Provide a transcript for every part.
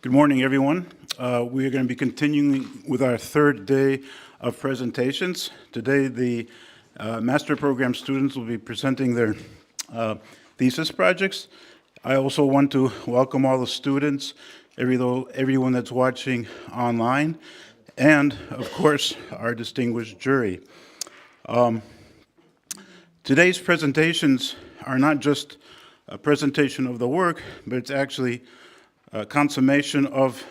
Good morning, everyone. We are going to be continuing with our third day of presentations. Today, the master program students will be presenting their thesis projects. I also want to welcome all the students, everyone that's watching online, and, of course, our distinguished jury. Today's presentations are not just a presentation of the work, but it's actually consummation of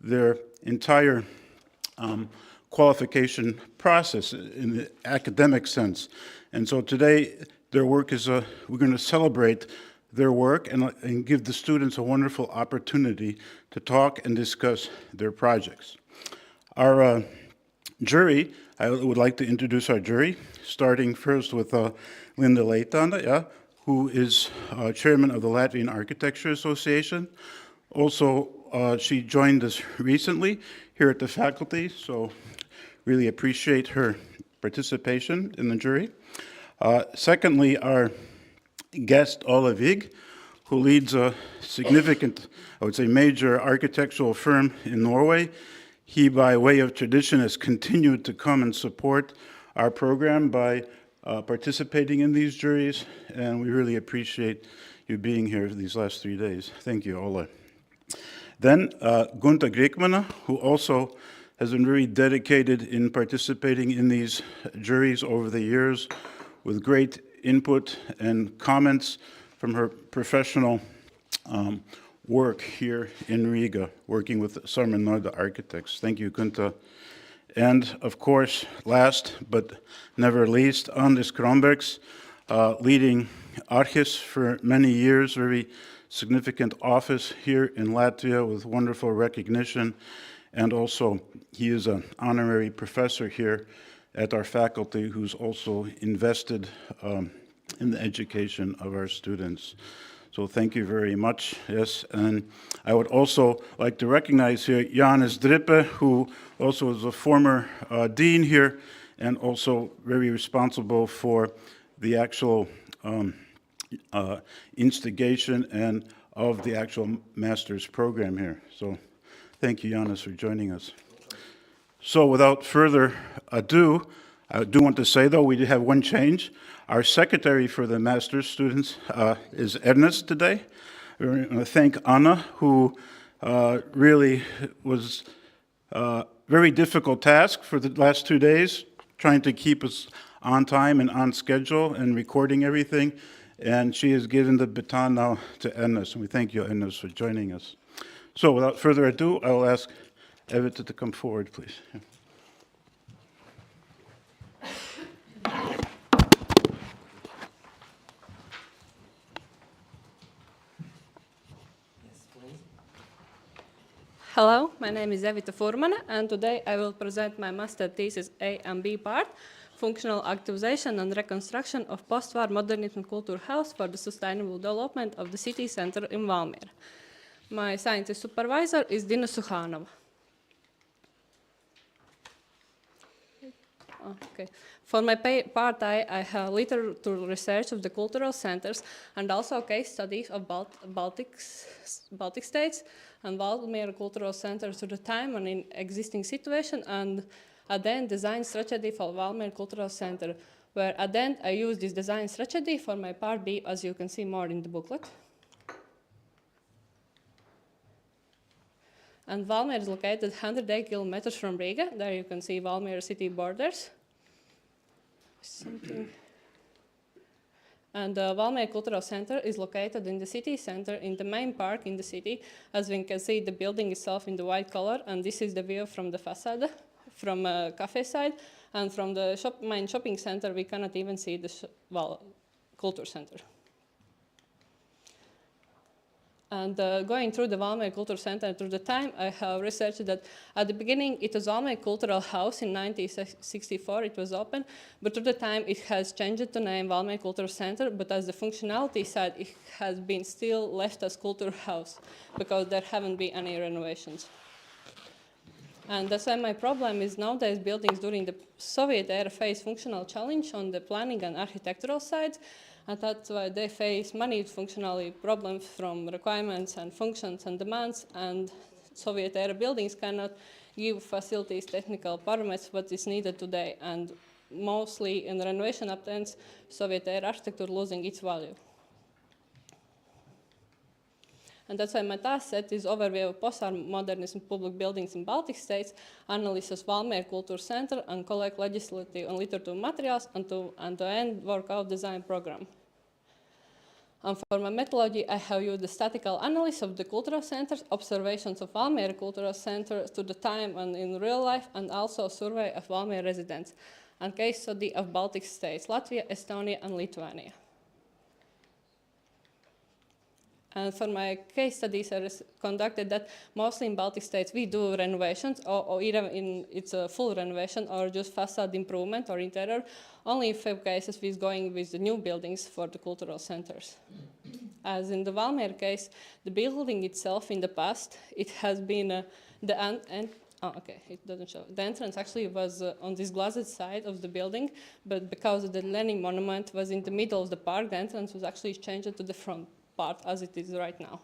their entire qualification process in the academic sense. And so today, their work is, we're going to celebrate their work and give the students a wonderful opportunity to talk and discuss their projects. Our jury, I would like to introduce our jury, starting first with Linda Leitāne, who is chairman of the Latvian Architecture Association. Also, she joined us recently here at the faculty, so really appreciate her participation in the jury. Secondly, our guest, Ole Wiig, who leads a significant, I would say, major architectural firm in Norway. He, by way of tradition, has continued to come and support our program by participating in these juries, and we really appreciate you being here these last 3 days. Thank you, Ole. Then Gunta Grikmane, who also has been very dedicated in participating in these juries over the years with great input and comments from her professional work here in Riga, working with Sarmen Norda architects. Thank you, Gunta. And of course, last but never least, Andris Kronbergs, leading Archis for many years, very significant office here in Latvia with wonderful recognition. And also, he is an honorary professor here at our faculty who's also invested in the education of our students. So thank you very much, yes. And I would also like to recognize here Jānis Dripe, who also is a former dean here and also very responsible for the actual instigation and of the actual master's program here. So thank you, Jānis, for joining us. So without further ado, I do want to say, though, we did have one change. Our secretary for the master's students is Ernest today. We want to thank Anna, who really was a very difficult task for the last 2 days, trying to keep us on time and on schedule and recording everything. And she has given the baton now to Ernest, and we thank you, Ernest, for joining us. So without further ado, I will ask Evita to come forward, please. Hello, my name is Evita Furmane, and today I will present my master thesis A and B part, Functional Activization and Reconstruction of Post-War Modernism Culture House for the Sustainable Development of the City Center in Valmiera. My scientist supervisor is Dina Suhanova. Okay. For my part, I have literature research of the cultural centers and also case studies of Baltic states and Valmiera Cultural Center to the time and in existing situation, and then design strategy for Valmiera Cultural Center, where then I use this design strategy for my part B, as you can see more in the booklet. And Valmiera is located 108 kilometers from Riga. There you can see Valmiera city borders. And the Valmiera Cultural Center is located in the city center, in the main park in the city. As we can see, the building itself in the white color, and this is the view from the facade, from cafe side, and from the main shopping center, we cannot even see the culture center. And going through the Valmiera Cultural Center through the time, I have researched that at the beginning it was Valmiera Cultural House in 1964, it was open, but through the time it has changed the name Valmiera Cultural Center, but as the functionality side, it has been still left as Culture House because there haven't been any renovations. And that's why my problem is nowadays buildings during the Soviet era face functional challenge on the planning and architectural side. And that's why they face many functionality problems from requirements and functions and demands. And Soviet era buildings cannot give facilities technical parameters what is needed today. And mostly in renovation attempts, Soviet era architecture losing its value. And that's why my task set is overview of post-modernism public buildings in Baltic states, analysis Valmiera Culture Center, and collect legislative and literature materials, and to end workout design program. And for my methodology, I have used the statistical analysis of the cultural centers, observations of Valmiera Cultural Center to the time and in real life, and also survey of Valmiera residents, and case study of Baltic states, Latvia, Estonia, and Lithuania. And for my case studies, I conducted that mostly in Baltic states we do renovations, or either it's a full renovation or just facade improvement or interior. Only in few cases we're going with the new buildings for the cultural centers. As in the Valmiera case, the building itself in the past, it has been it doesn't show. The entrance actually was on this glazed side of the building, but because the Lenin monument was in the middle of the park, the entrance was actually changed to the front part as it is right now.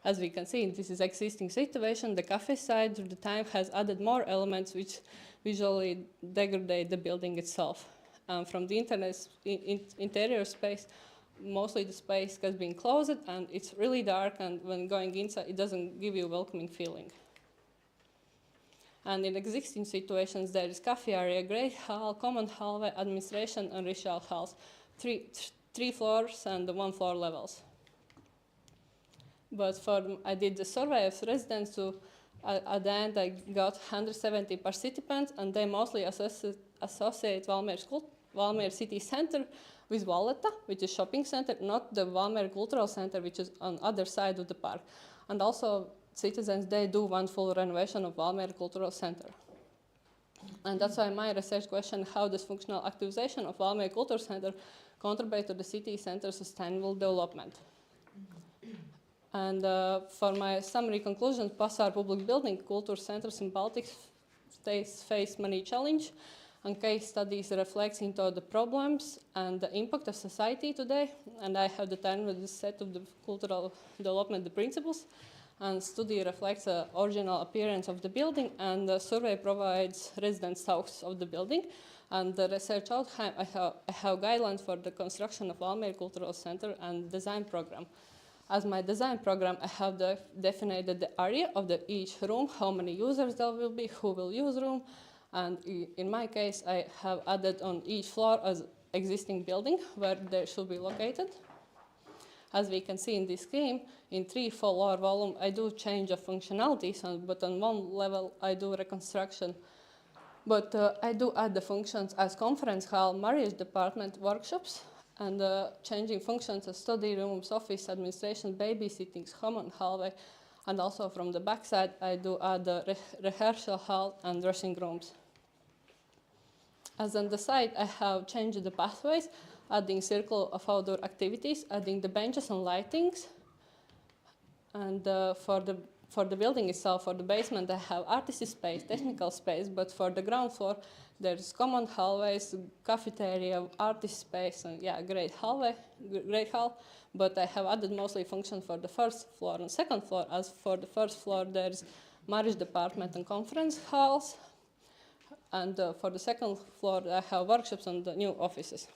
As we can see, this is existing situation. The cafe side through the time has added more elements which visually degrade the building itself. From the interior space, mostly the space has been closed and it's really dark, and when going inside, it doesn't give you a welcoming feeling. And in existing situations, there is cafe area, great hall, common hallway, administration, and ritual halls. Three floors and 1 floor levels. But I did the survey of residents, so at the end I got 170 participants, and they mostly associate Valmiera city center with Valletta, which is shopping center, not the Valmiera cultural center, which is on other side of the park. And also citizens, they do one full renovation of Valmiera cultural center. And that's why my research question, how does functional activization of Valmiera cultural center contribute to the city center's sustainable development? And for my summary conclusions, post-war public building culture centers in Baltic states face many challenges, and case studies reflects into the problems and the impact of society today. And I have determined the set of the cultural development, the principles, and study reflects the original appearance of the building, and the survey provides resident thoughts of the building. And the research outcome, I have guidelines for the construction of Valmiera Cultural Center and design program. As my design program, I have defined the area of each room, how many users there will be, who will use room. And in my case, I have added on each floor as existing building where they should be located. As we can see in this scheme, in 3-floor volume, I do change of functionalities, but on one level, I do reconstruction. But I do add the functions as conference hall, marriage department, workshops, and changing functions as study rooms, office, administration, babysitting, common hallway, and also from the backside, I do add the rehearsal hall and dressing rooms. As on the side, I have changed the pathways, adding circle of outdoor activities, adding the benches and lightings, and for the building itself, for the basement, I have artistic space, technical space, but for the ground floor, there's common hallways, cafeteria, artist space, and yeah, great hall. But I have added mostly functions for the first floor and second floor. As for the first floor, there's marriage department and conference halls. And for the second floor, I have workshops and the new offices.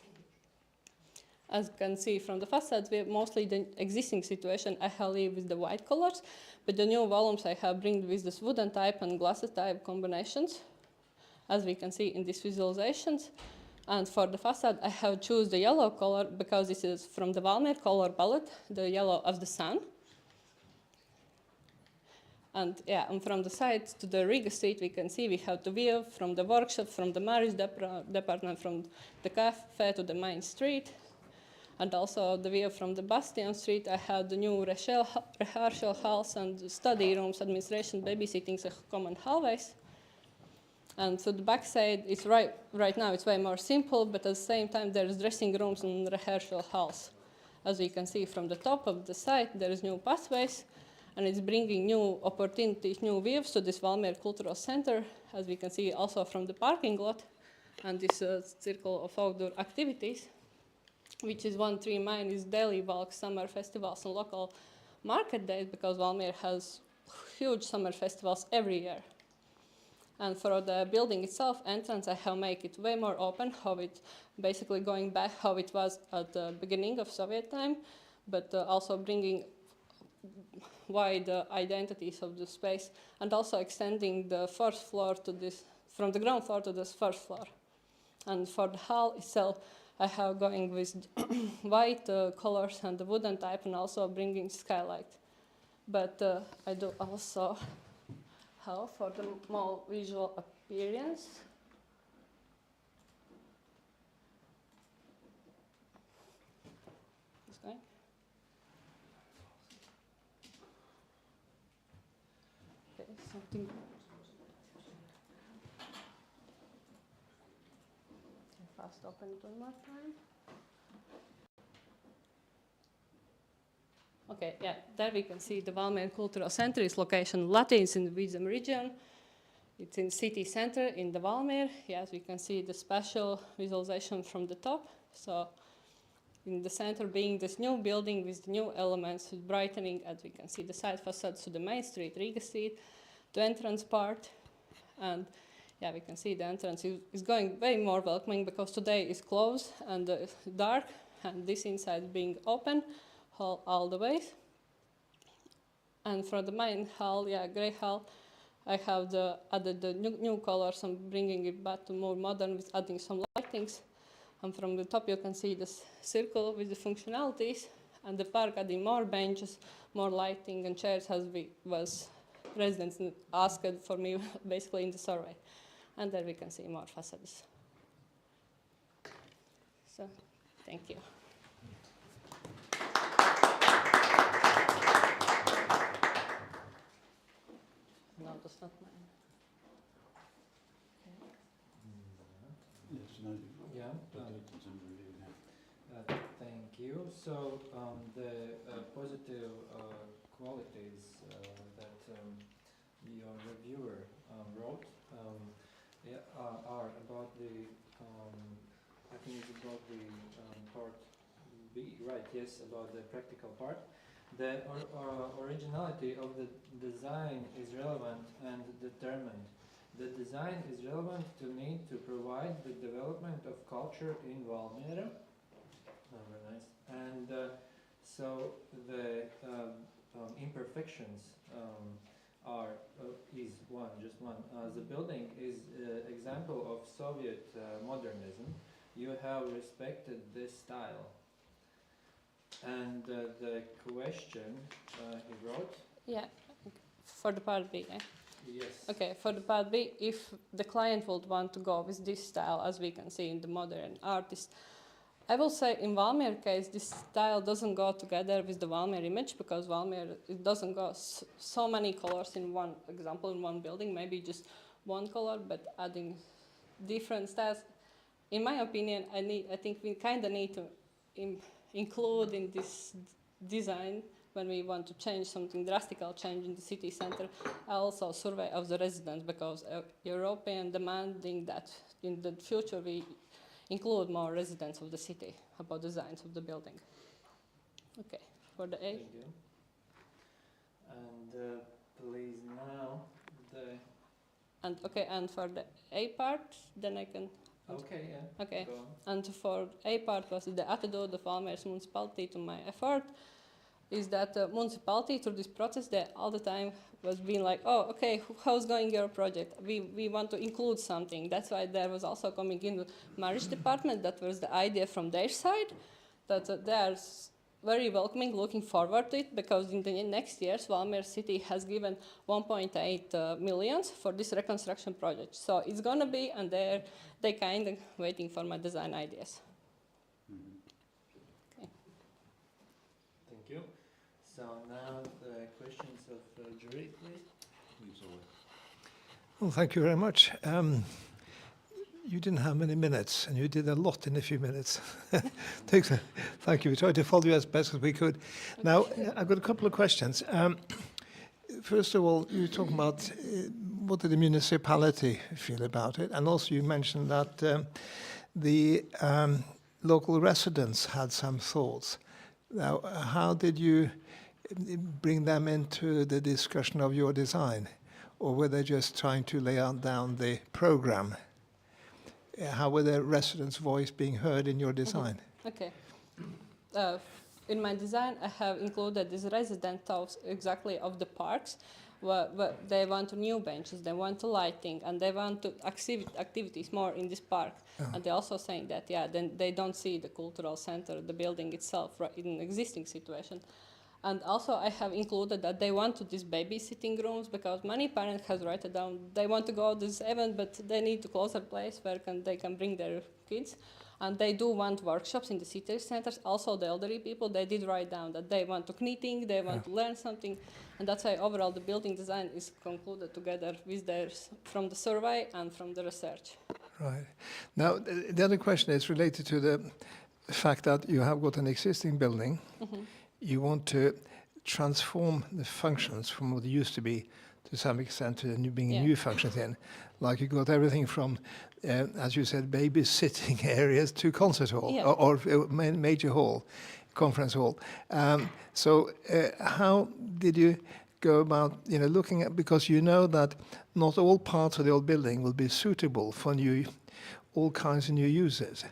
As you can see from the facades, we have mostly the existing situation. I have lived with the white colors, but the new volumes I have bring with this wooden type and glass type combinations, as we can see in these visualizations. And for the facade, I have choose the yellow color because this is from the Valmiera color palette, the yellow of the sun. And yeah, and from the side to the Riga Street, we can see we have the view from the workshop, from the marriage department, from the cafe to the main street. And also the view from the Bastion Street, I have the new rehearsal halls and study rooms, administration, babysitting, common hallways. And so the backside is right now it's way more simple, but at the same time there's dressing rooms and rehearsal halls. As you can see from the top of the site, there is new pathways, and it's bringing new opportunities, new views to this Valmiera Cultural Center, as we can see also from the parking lot, and this circle of outdoor activities, which is 1.3 mine is daily walk, summer festivals, and local market days, because Valmiera has huge summer festivals every year. And for the building itself, entrance, I have make it way more open, how it basically going back how it was at the beginning of Soviet time, but also bringing wide identities of the space, and also extending the first floor to this, from the ground floor to this first floor. And for the hall itself, I have going with white colors and the wooden type, and also bringing skylight. But I do also have for the more visual appearance. This guy. Okay, something. Fast open it one more time. Okay, yeah, there we can see the Valmiera Cultural Center is location Latin, it's in the Vidzem region. It's in city center in the Valmiera. Yes, we can see the special visualization from the top. So in the center being this new building with new elements, with brightening, as we can see the side facades to the main street, Riga Street, the entrance part. And yeah, we can see the entrance is going way more welcoming, because today is closed and dark, and this inside being open all the way. And for the main hall, yeah, gray hall, I have added the new colors and bringing it back to more modern with adding some lightings. And from the top you can see this circle with the functionalities, and the park adding more benches, more lighting and chairs, as was residents asked for me basically in the survey. And there we can see more facades. So, thank you. No, that's not mine. Yes, no, Yeah. it's in review now. Thank you. So the positive qualities that your reviewer wrote are about the, I think it's about the part B, right? Yes, about the practical part. The originality of the design is relevant and determined. The design is relevant to need to provide the development of culture in Valmiera. Very nice. And so the imperfections is just one. The building is example of Soviet modernism. You have respected this style. And the question he wrote. Yeah, for the part B, yeah? Yes. Okay, for the part B, if the client would want to go with this style, as we can see in the modern artist, I will say in Valmiera case, this style doesn't go together with the Valmiera image, because Valmiera, it doesn't go so many colors in one example, in one building, maybe just one color, but adding different styles. In my opinion, I think we kind of need to include in this design, when we want to change something drastical change in the city center, also survey of the residents, because European demanding that in the future we include more residents of the city about designs of the building. Okay, for the A. Thank you. And please now the. And okay, and for the A part, then I can. Okay, yeah. Okay, Go on. and for A part was the attitude of Valmiera municipality to my effort. Is that the municipality through this process that all the time was being like, oh, okay, how's going your project? We want to include something. That's why there was also coming in the marriage department. That was the idea from their side, that they are very welcoming, looking forward to it, because in the next years, Valmiera city has given 1.8 million for this reconstruction project. So it's gonna be, and they kind of waiting for my design ideas. Thank you. So now the questions of jury, please. Please, Ole. Well, thank you very much. You didn't have many minutes, and you did a lot in a few minutes. Thank you. We tried to follow you as best as we could. Now, I've got a couple of questions. first of all, you talk about what did the municipality feel about it, and also you mentioned that the local residents had some thoughts. Now, how did you bring them into the discussion of your design, or were they just trying to lay down the program? How were the residents' voice being heard in your design? Okay. In my design, I have included these resident thoughts exactly of the parks, where they want new benches, they want lighting, and they want to activities more in this park. And they're also saying that, yeah, then they don't see the cultural center, the building itself, in an existing situation. And also I have included that they want to these babysitting rooms, because many parents have written down they want to go to this event, but they need to close a place where they can bring their kids. And they do want workshops in the city centers. Also the elderly people, they did write down that they want to knitting, they want to learn something. And that's why overall the building design is concluded together with theirs from the survey and from the research. Right. Now, the other question is related to the fact that you have got an existing building. You want to transform the functions from what it used to be to some extent to bringing new functions in. Like you got everything from, as you said, babysitting areas to concert hall or major hall, conference hall. So how did you go about, looking at, because you know that not all parts of the old building will be suitable for all kinds of new users.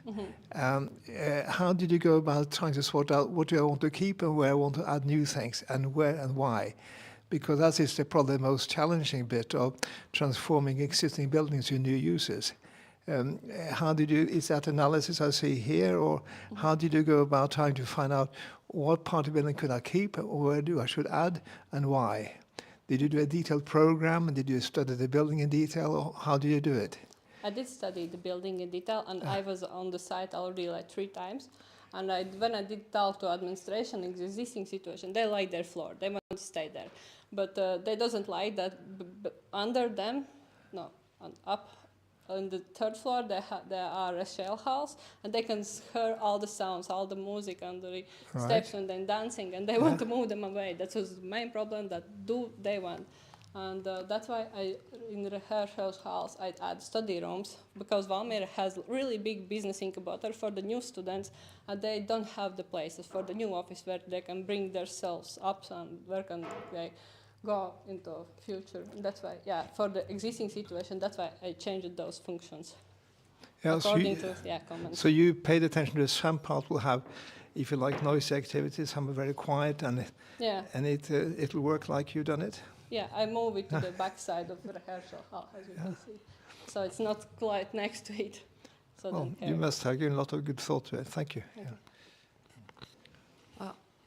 How did you go about trying to sort out what do I want to keep and where I want to add new things, and where and why? Because that is probably the most challenging bit of transforming existing buildings to new users. How did you, is that analysis I see here, or how did you go about trying to find out what part of the building could I keep, or where I should add, and why? Did you do a detailed program, and did you study the building in detail, or how did you do it? I did study the building in detail, and I was on the site already like 3 times. And when I did talk to administration in the existing situation, they like their floor. They want to stay there. But they doesn't like that under them, no, up on the 3rd floor, there are a shell halls, and they can hear all the sounds, all the music and the steps and then dancing, and they want to move them away. That was the main problem that they want. And that's why in the rehearsal halls, I add study rooms, because Valmiera has really big business incubator for the new students, and they don't have the places for the new office where they can bring themselves up and where can they go into future. And that's why, for the existing situation, that's why I changed those functions. According to comments. So you paid attention to some part will have, if you like, noisy activities, some are very quiet, and it'll work like you've done it? Yeah, I move it to the back side of the rehearsal hall, as you can see. So it's not quite next to it. So well, you must have given a lot of good thought to it. Thank you.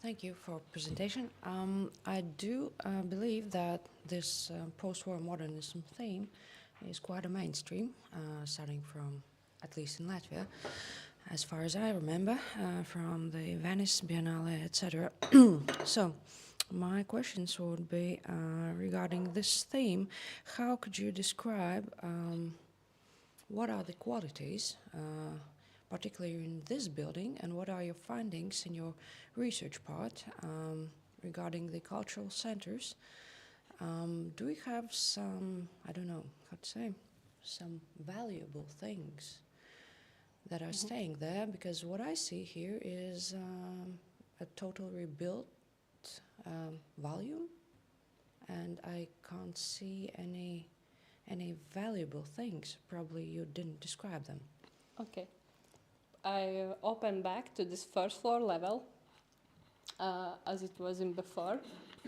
Thank you for presentation. I do believe that this post-war modernism theme is quite a mainstream, starting from, at least in Latvia, as far as I remember, from the Venice Biennale, etc. So, my questions would be regarding this theme. How could you describe what are the qualities, particularly in this building, and what are your findings in your research part regarding the cultural centers? Do we have some, I don't know how to say, some valuable things that are staying there? Because what I see here is a total rebuilt volume, and I can't see any valuable things. Probably you didn't describe them. Okay. I open back to this 1st floor level as it was in before,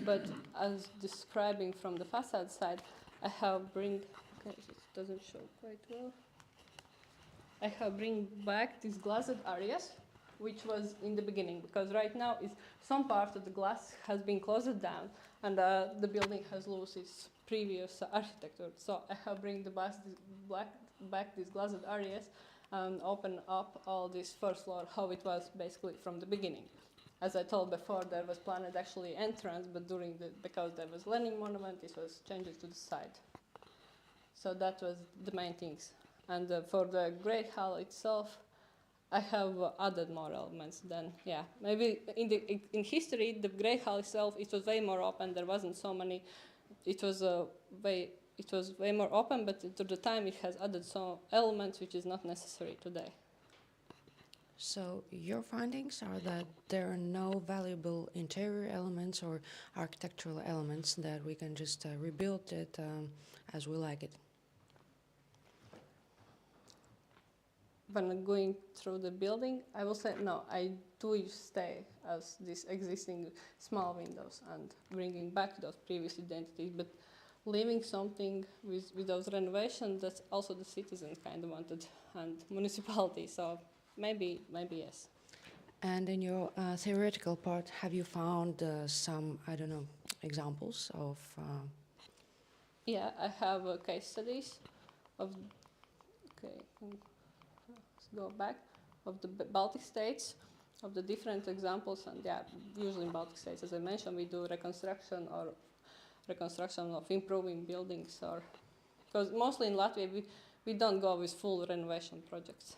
but as describing from the facade side, I have it doesn't show quite well. I have bring back these glazed areas, which was in the beginning, because right now some part of the glass has been closed down, and the building has lost its previous architecture. So I have bring back these glazed areas and open up all this 1st floor, how it was basically from the beginning. As I told before, there was planned actually entrance, but because there was Lenin monument, it was changed to the side. So that was the main things. And for the Great Hall itself, I have added more elements than, maybe in history, the Great Hall itself, it was way more open. There wasn't so many it was way more open, but to the time it has added some elements which is not necessary today. So your findings are that there are no valuable interior elements or architectural elements that we can just rebuild it as we like it. When going through the building, I will say no, I do stay as these existing small windows and bringing back those previous identities, but leaving something with those renovations that also the citizens kind of wanted and municipality, so maybe yes. And in your theoretical part, have you found some, I don't know, examples of... Yeah, I have case studies of, okay, let's go back, of the Baltic states, of the different examples, and yeah, usually in Baltic states, as I mentioned, we do reconstruction of improving buildings, or, because mostly in Latvia, we don't go with full renovation projects.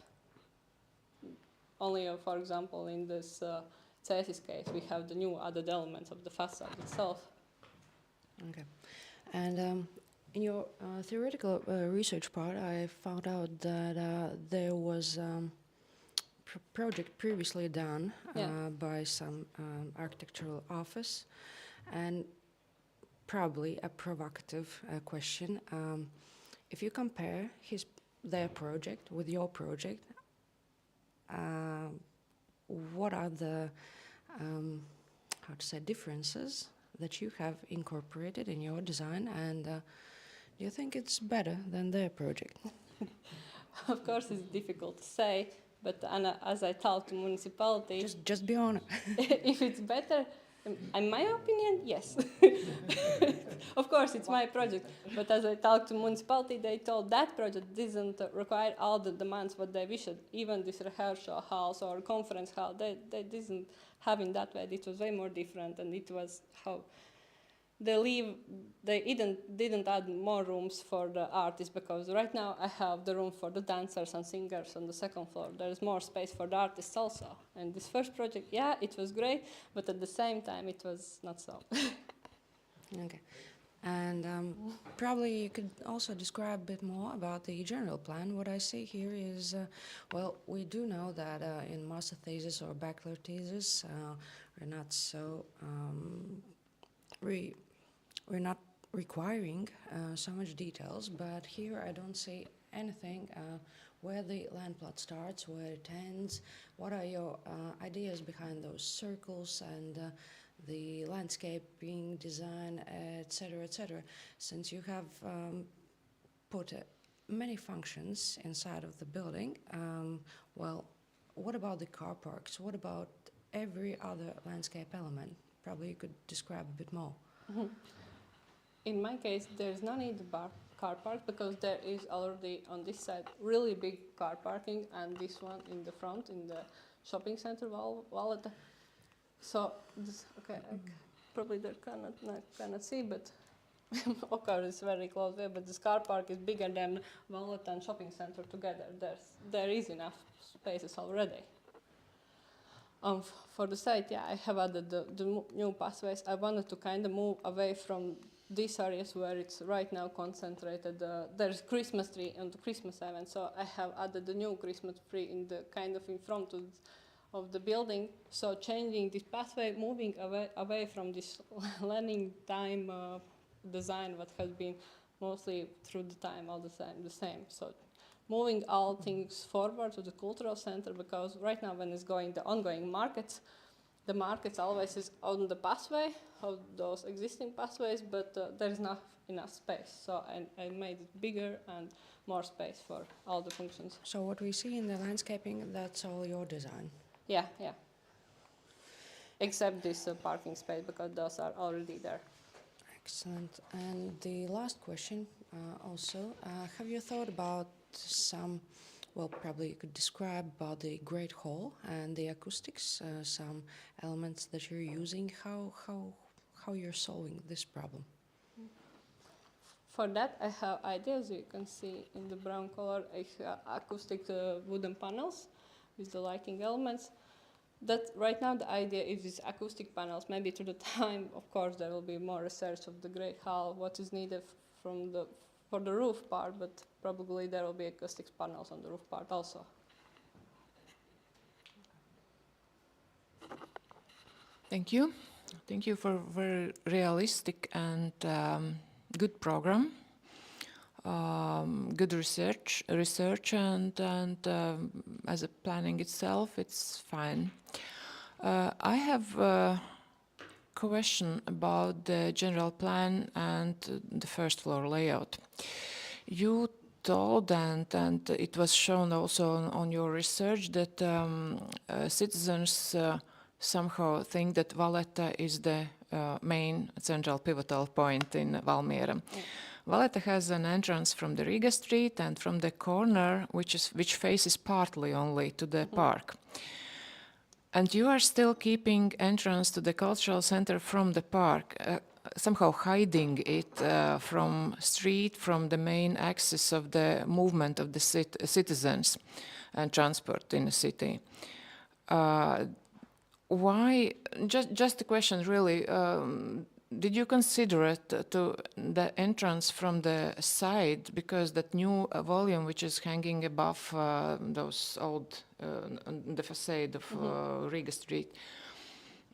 Only, for example, in this Thesis case, we have the new added elements of the facade itself. Okay. And in your theoretical research part, I found out that there was project previously done by some architectural office, and probably a provocative question. If you compare their project with your project, what are the how to say differences that you have incorporated in your design, and do you think it's better than their project? Of course, it's difficult to say, but as I talk to municipality, Just be honest. if it's better, in my opinion, yes. Of course, it's my project, but as I talked to municipality, they told that project doesn't require all the demands what they wished. Even this rehearsal house or conference hall, they didn't have in that way. It was way more different, and it was how they didn't add more rooms for the artists, because right now I have the room for the dancers and singers on the second floor. There is more space for the artists also. And this first project, yeah, it was great, but at the same time it was not so. Okay. And probably you could also describe a bit more about the general plan. What I see here is, well, we do know that in master thesis or bachelor thesis, we're not so we're not requiring so much details, but here I don't see anything where the land plot starts, where it ends. What are your ideas behind those circles and the landscaping design, etc., etc.? Since you have put many functions inside of the building, well, what about the car parks? What about every other landscape element? Probably you could describe a bit more. Mm-hmm. In my case, there's no need to car park, because there is already on this side really big car parking, and this one in the front in the shopping center wallet. So this, okay, probably they cannot see, but of course it's very close there. But this car park is bigger than wallet and shopping center together. There is enough spaces already. For the site, yeah, I have added the new pathways. I wanted to kind of move away from these areas where it's right now concentrated. There's Christmas tree on the Christmas event, so I have added the new Christmas tree in the kind of in front of the building. So changing this pathway, moving away from this learning time design, what has been mostly through the time all the same. So moving all things forward to the cultural center, because right now when it's going the ongoing markets, the markets always is on the pathway of those existing pathways, but there is not enough space. So I made it bigger and more space for all the functions. So what we see in the landscaping, that's all your design? Yeah. Except this parking space, because those are already there. Excellent. And the last question also, have you thought about some, well, probably you could describe about the Great Hall and the acoustics, some elements that you're using, how you're solving this problem? For that, I have ideas. You can see in the brown color, I have acoustic wooden panels with the lighting elements. That right now the idea is these acoustic panels. Maybe to the time, of course, there will be more research of the Great Hall, what is needed for the roof part, but probably there will be acoustic panels on the roof part also. Thank you. Thank you for very realistic and good program. Good research, and as a planning itself, it's fine. I have a question about the general plan and the first floor layout. You told, and it was shown also on your research, that citizens somehow think that Valletta is the main central pivotal point in Valmiera. Yeah. Valletta has an entrance from the Riga Street and from the corner, which faces partly only to the park. And you are still keeping entrance to the cultural center from the park, somehow hiding it from street, from the main axis of the movement of the citizens and transport in the city. Why? Just a question, really. Did you consider it to the entrance from the side, because that new volume which is hanging above those old the facade of Riga Street,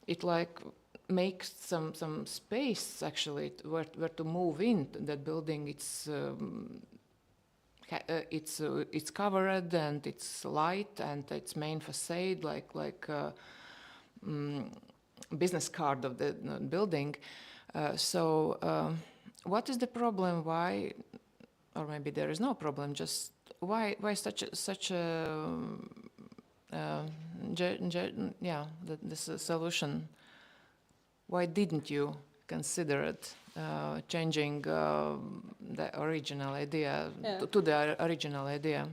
it like makes some space actually where to move in that building. It's covered and it's light and its main facade like business card of the building. So what is the problem? Why, or maybe there is no problem, just why such a this solution? Why didn't you consider it changing the original idea to the original idea?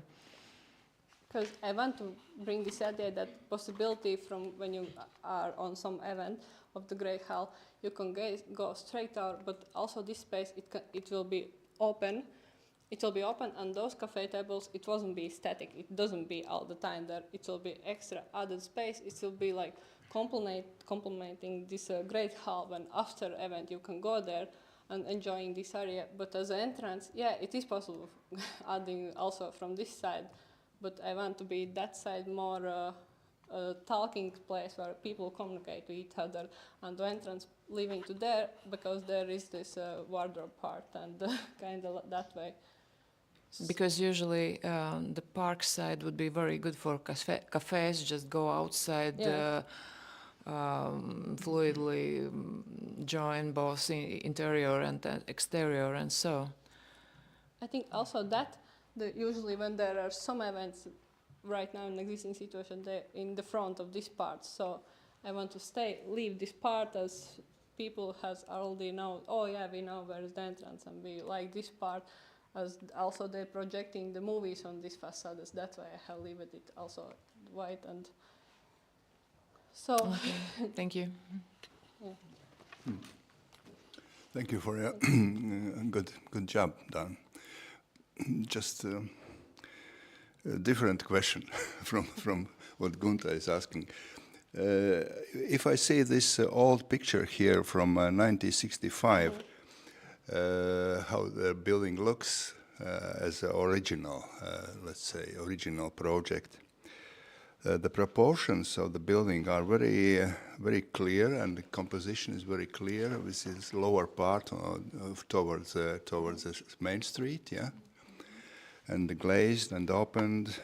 Because I want to bring this idea that possibility from when you are on some event of the Great Hall, you can go straight out, but also this space, it will be open. It will be open, and those cafe tables, it won't be static. It doesn't be all the time there. It will be extra added space. It will be like complementing this Great Hall. When after event you can go there and enjoying this area. But as an entrance, yeah, it is possible adding also from this side. But I want to be that side more talking place where people communicate to each other, and the entrance leaving to there, because there is this wardrobe part and kind of that way. Because usually the park side would be very good for cafes, just go outside, fluidly join both interior and exterior, and so. I think also that usually when there are some events right now in the existing situation, they're in the front of this part. So I want to leave this part as people has already know, oh yeah, we know where is the entrance, and we like this part. As also they're projecting the movies on these facades. That's why I have leave it also white, and so. Okay. Thank you. Yeah. Thank you for a good job done. Just a different question from what Gunta is asking. If I see this old picture here from 1965, how the building looks as an original, let's say, original project. The proportions of the building are very clear, and the composition is very clear. This is lower part towards the main street, yeah, and the glazed and opened,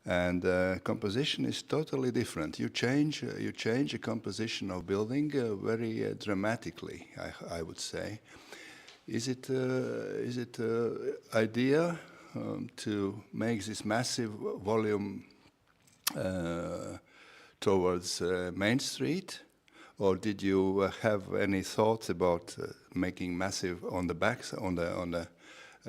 and composition is totally different. You change the composition of building very dramatically, I would say. Is it idea to make this massive volume towards Main Street, or did you have any thoughts about making massive on the back, on the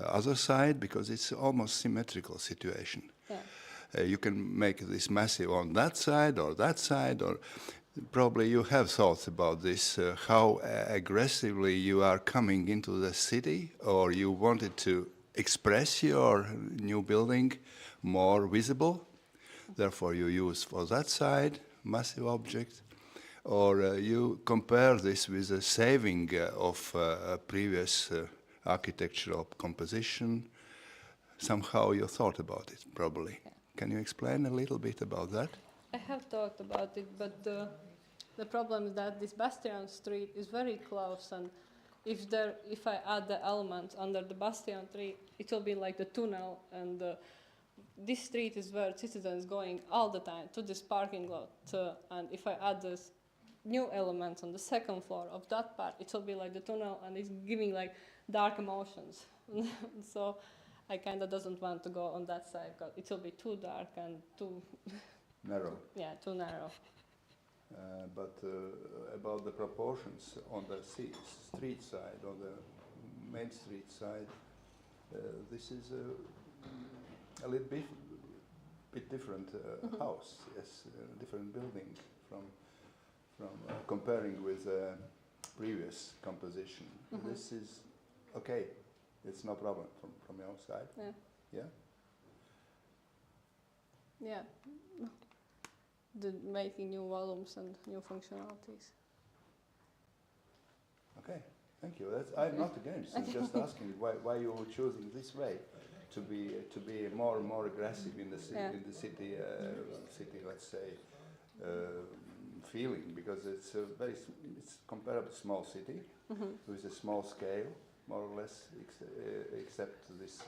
other side, because it's almost symmetrical situation? Yeah. You can make this massive on that side, or probably you have thoughts about this, how aggressively you are coming into the city, or you wanted to express your new building more visible, therefore you use for that side, massive object, or you compare this with a saving of a previous architectural composition. Somehow you thought about it, probably. Can you explain a little bit about that? I have thought about it, but the problem is that this Bastion Street is very close, and if I add the elements under the Bastion Street, it will be like the tunnel, and this street is where citizens going all the time to this parking lot, and if I add this new elements on the second floor of that part, it will be like the tunnel, and it's giving like dark emotions. So I kind of doesn't want to go on that side because it will be too dark and too Narrow. yeah, too narrow. But about the proportions on the street side, on the main street side, this is a little bit different house, yes, different building from comparing with previous composition. This is okay. It's no problem from your side. Yeah. Yeah. Yeah. Making new volumes and new functionalities. Okay. Thank you. I'm not against. I'm just asking why you were choosing this way to be more and more aggressive in the city, let's say, feeling, because it's it's comparable small city with a small scale, more or less, except this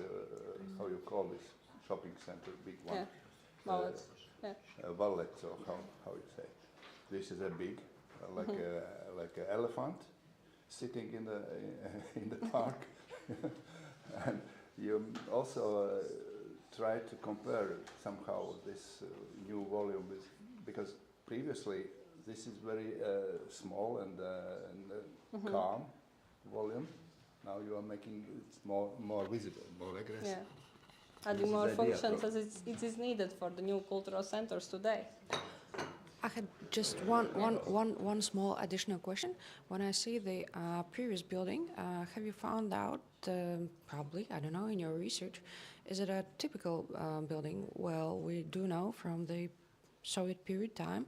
how you call this shopping center, big one. Yeah. Wallets. Wallet, or how you say. This is a big, like an elephant sitting in the park, and you also try to compare somehow this new volume with, because previously this is very small and calm volume. Now you are making it more visible, more aggressive. Yeah. Adding This more is idea, functions as it is needed for the new cultural centers today. I had just one small additional question. When I see the previous building, have you found out, probably, I don't know, in your research, is it a typical building? Well, we do know from the Soviet period time,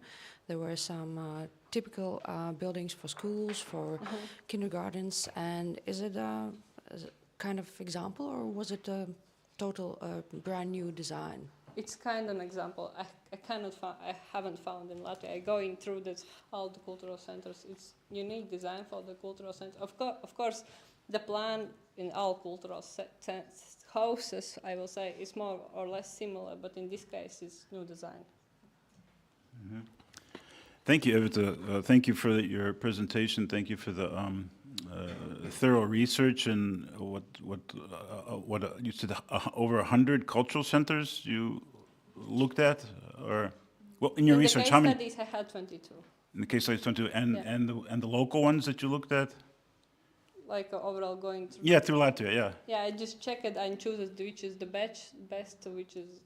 there were some typical buildings for schools, for kindergartens, and is it a kind of example, or was it a total brand new design? It's kind of an example. I haven't found in Latvia. I going through this all the cultural centers. It's unique design for the cultural center. Of course, the plan in all cultural houses, I will say, is more or less similar, but in this case, it's new design. Thank you, Evita. Thank you for your presentation. Thank you for the thorough research and what you said, over 100 cultural centers you looked at, or well, in your research, how many? In the case studies, I had 22. In the case studies, 22, and Yeah. and the local ones that you looked at? Like overall going through. Yeah, through Latvia, yeah. Yeah, I just check it and choose which is the best, which is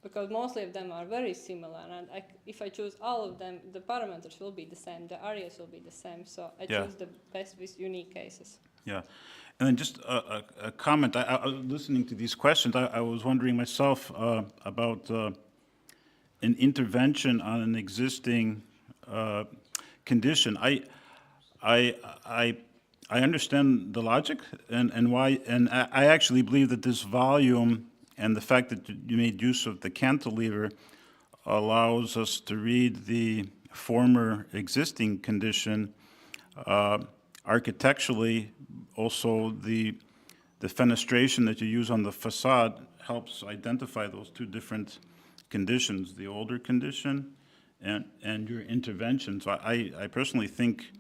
because mostly of them are very similar, and if I choose all of them, the parameters will be the same, the areas will be the same, so I choose the best with unique cases. Yeah, and then just a comment. I was listening to these questions. I was wondering myself about an intervention on an existing condition. I understand the logic and why, and I actually believe that this volume and the fact that you made use of the cantilever allows us to read the former existing condition architecturally. Also, the fenestration that you use on the facade helps identify those two different conditions, the older condition and your intervention. So I personally think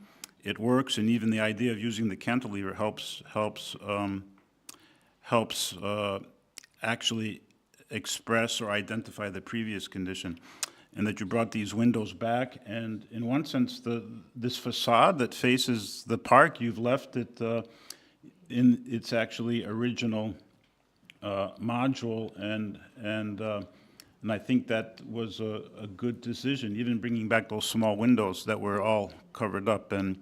it works, and even the idea of using the cantilever helps actually express or identify the previous condition, and that you brought these windows back. And in one sense, this facade that faces the park, you've left it in its actually original module, and I think that was a good decision, even bringing back those small windows that were all covered up. And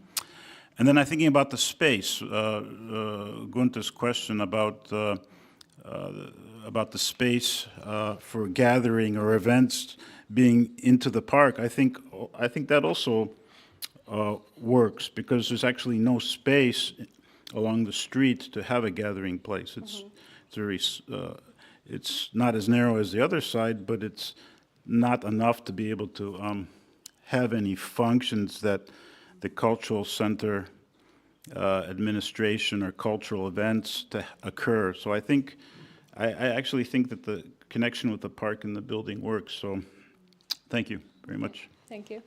then I'm thinking about the space, Gunta's question about the space for gathering or events being into the park, I think that also works, because there's actually no space along the street to have a gathering place. It's very it's not as narrow as the other side, but it's not enough to be able to have any functions that the cultural center administration or cultural events to occur. So I actually think that the connection with the park and the building works. So thank you very much. Thank you.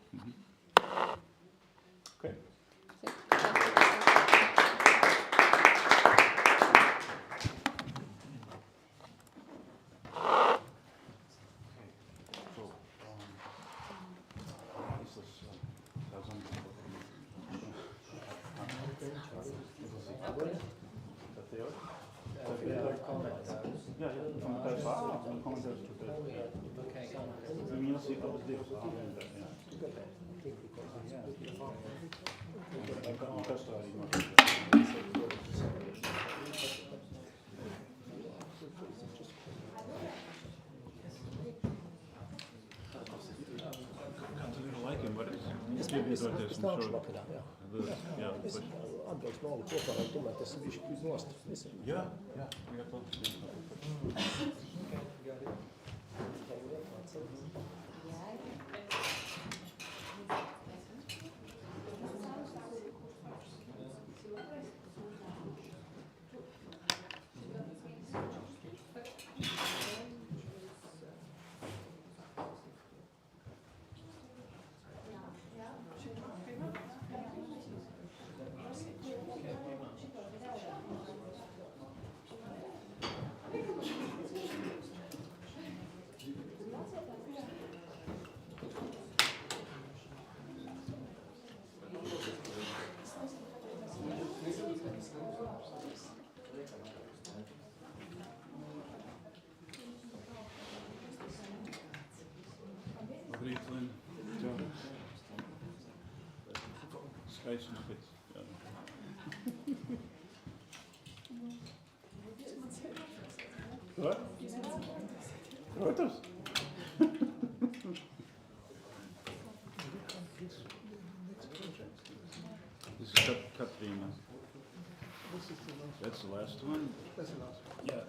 Great. Dainis Šmits. What? Protams. This is Katrina. That's the last one? That's the last one. Yeah.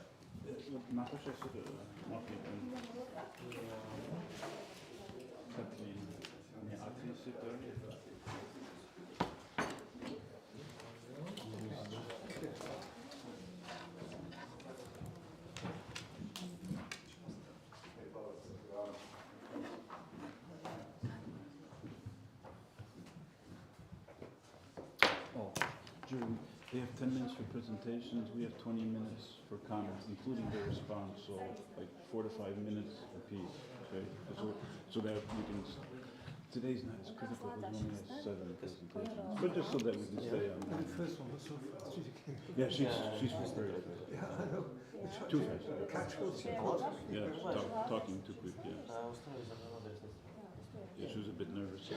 Napišeš si Katrina. Ne, a ty si to... They have 10 minutes for presentations. We have 20 minutes for comments, including their response. So, like 4 to 5 minutes apiece. Okay, so that we can. Today's not as critical. We only have 7 presentations, but just so that we can stay on. The first one was so fast. Yeah, she's very fast. Yeah, I know. Too fast. Catch was Yeah, talking too quick. Yeah. Yeah, she was a bit nervous.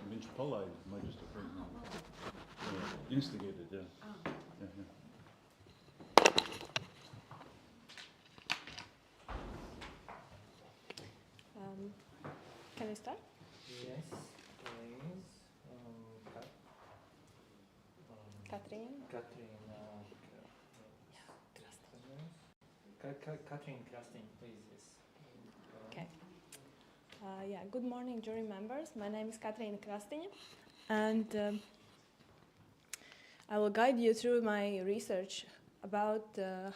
Viņš palaid maģistra instigated, yeah. Yeah. Can I start? Yes, please. Katrina. Katrin Krastin, please. Yes. Okay. Good morning, jury members. My name is Katrina Krastin, and I will guide you through my research about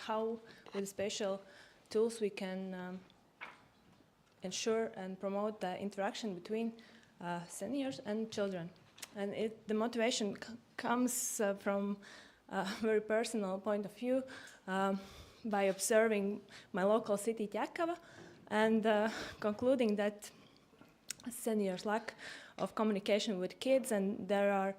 how, with special tools, we can ensure and promote the interaction between seniors and children. And the motivation comes from a very personal point of view, by observing my local city, Ķekava, and concluding that seniors lack of communication with kids, and there are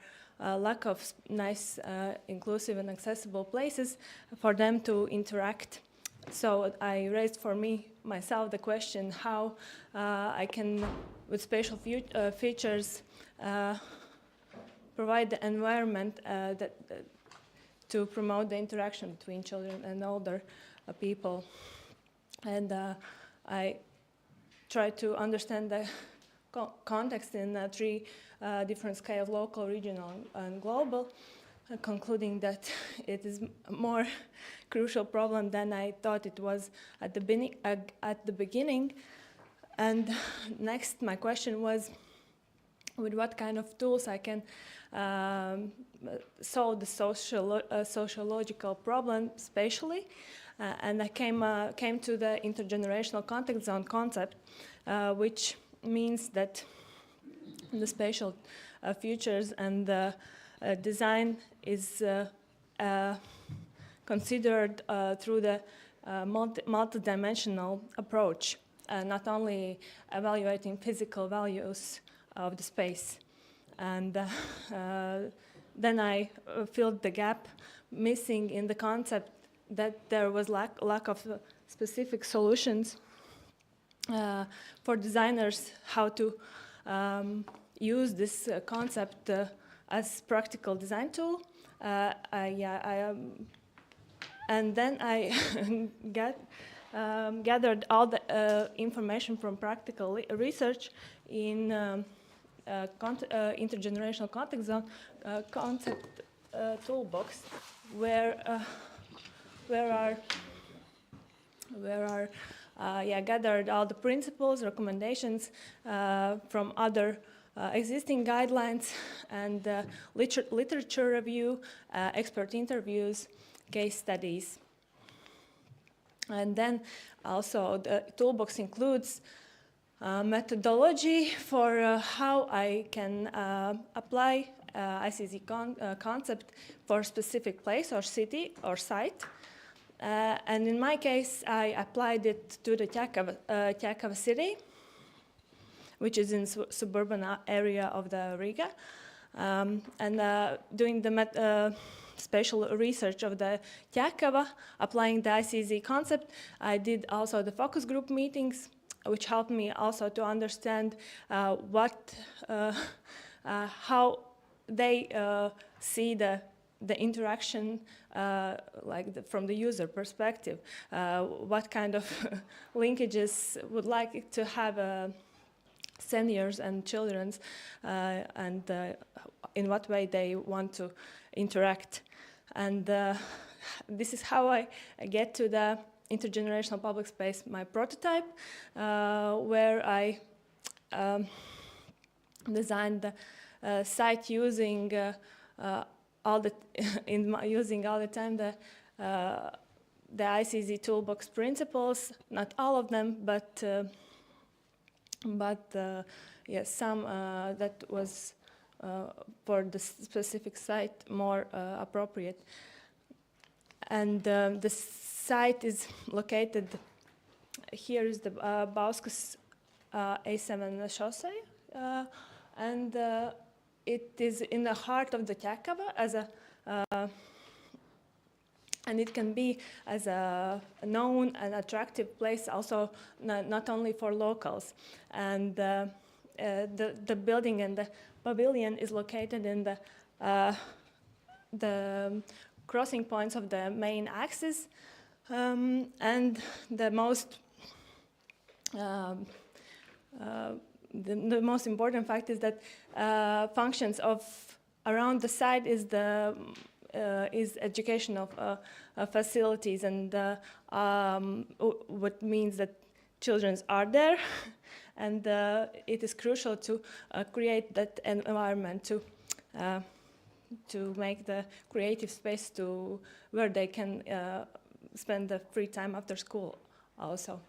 lack of nice, inclusive and accessible places for them to interact. So I raised for myself the question how I can, with spatial features, provide the environment to promote the interaction between children and older people. And I try to understand the context in 3 different scales: local, regional, and global, concluding that it is a more crucial problem than I thought it was at the beginning. And next, my question was, with what kind of tools I can solve the sociological problem spatially. And I came to the intergenerational contact zone concept, which means that the spatial futures and the design is considered through the multidimensional approach, not only evaluating physical values of the space. And then I filled the gap missing in the concept that there was lack of specific solutions for designers how to use this concept as practical design tool. And then I gathered all the information from practical research in intergenerational contact zone concept toolbox, where gathered all the principles, recommendations from other existing guidelines, and literature review, expert interviews, case studies. And then also the toolbox includes methodology for how I can apply ICZ concept for a specific place or city or site. And in my case, I applied it to the Ķekava city, which is in suburban area of the Riga. And doing the spatial research of the Ķekava, applying the ICZ concept, I did also the focus group meetings, which helped me also to understand how they see the interaction from the user perspective, what kind of linkages would like to have seniors and children, and in what way they want to interact. And this is how I get to the intergenerational public space, my prototype, where I designed the site using all the time the ICZ toolbox principles, not all of them, but yes, some that was for the specific site more appropriate. And the site is located, here is the Bauskas A7 chaussee, and it is in the heart of the Ķekava and it can be as a known and attractive place also not only for locals. And the building and the pavilion is located in the crossing points of the main axis, and the most important fact is that functions of around the site is educational facilities, and what means that children are there, and it is crucial to create that environment to make the creative space to where they can spend the free time after school also.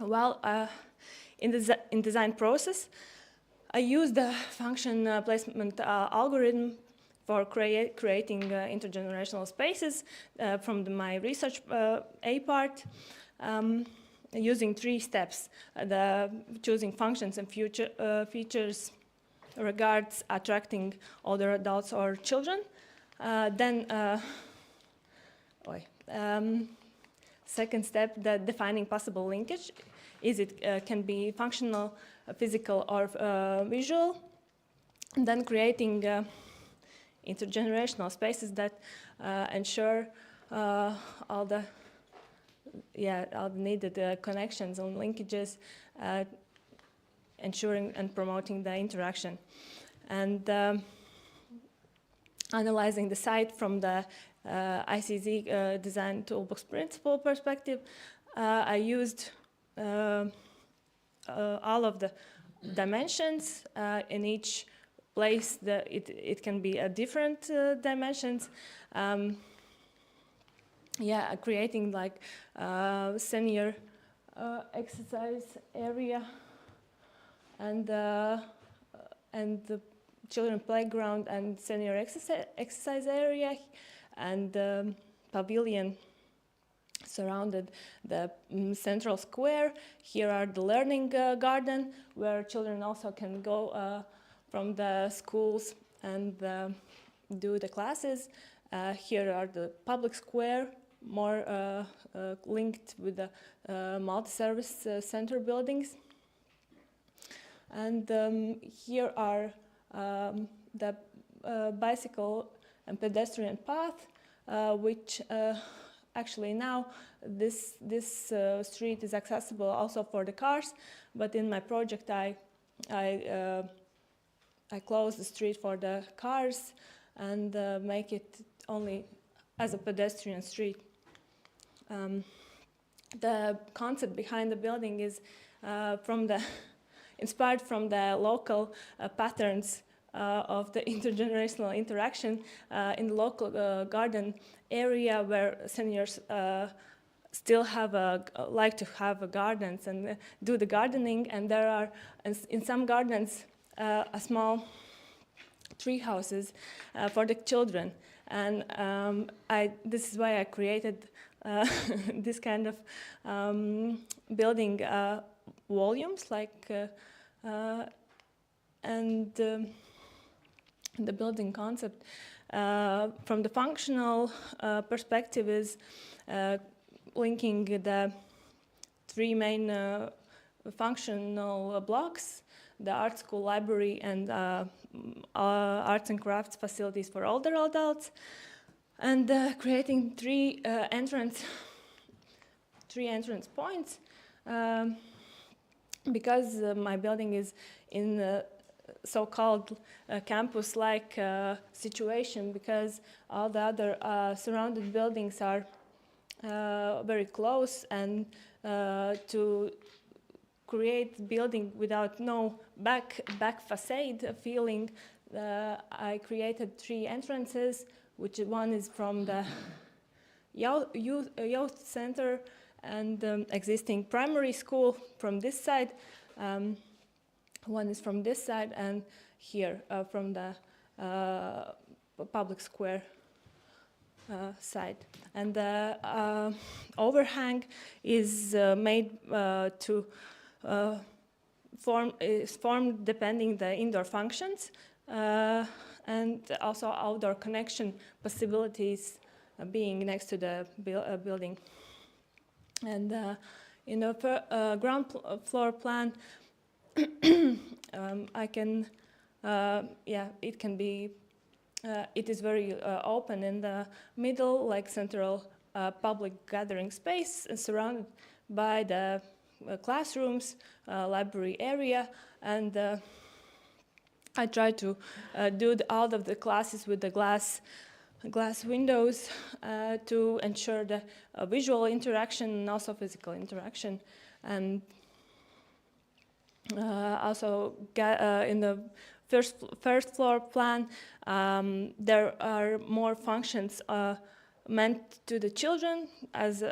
Well, in the design process, I use the function placement algorithm for creating intergenerational spaces from my research A part, using 3 steps: the choosing functions and features regards attracting older adults or children. Second step, the defining possible linkage. Is it can be functional, physical, or visual. then creating intergenerational spaces that ensure all the needed connections and linkages, ensuring and promoting the interaction. And analyzing the site from the ICZ design toolbox principle perspective, I used all of the dimensions in each place. It can be different dimensions. Creating like senior exercise area and the children playground and senior exercise area, and pavilion surrounded the central square. Here are the learning garden, where children also can go from the schools and do the classes. Here are the public square, more linked with the multi-service center buildings. And here are the bicycle and pedestrian path, which actually now this street is accessible also for the cars, but in my project I close the street for the cars and make it only as a pedestrian street. The concept behind the building is inspired from the local patterns of the intergenerational interaction in the local garden area, where seniors still like to have gardens and do the gardening. And there are, in some gardens, a small tree houses for the children. And this is why I created this kind of building volumes, and the building concept from the functional perspective is linking the three main functional blocks: the art school, library, and arts and crafts facilities for older adults, and creating three entrance points. Because my building is in a so-called campus-like situation, because all the other surrounded buildings are very close, and to create building without no back facade feeling, I created three entrances, which one is from the youth center and existing primary school from this side. One is from this side, and here from the public square side. And the overhang is made to formed depending the indoor functions and also outdoor connection possibilities being next to the building. And in the ground floor plan, I can, it can be, it is very open in the middle, like central public gathering space, surrounded by the classrooms, library area, and I try to do all of the classes with the glass windows to ensure the visual interaction and also physical interaction. And also in the first floor plan, there are more functions meant to the children, as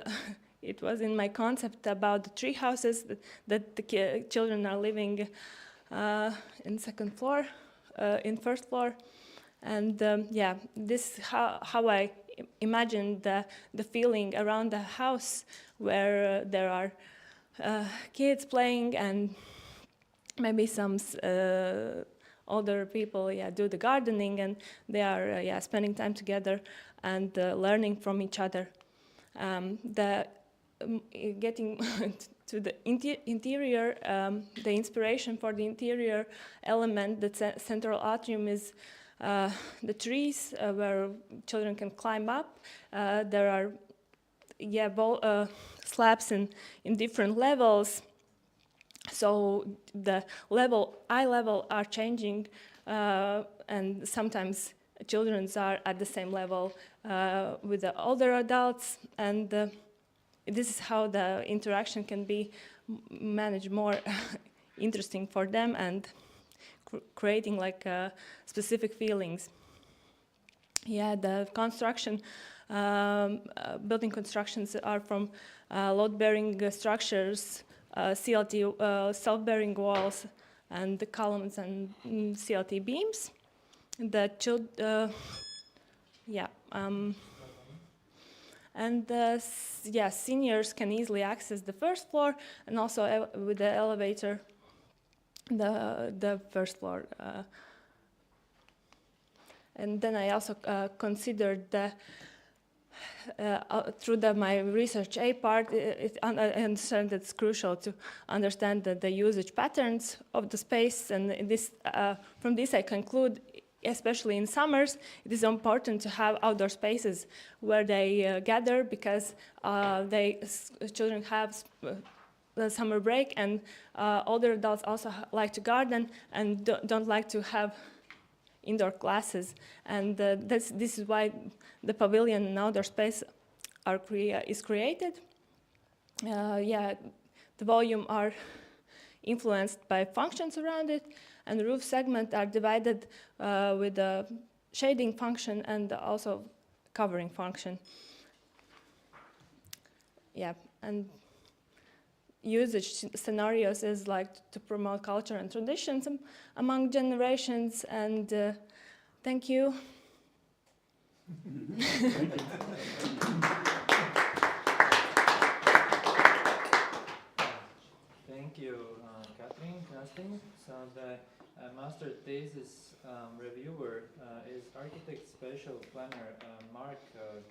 it was in my concept about the tree houses that the children are living in second floor, in first floor. And this is how I imagine the feeling around the house, where there are kids playing and maybe some older people do the gardening, and they are spending time together and learning from each other. Getting to the interior, the inspiration for the interior element, the central atrium is the trees where children can climb up. There are slabs in different levels, so the eye level are changing, and sometimes children are at the same level with the older adults, and this is how the interaction can be managed more interesting for them and creating like specific feelings. Yeah, the construction, building constructions are from load-bearing structures, CLT self-bearing walls, and the columns and CLT beams. The seniors can easily access the first floor, and also with the elevator, the first floor. And then I also considered the through my research A part, I understand that it's crucial to understand the usage patterns of the space, and from this I conclude, especially in summers, it is important to have outdoor spaces where they gather, because children have the summer break, and older adults also like to garden and don't like to have indoor classes, and this is why the pavilion and outdoor space is created. The volume are influenced by functions around it, and the roof segment are divided with the shading function and also covering function. Yeah, and usage scenarios is like to promote culture and traditions among generations, and thank you. Thank you, Catherine Krasting. So the master thesis reviewer is architect special planner Mark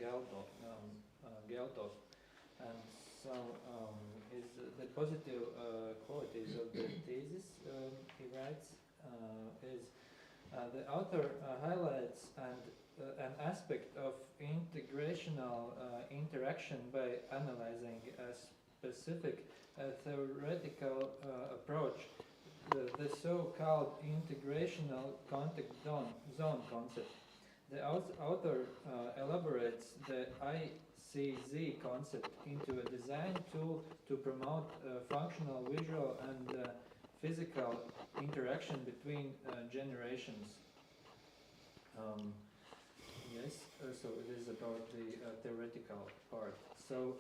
Geltov, and so the positive qualities of the thesis he writes is the author highlights an aspect of integrational interaction by analyzing a specific theoretical approach, the so-called integrational contact zone concept. The author elaborates the ICZ concept into a design tool to promote functional, visual, and physical interaction between generations. So it is about the theoretical part. So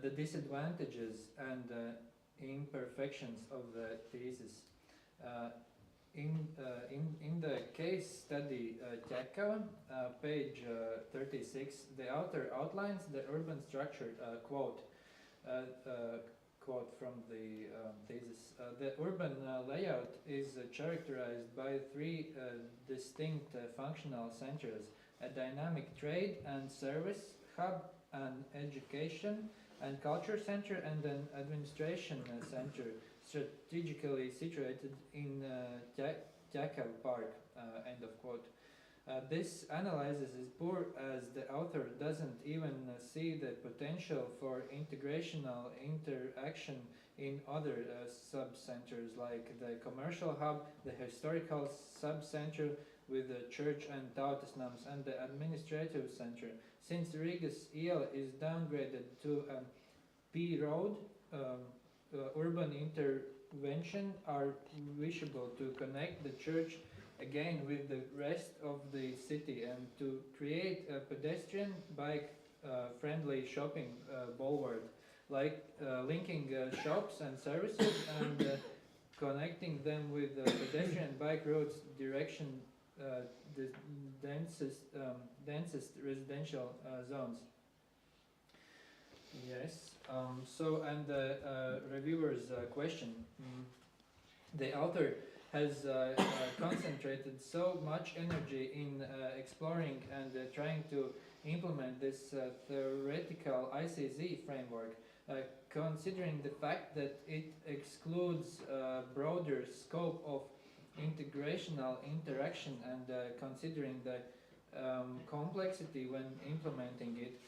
the disadvantages and imperfections of the thesis. In the case study Ķekava, page 36, the author outlines the urban structure, quote from the thesis. The urban layout is characterized by three distinct functional centers: a dynamic trade and service hub, an education and culture center, and an administration center strategically situated in Ķekava Park, end of quote. This analysis is poor, as the author doesn't even see the potential for integrational interaction in other sub-centers, like the commercial hub, the historical sub-center with the church and tautasnams, and the administrative center. Since Rigas iela is downgraded to a P road, urban intervention are wishable to connect the church again with the rest of the city, and to create a pedestrian bike friendly shopping boulevard, like linking shops and services and connecting them with pedestrian bike roads direction the densest residential zones. Yes. And the reviewer's question. The author has concentrated so much energy in exploring and trying to implement this theoretical ICZ framework considering the fact that it excludes broader scope of integrational interaction and considering the complexity when implementing it,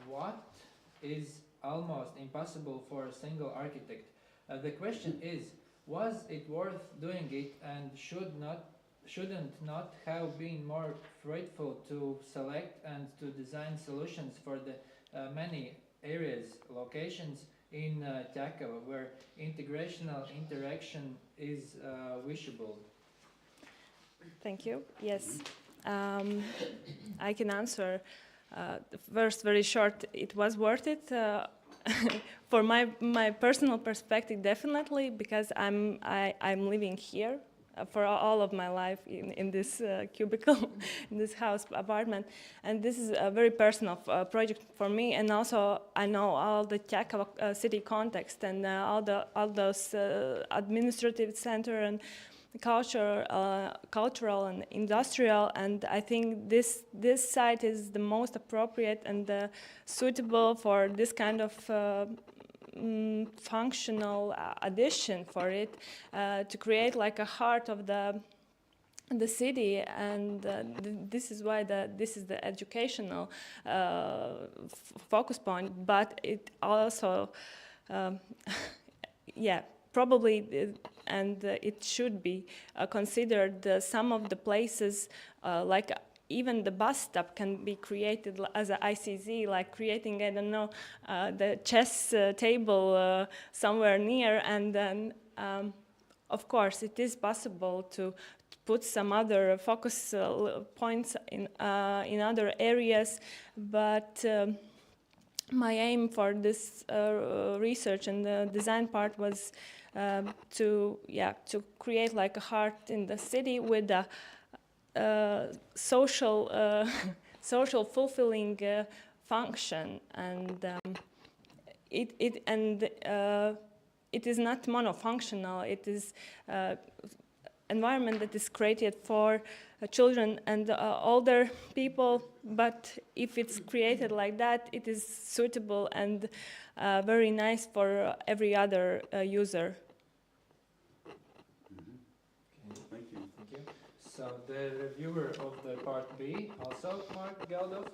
what is almost impossible for a single architect? The question is, was it worth doing it, and shouldn't not have been more fruitful to select and to design solutions for the many areas, locations in Ķekava where integrational interaction is wishable? Thank you. Yes, I can answer. First, very short. It was worth it. For my personal perspective, definitely, because I'm living here for all of my life in this cubicle, in this house apartment, and this is a very personal project for me. And also, I know all the Ķekava city context and all those administrative center and cultural and industrial, and I think this site is the most appropriate and suitable for this kind of functional addition for it, to create like a heart of the city, and this is why this is the educational focus point, but it also yeah, probably and it should be considered some of the places like even the bus stop can be created as an ICZ, like creating, I don't know, the chess table somewhere near, and then of course it is possible to put some other focus points in other areas, but my aim for this research and the design part was to create like a heart in the city with a social fulfilling function, and it is not monofunctional. It is environment that is created for children and older people, but if it's created like that, it is suitable and very nice for every other user. Thank you. So the reviewer of the part B, also Mark Geldov.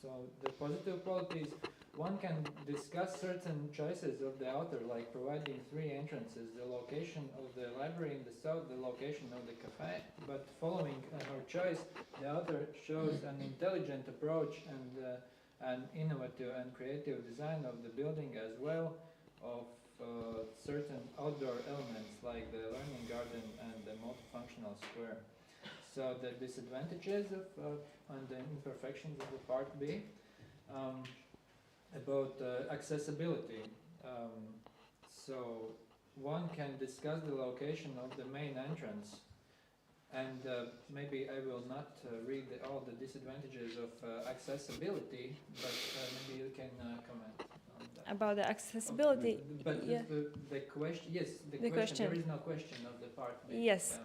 So the positive qualities, one can discuss certain choices of the author, like providing 3 entrances, the location of the library in the south, the location of the cafe, but following her choice, the author shows an intelligent approach and an innovative and creative design of the building, as well of certain outdoor elements like the learning garden and the multifunctional square. So the disadvantages of and the imperfections of the part B, about accessibility. So one can discuss the location of the main entrance, and maybe I will not read all the disadvantages of accessibility, but maybe you can comment on that. About the accessibility, But yeah. the question, yes, the question. there is no question of the part B. Yes,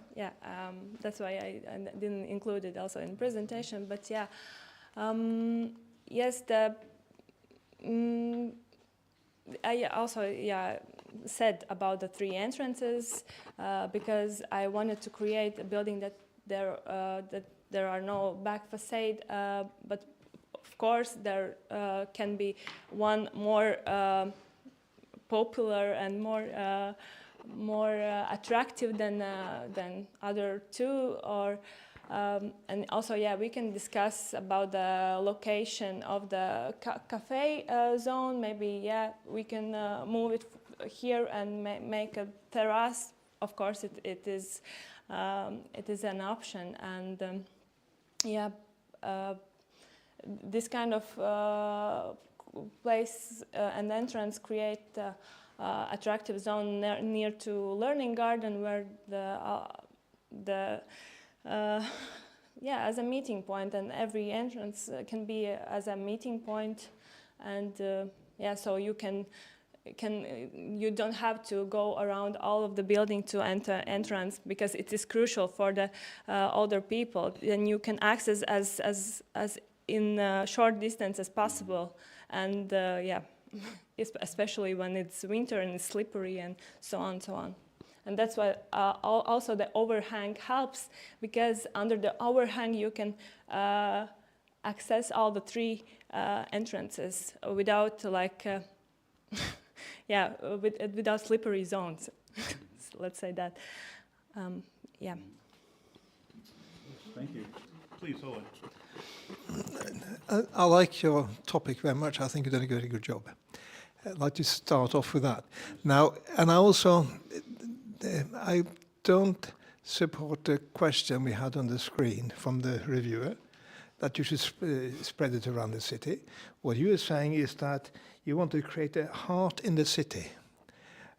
that's why I didn't include it also in presentation, but yeah. Yes, I also said about the 3 entrances because I wanted to create a building that there are no back facade, but of course there can be one more popular and more attractive than other 2, or and also we can discuss about the location of the cafe zone. Maybe we can move it here and make a terrace. Of course it is an option, and this kind of place and entrance create attractive zone near to learning garden, where as a meeting point, and every entrance can be as a meeting point, and so you don't have to go around all of the building to enter entrance, because it is crucial for the older people. Then you can access as in short distance as possible, and yeah, especially when it's winter and it's slippery and so on and so on. And that's why also the overhang helps, because under the overhang you can access all the three entrances without like yeah, without slippery zones. Let's say that. Yeah. Thank you. Please, Ole. I like your topic very much. I think you've done a very good job. I'd like to start off with that. Now, and I also, I don't support the question we had on the screen from the reviewer, that you should spread it around the city. What you are saying is that you want to create a heart in the city.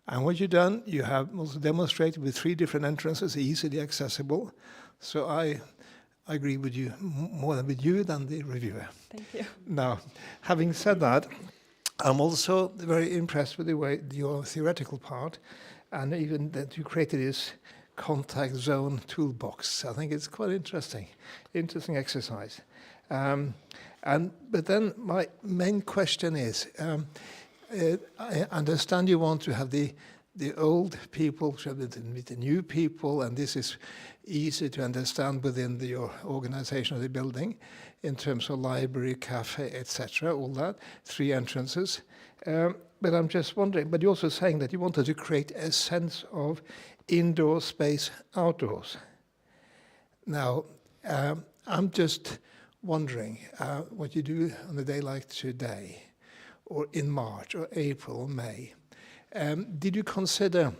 And what you've done, you have also demonstrated with 3 different entrances, easily accessible. So I agree with you, more than with you than the reviewer. Thank you. Now, having said that, I'm also very impressed with the way your theoretical part, and even that you created this contact zone toolbox. I think it's quite interesting exercise. But then my main question is, I understand you want to have the old people with the new people, and this is easy to understand within your organization of the building in terms of library, cafe, etc., all that, 3 entrances. But I'm just wondering, but you're also saying that you wanted to create a sense of indoor space, outdoors. Now, I'm just wondering what you do on a day like today, or in March, or April, or May. Did you consider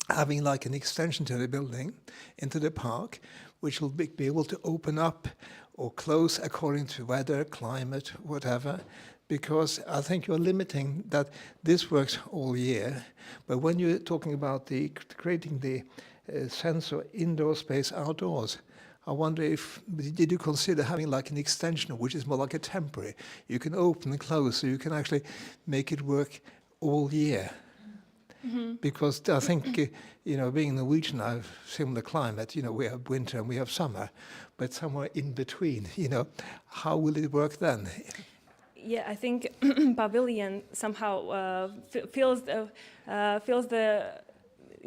having like an extension to the building into the park, which will be able to open up or close according to weather, climate, whatever? Because I think you're limiting that this works all year, but when you're talking about creating the sense of indoor space outdoors, I wonder did you consider having like an extension, which is more like a temporary? You can open and close, so you can actually make it work all year. Mm-hmm. Because I think, being Norwegian, I have similar climate. We have winter and we have summer, but somewhere in between, how will it work then? Yeah, I think pavilion somehow feels the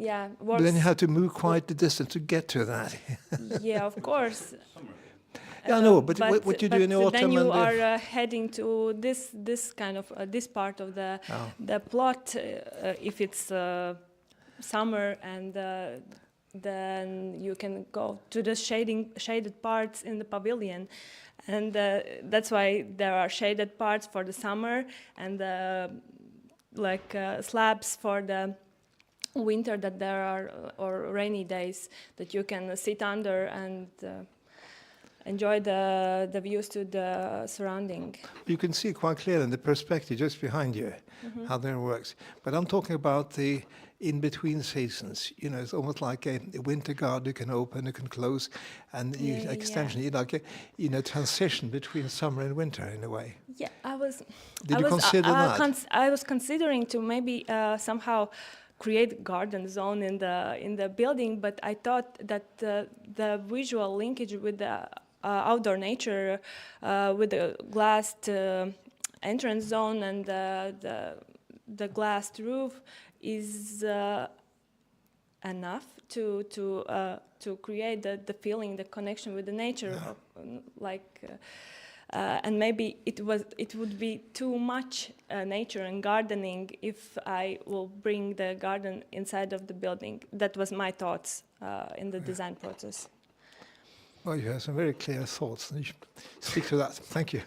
works. But then you have to move quite the distance to get to that. Yeah, of course. Yeah, I know, but what you do in the autumn? Then you are heading to this kind of this part of the plot. If it's summer, and then you can go to the shaded parts in the pavilion, and that's why there are shaded parts for the summer, and slabs for the winter, that there are, or rainy days that you can sit under and enjoy the views to the surrounding. You can see quite clearly in the perspective just behind you how that works. But I'm talking about the in-between seasons. It's almost like a winter garden. You can open, you can close, and extension. Yeah. Transition between summer and winter in a way. Yeah, Did you consider that? I was considering to maybe somehow create garden zone in the building, but I thought that the visual linkage with the outdoor nature, with the glassed entrance zone and the glassed roof, is enough to create the feeling, the connection with the nature, and maybe it would be too much nature and gardening if I will bring the garden inside of the building. That was my thoughts in the design process. Well, you have some very clear thoughts, and you should stick to that. Thank you.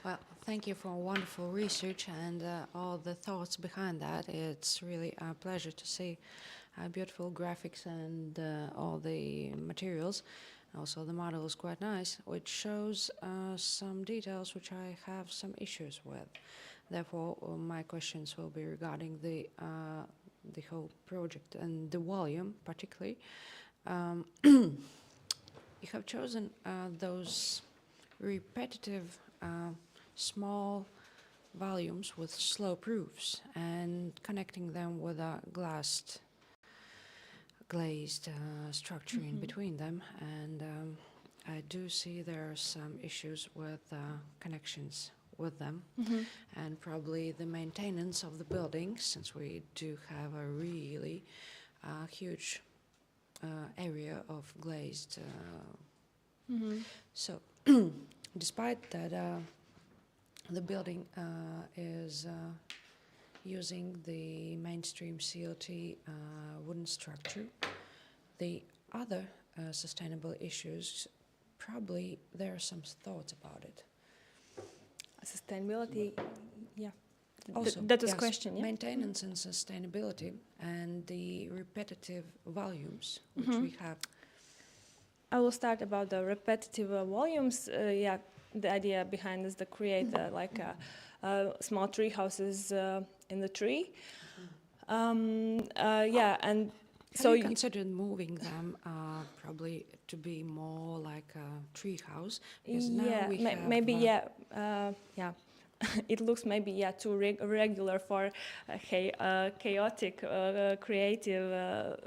Well, thank you for wonderful research and all the thoughts behind that. It's really a pleasure to see beautiful graphics and all the materials. Also, the model is quite nice, which shows some details which I have some issues with. Therefore, my questions will be regarding the whole project and the volume, particularly. You have chosen those repetitive small volumes with slope roofs and connecting them with a glazed structure in between them, and I do see there are some issues with connections with them, and probably the maintenance of the building, since we do have a really huge area of glazed. So, despite that, the building is using the mainstream CLT wooden structure. The other sustainable issues, probably there are some thoughts about it. Sustainability, yeah. Also, That was yes, question, yeah? maintenance and sustainability and the repetitive volumes which we have. I will start about the repetitive volumes. Yeah, the idea behind is to create like small tree houses in the tree. Yeah, and Have so you considered moving them probably to be more like a tree house? Because now yeah, we have, maybe yeah. It looks maybe too regular for chaotic, creative,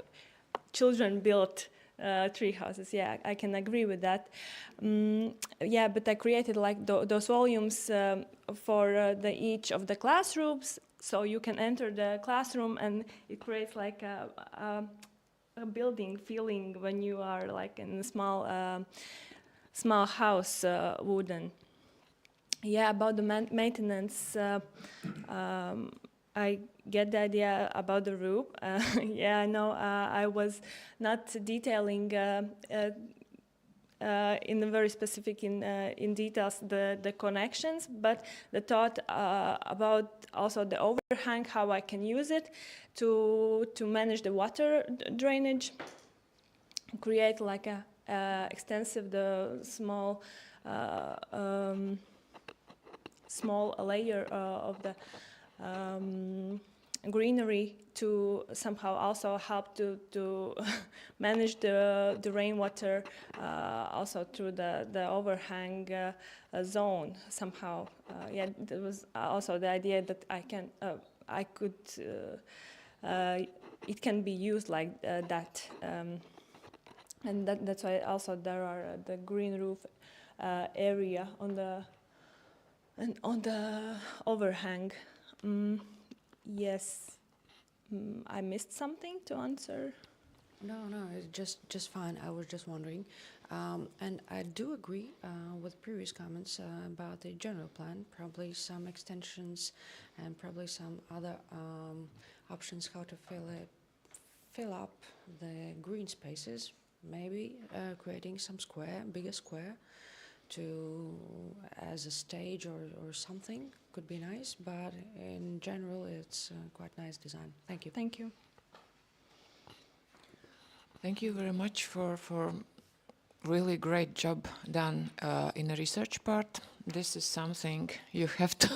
children-built tree houses. Yeah, I can agree with that. Yeah, but I created like those volumes for each of the classrooms, so you can enter the classroom and it creates like a building feeling when you are like in a small house, wooden. Yeah, about the maintenance, I get the idea about the roof. Yeah, I know I was not detailing in the very specific in details the connections, but the thought about also the overhang, how I can use it to manage the water drainage, create like a extensive small small layer of the greenery to somehow also help to manage the rainwater also through the overhang zone somehow. Yeah, there was also the idea that it can be used like that. And that's why also there are the green roof area on the overhang. Yes, I missed something to answer. No, it's just fine. I was just wondering. And I do agree with previous comments about the general plan, probably some extensions and probably some other options how to fill up the green spaces, maybe creating some bigger square as a stage or something could be nice, but in general it's quite nice design. Thank you. Thank you. Thank you very much for really great job done in the research part. This is something you have to,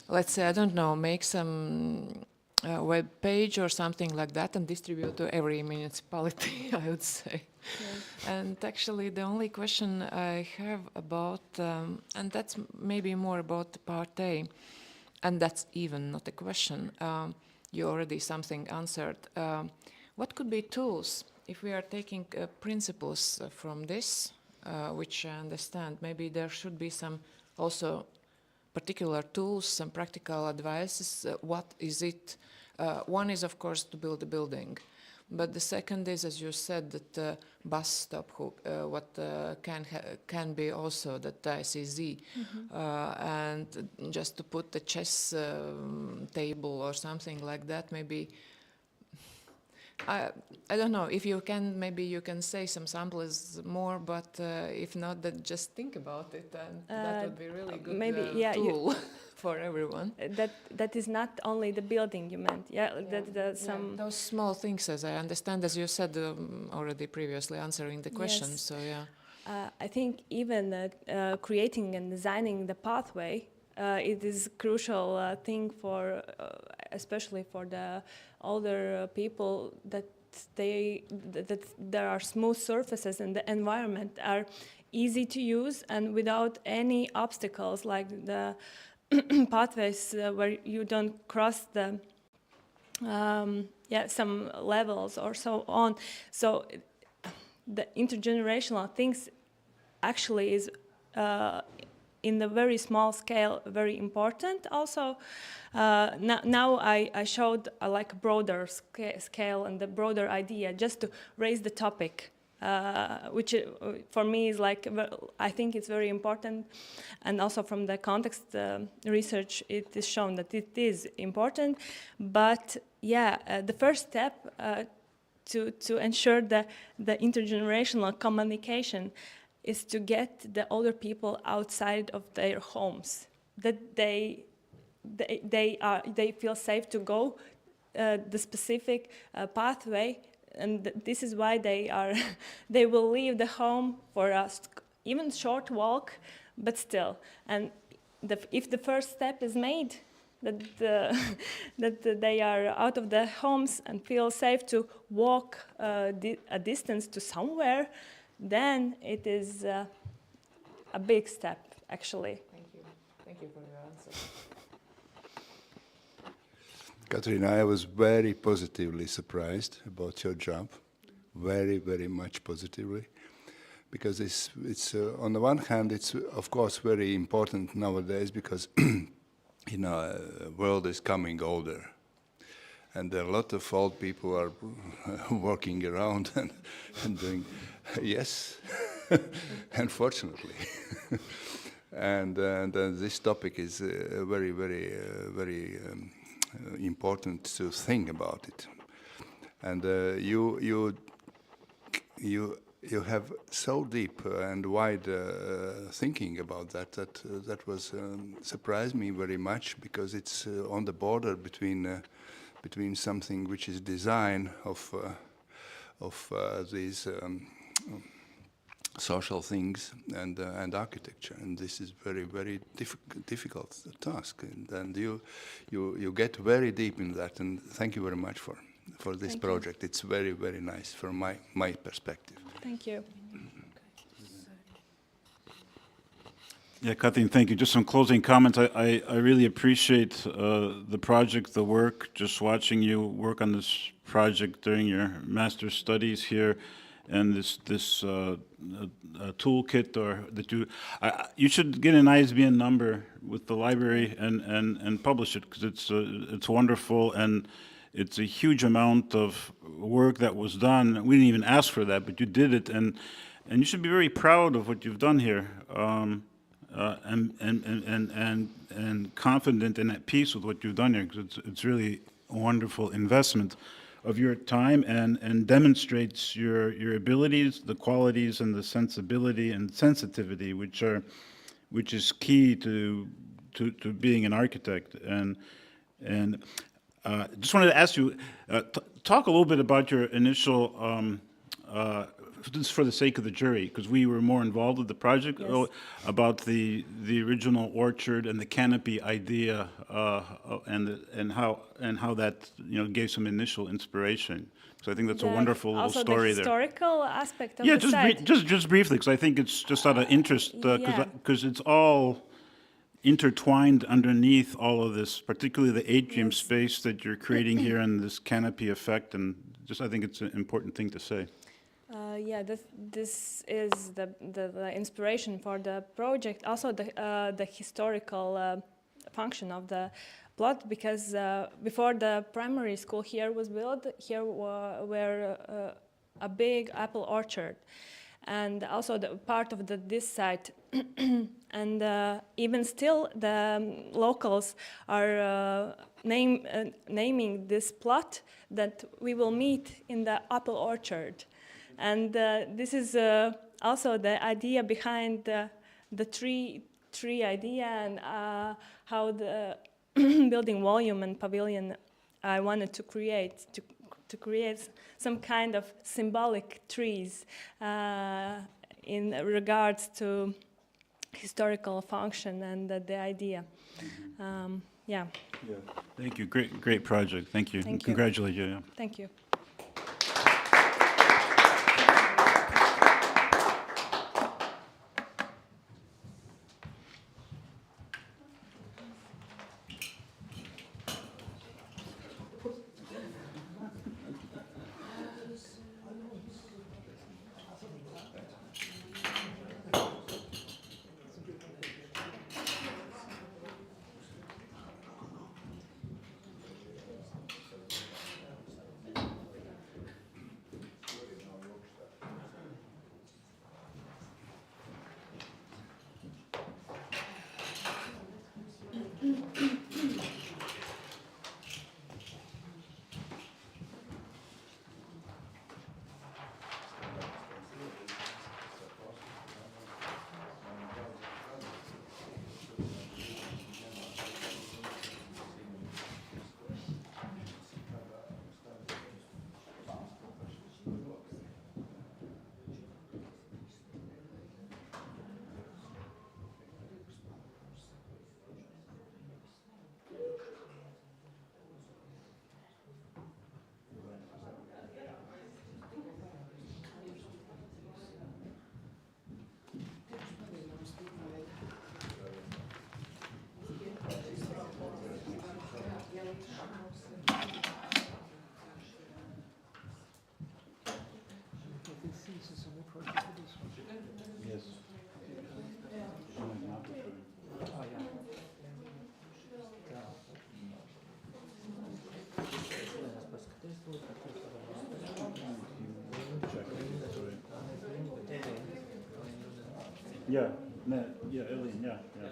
let's say, I don't know, make some web page or something like that and distribute to every municipality, I would say. Yeah. And actually the only question I have about, and that's maybe more about the part A, and that's even not a question, you already something answered. What could be tools if we are taking principles from this, which I understand, maybe there should be some also particular tools, some practical advices. What is it? One is, of course, to build a building. But the second is, as you said, that bus stop hook, what can be also the ICZ. And just to put the chess table or something like that, maybe. I don't know, if you can, maybe you can say some samples more, but if not, then just think about it, and that would be really good maybe, tool for everyone. That is not only the building you meant, some... Those small things, as I understand, as you said already previously answering the question, Yes. so yeah. I think even creating and designing the pathway, it is a crucial thing for, especially for the older people, that there are smooth surfaces and the environment are easy to use and without any obstacles, like the pathways where you don't cross the some levels or so on. So the intergenerational things actually is in the very small scale very important. Also, now I showed like a broader scale and the broader idea just to raise the topic, which for me is like, I think it's very important. And also from the context research, it is shown that it is important. But yeah, the first step to ensure the intergenerational communication is to get the older people outside of their homes, that they feel safe to go the specific pathway, and this is why they will leave the home for a even short walk, but still. And if the first step is made, that they are out of their homes and feel safe to walk a distance to somewhere, then it is a big step, actually. Thank you. Thank you for your answer. Katrina, I was very positively surprised about your job, very, very much positively, because it's on the one hand, it's of course very important nowadays because the world is coming older, and there are a lot of old people are walking around and doing, yes, unfortunately. and this topic is very, very, very important to think about it. And you have so deep and wide thinking about that was surprised me very much, because it's on the border between something which is design of these social things and architecture, and this is very, very difficult task, and you get very deep in that, and thank you very much for this project. It's very, very nice from my perspective. Thank you. Yeah, Kathleen, thank you. Just some closing comments. I really appreciate the project, the work, just watching you work on this project during your master's studies here, and this toolkit, or that you should get an ISBN number with the library and publish it, because it's wonderful, and it's a huge amount of work that was done. We didn't even ask for that, but you did it, and you should be very proud of what you've done here, and confident and at peace with what you've done here, because it's really a wonderful investment of your time, and demonstrates your abilities, the qualities, and the sensibility and sensitivity, which is key to being an architect. And just wanted to ask you, talk a little bit about your initial, just for the sake of the jury, because we were more involved with the project, Yes. about the original orchard and the canopy idea, and how that gave some initial inspiration. So I think that's a wonderful little also story the there. historical aspect of Yeah, the site. just briefly, because I think it's just out of interest, Yeah. because it's all intertwined underneath all of this, particularly the atrium space that you're creating here and this canopy effect, and just I think it's an important thing to say. Yeah, this is the inspiration for the project. Also, the historical function of the plot, because before the primary school here was built, here were a big apple orchard, and also the part of this site. And even still, the locals are naming this plot that we will meet in the apple orchard. And this is also the idea behind the tree idea, and how the building volume and pavilion I wanted to create some kind of symbolic trees in regards to historical function and the idea. Yeah. Thank you. Great project. Thank you. Thank you. Congratulate you. Yeah. Thank you. Yes. Oh, yeah. Yeah, yeah, Eileen, yeah, yeah.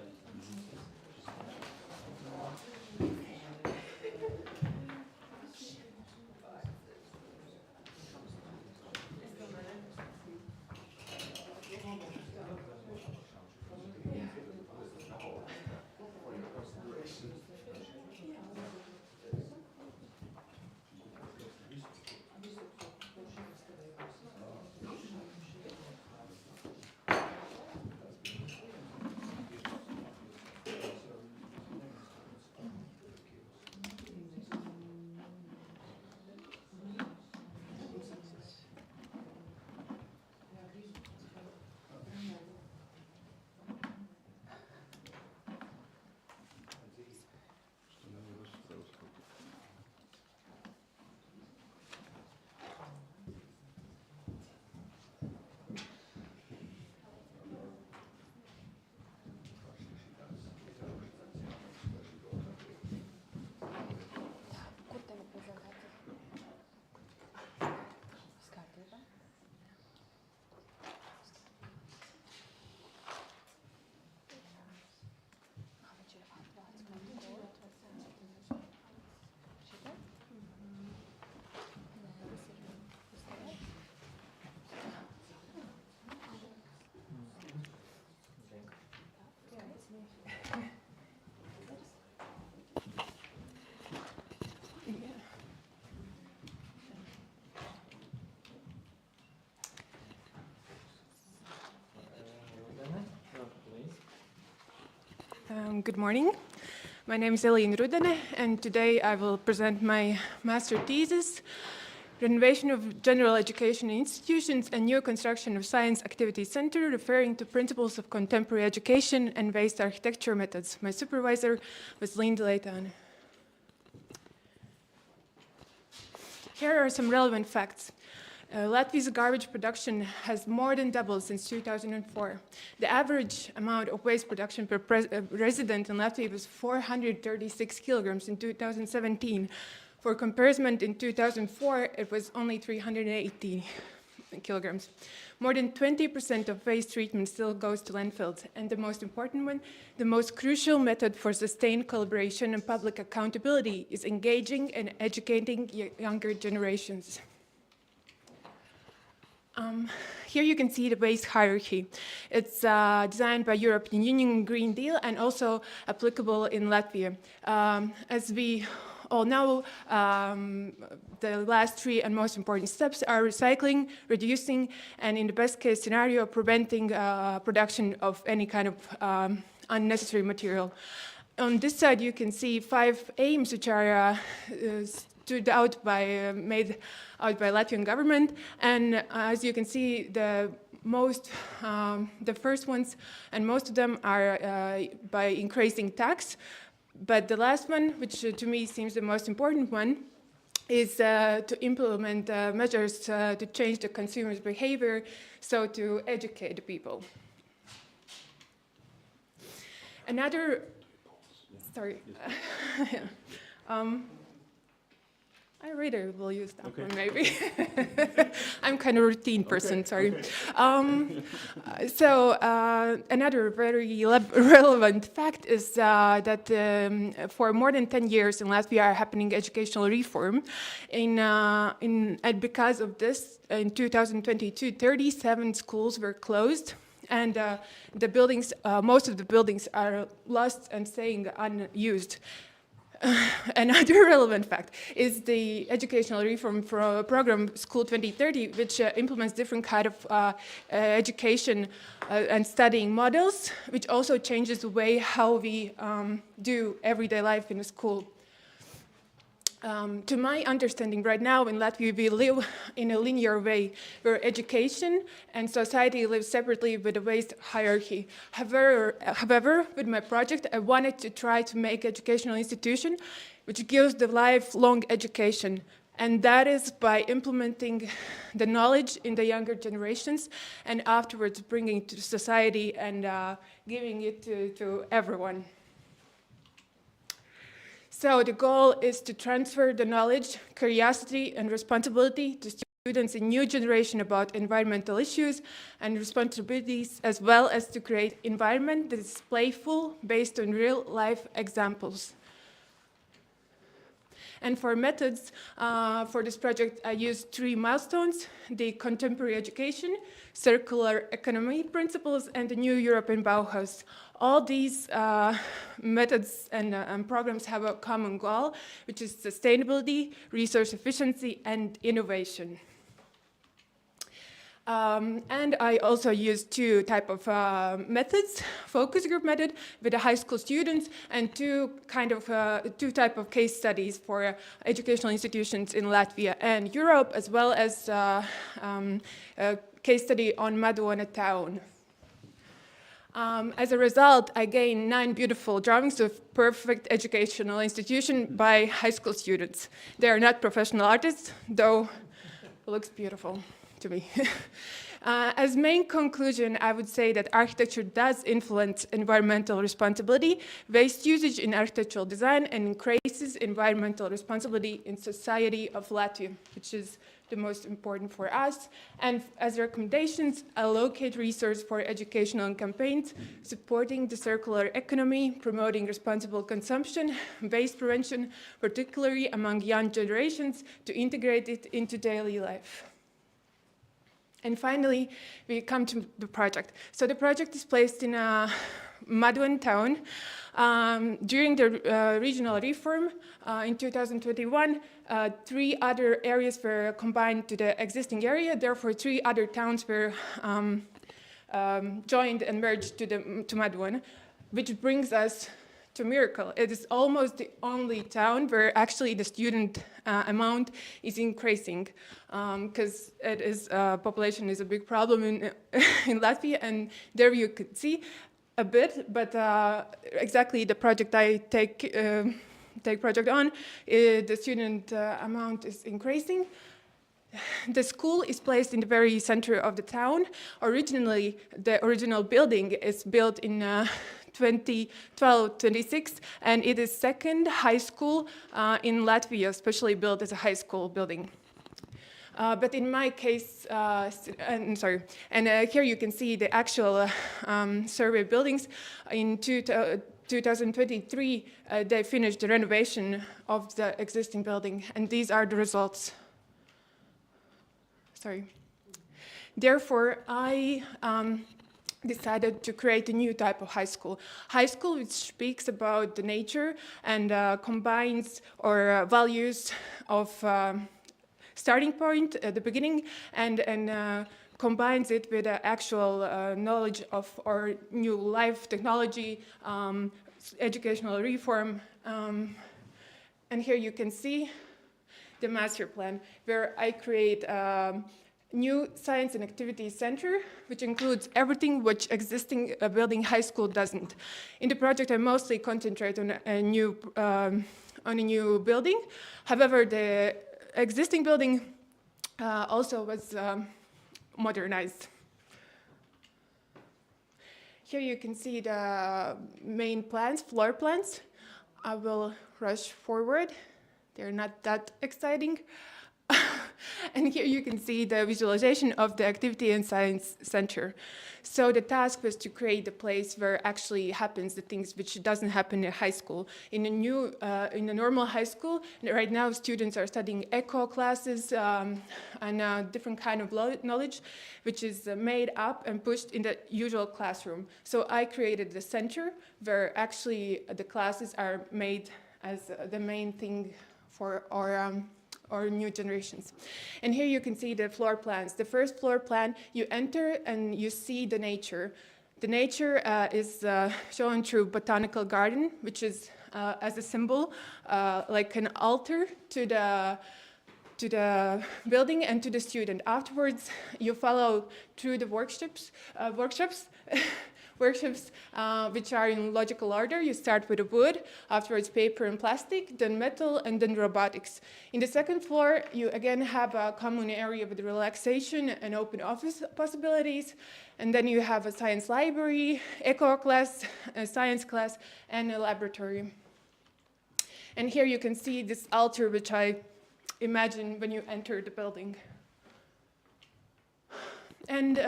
Good morning. My name is Leitāne Rudolfs, and today I will present my master thesis, Renovation of General Education Institutions and New Construction of Science Activity Center, referring to principles of contemporary education and waste architecture methods. My supervisor was Leitāne. Here are some relevant facts. Latvia's garbage production has more than doubled since 2004. The average amount of waste production per resident in Latvia was 436 kilograms in 2017. For comparison, in 2004, it was only 380 kilograms. More than 20% of waste treatment still goes to landfills. And the most important one, the most crucial method for sustained collaboration and public accountability is engaging and educating younger generations. Here you can see the waste hierarchy. It's designed by European Union Green Deal and also applicable in Latvia. As we all know, the last three and most important steps are recycling, reducing, and in the best case scenario, preventing production of any kind of unnecessary material. On this side, you can see 5 aims which are made out by Latvian government, and as you can see, the first ones and most of them are by increasing tax, but the last one, which to me seems the most important one, is to implement measures to change the consumer's behavior, so to educate the people. Another, sorry. I really will use that one, maybe. I'm kind of a routine person, sorry. Okay. Another very relevant fact is that for more than 10 years in Latvia are happening educational reform. And because of this, in 2022, 37 schools were closed. And the buildings, most of the buildings are lost and staying unused. Another relevant fact is the educational reform program School 2030, which implements different kind of education and studying models, which also changes the way how we do everyday life in a school. To my understanding, right now in Latvia, we live in a linear way where education and society live separately with a waste hierarchy. However, with my project, I wanted to try to make educational institution which gives the lifelong education And that is by implementing the knowledge in the younger generations and afterwards bringing it to society and giving it to everyone. So the goal is to transfer the knowledge, curiosity, and responsibility to students in new generation about environmental issues and responsibilities, as well as to create environment that is playful, based on real-life examples. And for methods, for this project, I used 3 milestones: the contemporary education, circular economy principles, and the new European Bauhaus. All these methods and programs have a common goal, which is sustainability, resource efficiency, and innovation. And I also used 2 type of methods: focus group method with the high school students, and 2 type of case studies for educational institutions in Latvia and Europe, as well as a case study on Madoana town. As a result, I gained 9 beautiful drawings of perfect educational institution by high school students. They are not professional artists, though it looks beautiful to me. As main conclusion, I would say that architecture does influence environmental responsibility, waste usage in architectural design, and increases environmental responsibility in society of Latvia, which is the most important for us. And as recommendations, allocate resources for educational campaigns, supporting the circular economy, promoting responsible consumption, waste prevention, particularly among young generations, to integrate it into daily life. And finally, we come to the project. So the project is placed in Madoana town. During the regional reform in 2021, 3 other areas were combined to the existing area. Therefore, 3 other towns were joined and merged to Madoana, which brings us to miracle. It is almost the only town where actually the student amount is increasing, because population is a big problem in Latvia, and there you could see a bit, but exactly the project I take project on, the student amount is increasing. The school is placed in the very center of the town. Originally, the original building is built in 2012-26, and it is second high school in Latvia, especially built as a high school building. But in my case, here you can see the actual survey buildings. In 2023, they finished the renovation of the existing building, and these are the results. Therefore, I decided to create a new type of high school. High school which speaks about the nature and combines our values of starting point at the beginning and combines it with the actual knowledge of our new life, technology, educational reform. And here you can see the master plan, where I create a new science and activity center, which includes everything which existing building high school doesn't. In the project, I mostly concentrate on a new building. However, the existing building also was modernized. Here you can see the main plans, floor plans. I will rush forward. They're not that exciting. And here you can see the visualization of the activity and science center. So the task was to create a place where actually happens the things which doesn't happen in high school. In a normal high school, right now students are studying eco classes and different kind of knowledge, which is made up and pushed in the usual classroom. So I created the center where actually the classes are made as the main thing for our new generations. And here you can see the floor plans. The first floor plan, you enter and you see the nature. The nature is shown through botanical garden, which is as a symbol, like an altar to the building and to the student. Afterwards, you follow through the workshops workshops which are in logical order. You start with wood, afterwards paper and plastic, then metal, and then robotics. In the second floor, you again have a common area with relaxation and open office possibilities. And then you have a science library, eco class, a science class, and a laboratory. And here you can see this altar, which I imagine when you enter the building. And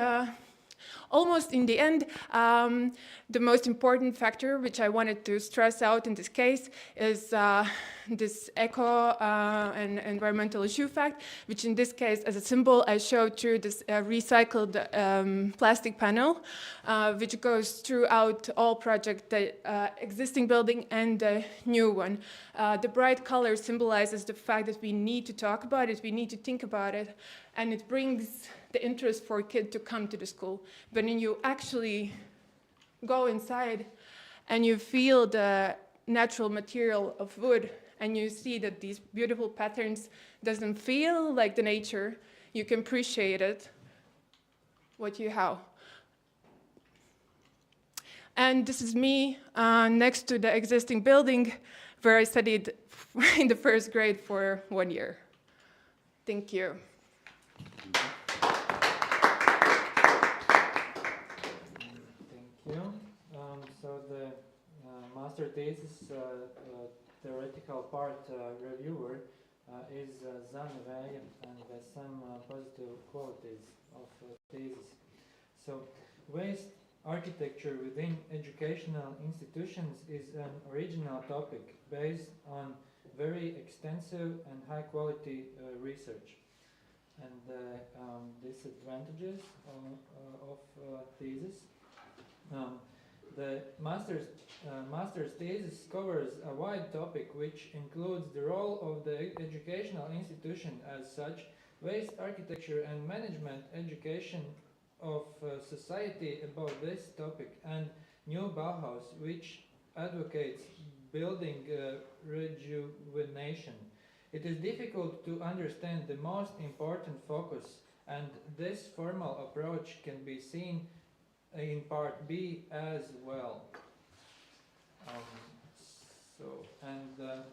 almost in the end, the most important factor which I wanted to stress out in this case is this eco and environmental issue fact, which in this case, as a symbol, I showed through this recycled plastic panel, which goes throughout all projects, the existing building and the new one. The bright color symbolizes the fact that we need to talk about it, we need to think about it, and it brings the interest for kids to come to the school. But when you actually go inside and you feel the natural material of wood and you see that these beautiful patterns doesn't feel like the nature, you can appreciate it, what you have. And this is me next to the existing building where I studied in the first grade for 1 year. Thank you. So the master thesis theoretical part reviewer is Zana Vēja, and there's some positive qualities of thesis. So waste architecture within educational institutions is an original topic based on very extensive and high quality research. And the disadvantages of thesis. The master's thesis covers a wide topic which includes the role of the educational institution as such, waste architecture and management education of society about this topic, and new Bauhaus, which advocates building rejuvenation. It is difficult to understand the most important focus, and this formal approach can be seen in part B as well.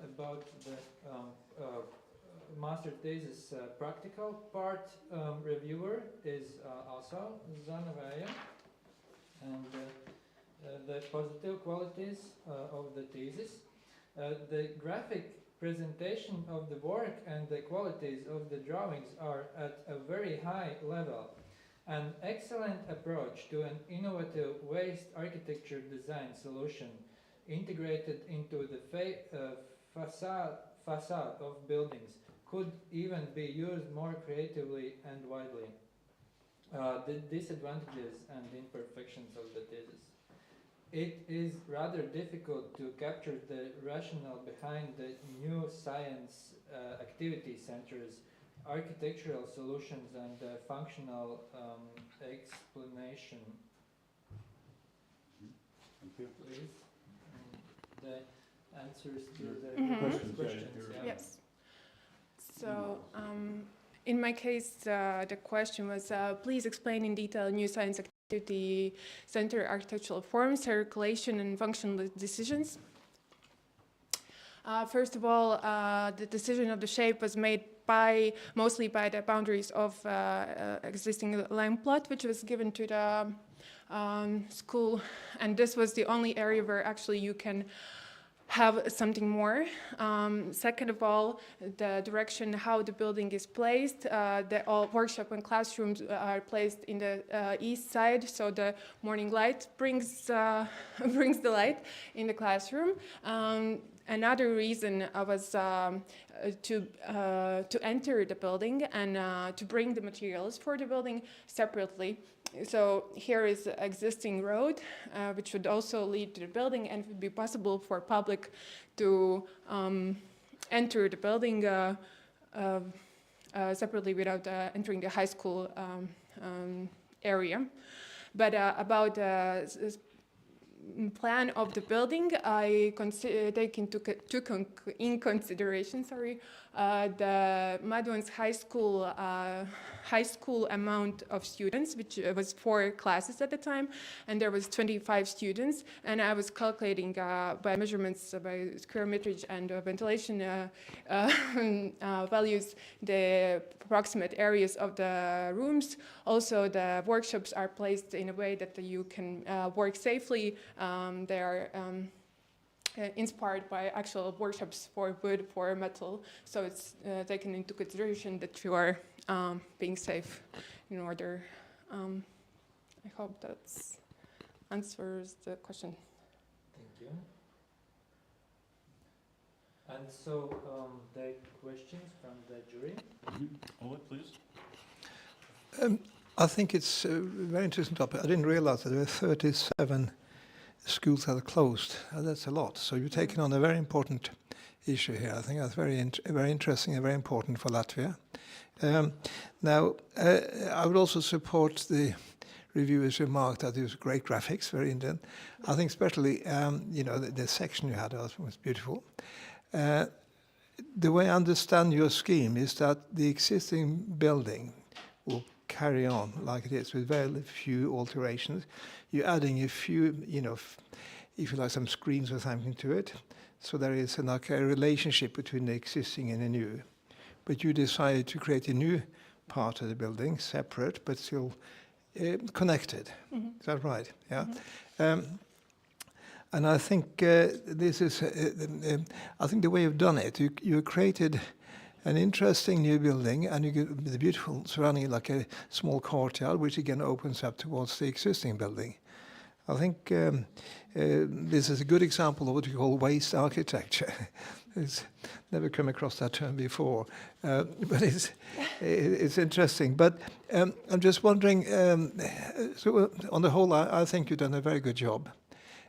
About the master thesis practical part, reviewer is also Zana Vēja, and the positive qualities of the thesis. The graphic presentation of the work and the qualities of the drawings are at a very high level. An excellent approach to an innovative waste architecture design solution integrated into the facade of buildings could even be used more creatively and widely. The disadvantages and imperfections of the thesis. It is rather difficult to capture the rationale behind the new science activity centers, architectural solutions, and functional explanation. Thank you. Please. The answers to the questions. Yeah. Yes. So, in my case, the question was, please explain in detail new science activity center architectural forms, circulation, and functional decisions. First of all, the decision of the shape was made mostly by the boundaries of existing land plot, which was given to the school, and this was the only area where actually you can have something more. Second of all, the direction how the building is placed. The all workshop and classrooms are placed in the east side, so the morning light brings brings the light in the classroom. Another reason was to enter the building and to bring the materials for the building separately. So here is an existing road, which would also lead to the building, and it would be possible for public to enter the building separately without entering the high school area. But about plan of the building, I take in consideration the Madoon's high school amount of students, which was 4 classes at the time, and there was 25 students, and I was calculating by measurements, by square meterage and ventilation values, the approximate areas of the rooms. Also, the workshops are placed in a way that you can work safely. They are inspired by actual workshops for wood, for metal, so it's taken into consideration that you are being safe in order. I hope that answers the question. Thank you. And so, the questions from the jury. Ole, please. I think it's a very interesting topic. I didn't realize that there were 37 schools that are closed. That's a lot. So you're taking on a very important issue here. I think that's very interesting and very important for Latvia. Now, I would also support the reviewer's remark that it was great graphics, very Indian. I think especially, the section you had was beautiful. The way I understand your scheme is that the existing building will carry on like it is with very few alterations. You're adding a few, if you like, some screens or something to it. So there is like a relationship between the existing and the new. But you decided to create a new part of the building, separate, but still connected. Mm-hmm. Is that right? Yeah. And I think this is, I think the way you've done it, you created an interesting new building, and you get the beautiful surrounding, like a small courtyard, which again opens up towards the existing building. I think this is a good example of what you call waste architecture. It's never come across that term before, but it's interesting. But I'm just wondering, so on the whole, I think you've done a very good job.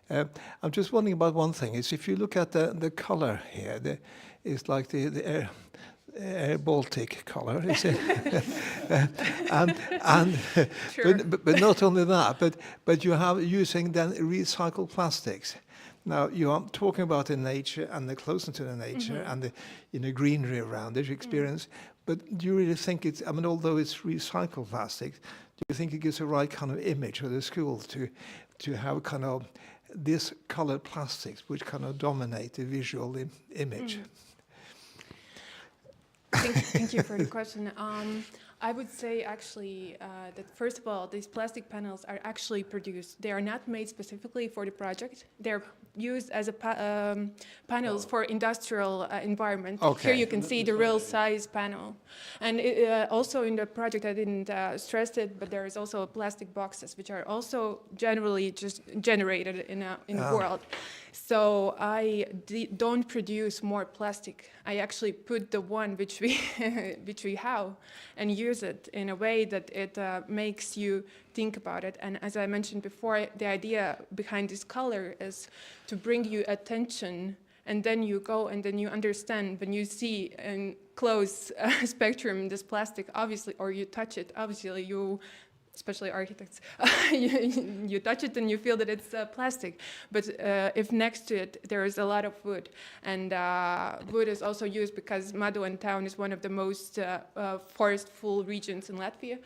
I'm just wondering about one thing. Is if you look at the color here, it's like the air Baltic color, is it? Sure. but not only that, but you have using then recycled plastics. Now you are talking about the nature and the closeness to the nature and the greenery around it, your experience. But do you really think it's? I mean, although it's recycled plastics, do you think it gives the right kind of image for the schools to have kind of this colored plastics which kind of dominate the visual image? Thank you for the question. I would say actually that first of all, these plastic panels are actually produced. They are not made specifically for the project. They're used as panels for industrial environment. Okay. Here you can see the real size panel. And also in the project, I didn't stress it, but there is also plastic boxes, which are also generally just generated in the world. So I don't produce more plastic. I actually put the one which we have and use it in a way that it makes you think about it. And as I mentioned before, the idea behind this color is to bring you attention, and then you go and then you understand when you see in close spectrum this plastic, obviously, or you touch it, obviously you, especially architects, you touch it and you feel that it's plastic. But if next to it there is a lot of wood, and wood is also used because Madoon town is one of the most forest-full regions in Latvia,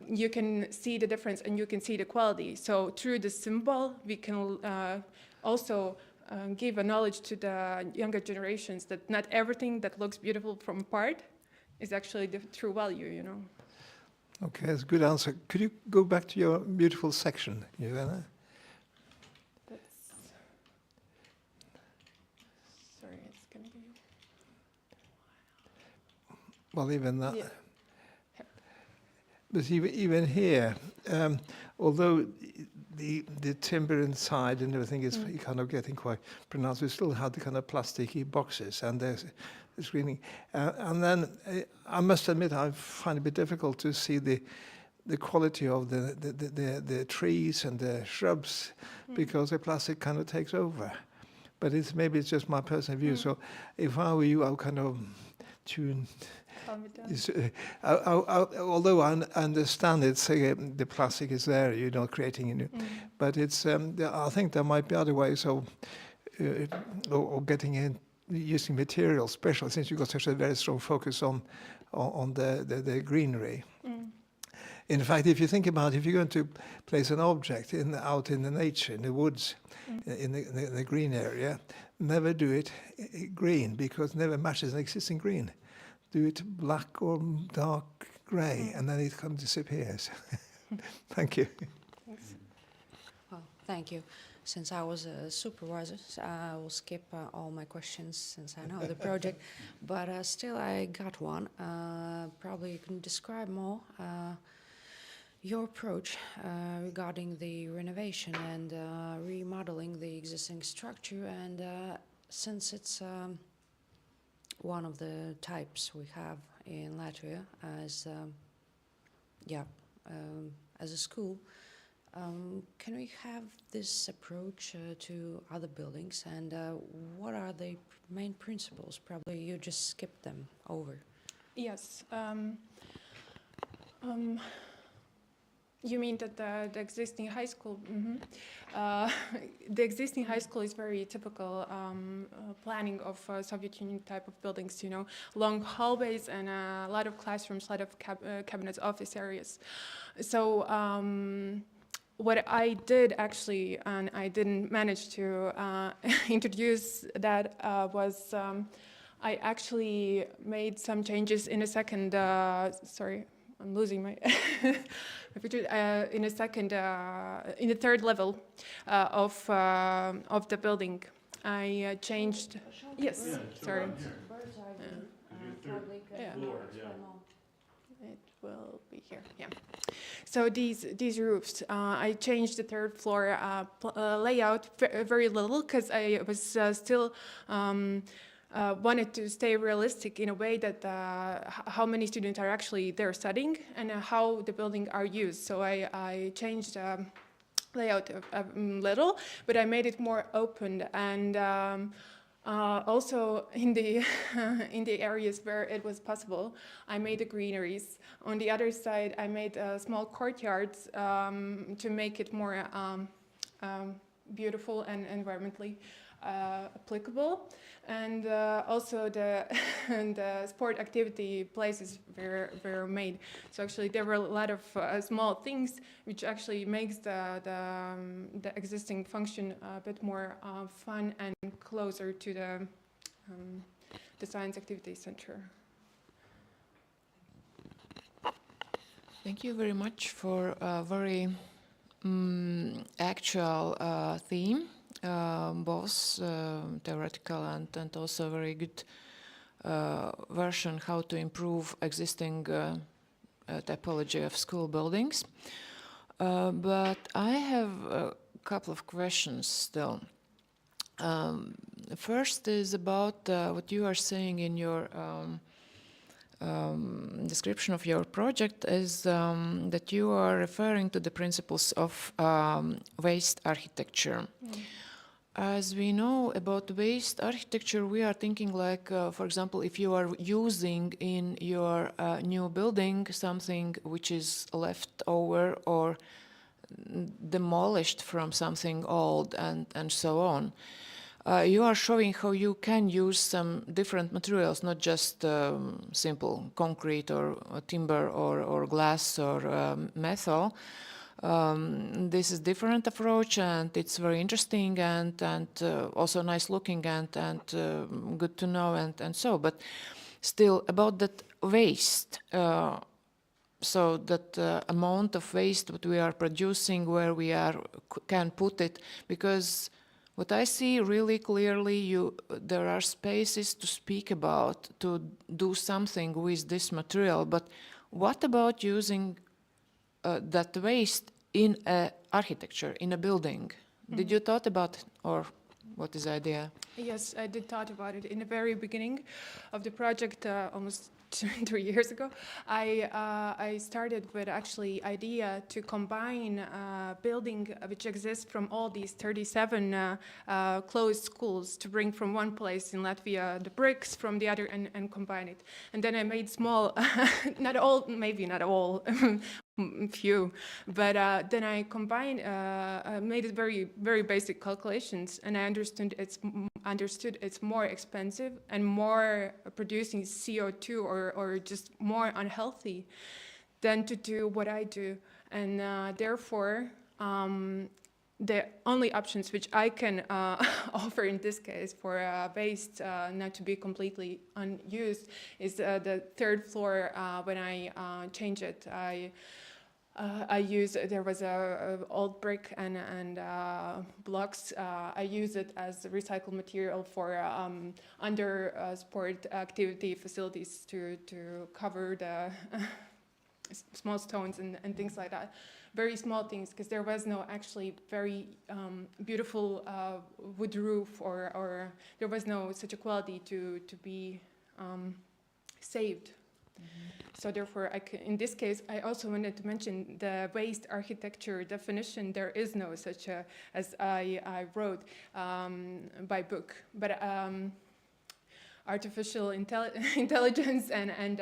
you can see the difference and you can see the quality. So through the symbol, we can also give a knowledge to the younger generations that not everything that looks beautiful from apart is actually the true value, Okay, that's a good answer. Could you go back to your beautiful section, Joanna? Sorry, it's going to be... Well, even that. Yeah. But even here, although the timber inside and everything is kind of getting quite pronounced, we still have the kind of plasticky boxes, and there's screening. And then I must admit, I find it a bit difficult to see the quality of the trees and the shrubs because the plastic kind of takes over. But maybe it's just my personal view. So if I were you, I would kind of tune. Although I understand it's the plastic is there, you're not creating a new, but it's I think there might be other ways of or getting in using materials, especially since you've got such a very strong focus on the greenery. In fact, if you think about if you're going to place an object out in the nature, in the woods, in the green area, never do it green because it never matches an existing green. Do it black or dark grey, and then it kind of disappears. Thank you. Well, thank you. Since I was a supervisor, I will skip all my questions since I know the project. But still, I got one. Probably you can describe more your approach regarding the renovation and remodeling the existing structure. And since it's one of the types we have in Latvia as as a school, can we have this approach to other buildings, and what are the main principles? Probably you just skipped them over. Yes. You mean that the existing high school? The existing high school is very typical planning of Soviet Union type of buildings. You know, long hallways and a lot of classrooms, a lot of cabinets, office areas. So what I did actually, and I didn't manage to introduce that, was I actually made some changes in a second. Sorry, I'm losing my picture. In a second, in the third level of the building, I changed. Yes, sorry. It will be here. Yeah. So these roofs, I changed the third floor layout very little because I was still wanted to stay realistic in a way that how many students are actually there studying and how the building are used. So I changed layout a little, but I made it more open, and also in the in the areas where it was possible, I made the greeneries. On the other side, I made small courtyards to make it more beautiful and environmentally applicable, and also the sport activity places were made. So actually there were a lot of small things which actually makes the existing function a bit more fun and closer to the science activity center. Thank you very much for a very actual theme. Both theoretical and also very good version how to improve existing typology of school buildings. But I have a couple of questions still. First is about what you are saying in your description of your project is that you are referring to the principles of waste architecture. As we know about waste architecture, we are thinking like, for example, if you are using in your new building something which is left over or demolished from something old and so on. You are showing how you can use some different materials, not just simple concrete or timber or glass or metal. This is different approach, and it's very interesting and also nice looking and good to know and so. But still about that waste, so that amount of waste that we are producing, where we can put it, because what I see really clearly, there are spaces to speak about, to do something with this material. But what about using that waste in architecture, in a building? Did you thought about it, or what is the idea? Yes, I did thought about it in the very beginning of the project, almost 3 years ago. I started with actually idea to combine building which exists from all these 37 closed schools, to bring from one place in Latvia the bricks, from the other and combine it. And then I made small, not all, maybe not all, few. But then I combined, made it very basic calculations, and I understood it's more expensive and more producing CO2 or just more unhealthy than to do what I do. And therefore, the only options which I can offer in this case for waste not to be completely unused is the third floor. When I change it, I use, there was a old brick and blocks. I use it as recycled material for under sport activity facilities to cover the small stones and things like that. Very small things, because there was no actually very beautiful wood roof, or there was no such a quality to be saved. So therefore, in this case, I also wanted to mention the waste architecture definition. There is no such as I wrote by book, but artificial intelligence and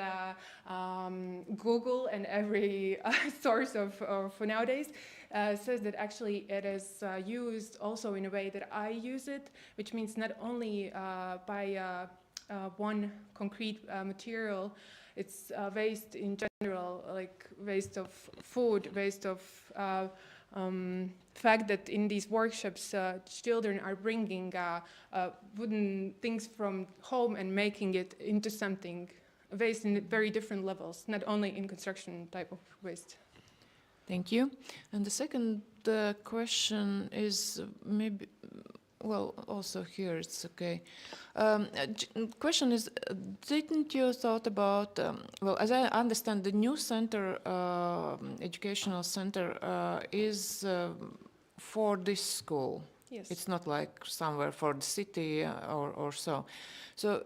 Google and every source of nowadays says that actually it is used also in a way that I use it, which means not only by one concrete material. It's waste in general, like waste of food, waste of fact that in these workshops children are bringing wooden things from home and making it into something, waste in very different levels, not only in construction type of waste. Thank you. And the second question is maybe, well, also here it's okay. Question is, didn't you thought about, well, as I understand, the new center, educational center, is for this school. Yes. It's not like somewhere for the city or so. So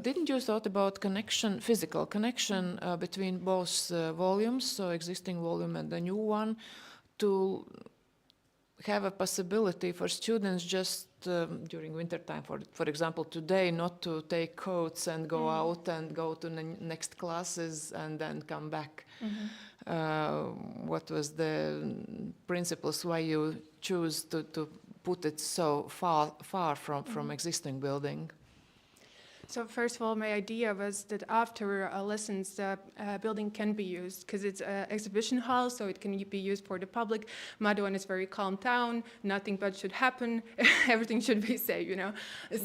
didn't you thought about connection, physical connection between both volumes, so existing volume and the new one, to have a possibility for students just during winter time, for example, today, not to take coats and go out and go to the next classes and then come back. What was the principles why you choose to put it so far from existing building? So first of all, my idea was that after lessons, the building can be used because it's an exhibition hall, so it can be used for the public. Maduan is a very calm town. Nothing bad should happen. Everything should be safe, you know.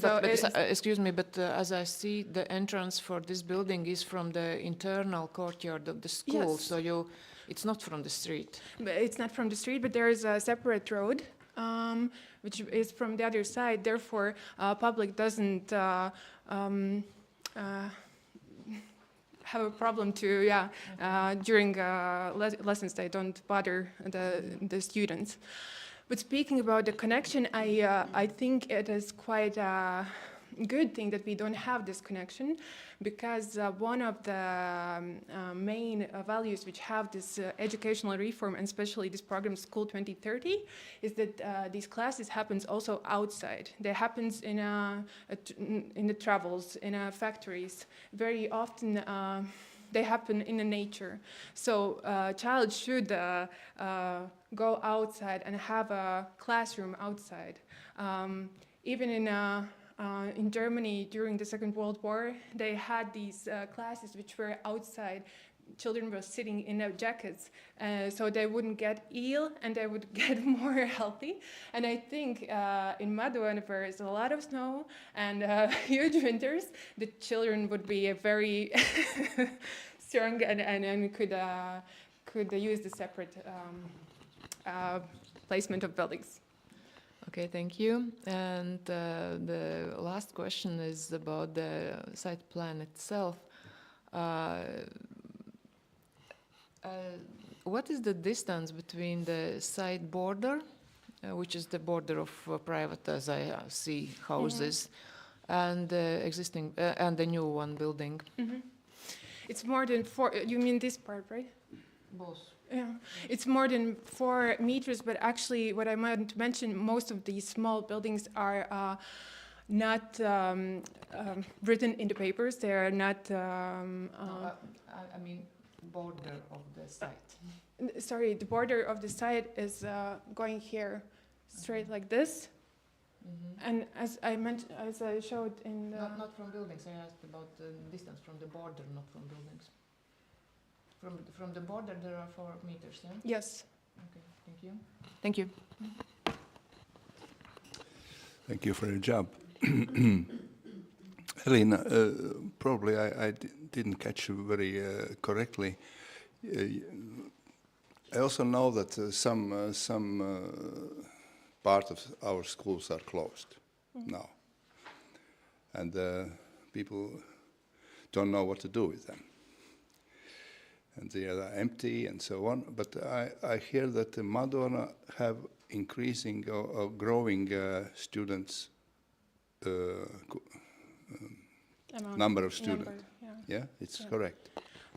So excuse me, but as I see, the entrance for this building is from the internal courtyard of the school. Yes. So it's not from the street. It's not from the street, but there is a separate road, which is from the other side. Therefore, public doesn't have a problem to, during lessons they don't bother the students. But speaking about the connection, I think it is quite a good thing that we don't have this connection, because one of the main values which have this educational reform, and especially this program School 2030, is that these classes happens also outside. They happens in the travels, in factories. Very often they happen in the nature. So a child should go outside and have a classroom outside. Even in Germany during the Second World War, they had these classes which were outside. Children were sitting in their jackets, so they wouldn't get ill and they would get more healthy. And I think in Maduan, where there's a lot of snow and huge winters, the children would be very strong and could use the separate placement of buildings. Okay, thank you. And the last question is about the site plan itself. What is the distance between the site border, which is the border of private, as I see, houses, and the existing and the new one building? It's more than 4. You mean this part, right? Both. Yeah, it's more than 4 meters, but actually what I might to mention, most of these small buildings are not written in the papers. They are not... I mean, border of the site? Sorry, the border of the site is going here, straight like this. And as I mentioned, as I showed in the... Not from buildings, I asked about the distance from the border, not from buildings. From the border there are 4 meters, yeah? Yes. Okay, thank you. Thank you. Thank you for your job. Elina, probably I didn't catch you very correctly. I also know that some part of our schools are closed now, and people don't know what to do with them, and they are empty and so on. But I hear that the Madonna have increasing or growing students, number of students. Yeah, it's correct.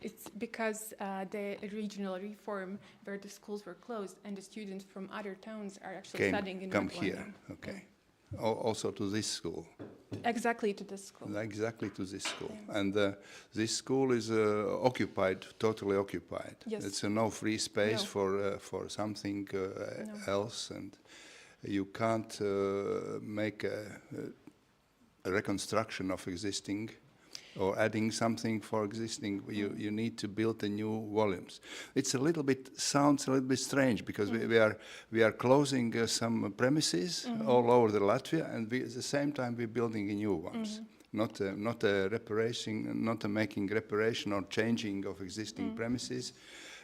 It's because the regional reform where the schools were closed and the students from other towns are actually studying in come North here, London. okay. Also to this school. Exactly to this school. Exactly to this school. Yeah. And this school is occupied, totally occupied. Yes. It's no free space No. for something No. else, and you can't make a reconstruction of existing or adding something for existing. You need to build the new volumes. It's a little bit, sounds a little bit strange because we are closing some premises all over the Latvia, and at the same time we're building new ones. Not a reparation, not a making reparation or changing of existing premises,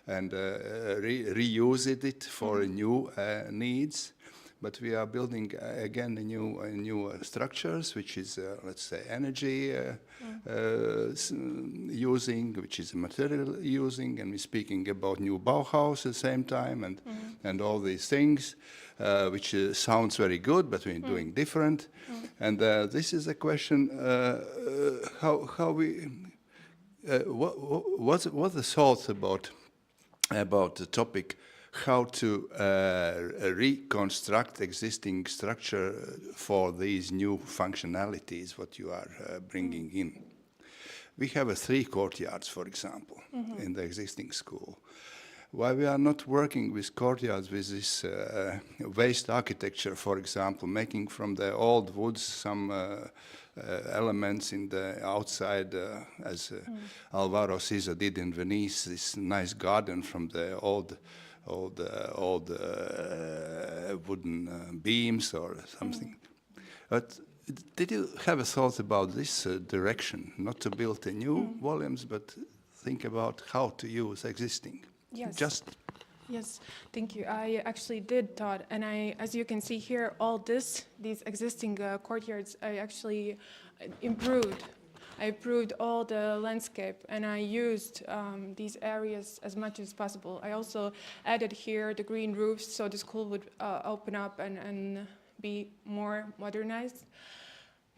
and reuse it for new needs. But we are building again new structures, which is let's say energy using, which is material using, and we're speaking about new Bauhaus at the same time, and all these things, which sounds very good, but we're doing different. And this is a question: how we what's the thoughts about the topic? How to reconstruct existing structure for these new functionalities, what you are bringing in. We have 3 courtyards, for example, in the existing school. Why we are not working with courtyards with this waste architecture, for example, making from the old woods some elements in the outside, as Alvaro Siza did in Venice, this nice garden from the old wooden beams or something. But did you have a thought about this direction, not to build the new volumes, but think about how to use existing? Yes. Yes, thank you. I actually did thought, and as you can see here, all these existing courtyards, I actually improved. I improved all the landscape, and I used these areas as much as possible. I also added here the green roofs, so the school would open up and be more modernized.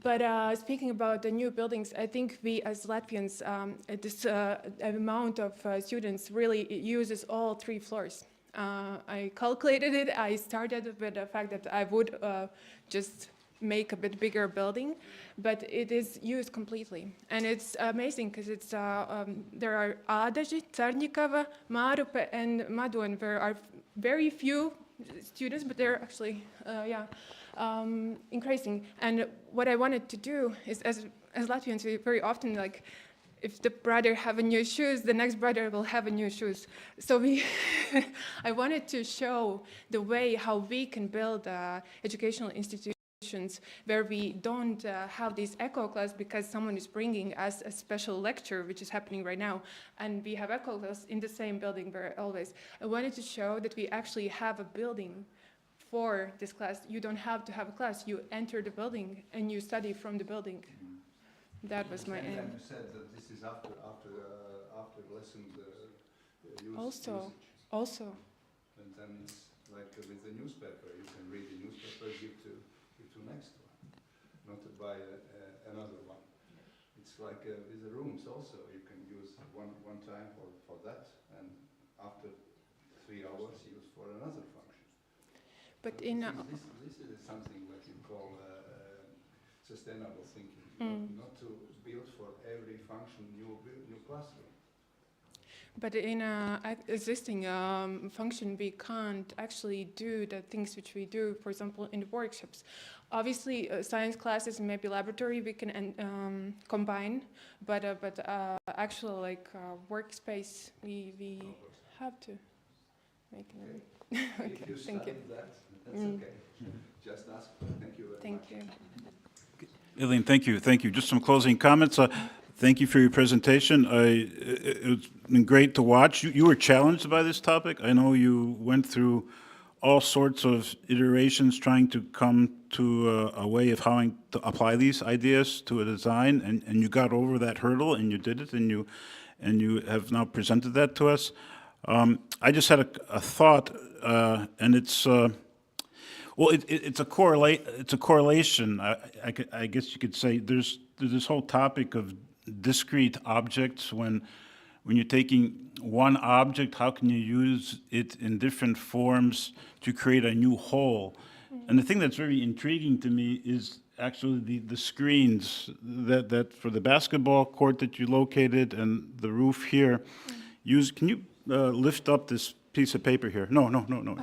But speaking about the new buildings, I think we as Latvians, this amount of students really uses all 3 floors. I calculated it. I started with the fact that I would just make a bit bigger building, but it is used completely. And it's amazing because it's there are Ādaži, Cernikava, Mārupe, and Madon, where are very few students, but they're actually, increasing. And what I wanted to do is, as Latvians, we very often like, if the brother have a new shoes, the next brother will have a new shoes. So I wanted to show the way how we can build educational institutions where we don't have this echo class because someone is bringing us a special lecture, which is happening right now, and we have echo class in the same building where always. I wanted to show that we actually have a building for this class. You don't have to have a class. You enter the building and you study from the building. That was my aim. And you said that this is after lessons Also. And then it's like with the newspaper. You can read the newspaper, give to next one, not to buy another one. It's like with the rooms also. You can use one time for that, and after 3 hours use for another function. But this is something what you call sustainable thinking, not to build for every function new classroom. But in an existing function, we can't actually do the things which we do, for example, in the workshops. Obviously, science classes and maybe laboratory we can combine, but actual like workspace we have to make it. Okay, thank you. That's okay. Just ask. Thank you very much. Thank you. Eileen, thank you, thank you. Just some closing comments. Thank you for your presentation. It's been great to watch. You were challenged by this topic. I know you went through all sorts of iterations trying to come to a way of how to apply these ideas to a design, and you got over that hurdle, and you did it, and you have now presented that to us. I just had a thought, and it's well, it's a correlation. I guess you could say there's this whole topic of discrete objects. When you're taking one object, how can you use it in different forms to create a new whole? And the thing that's very intriguing to me is actually the screens that for the basketball court that you located and the roof here. Can you lift up this piece of paper here? No.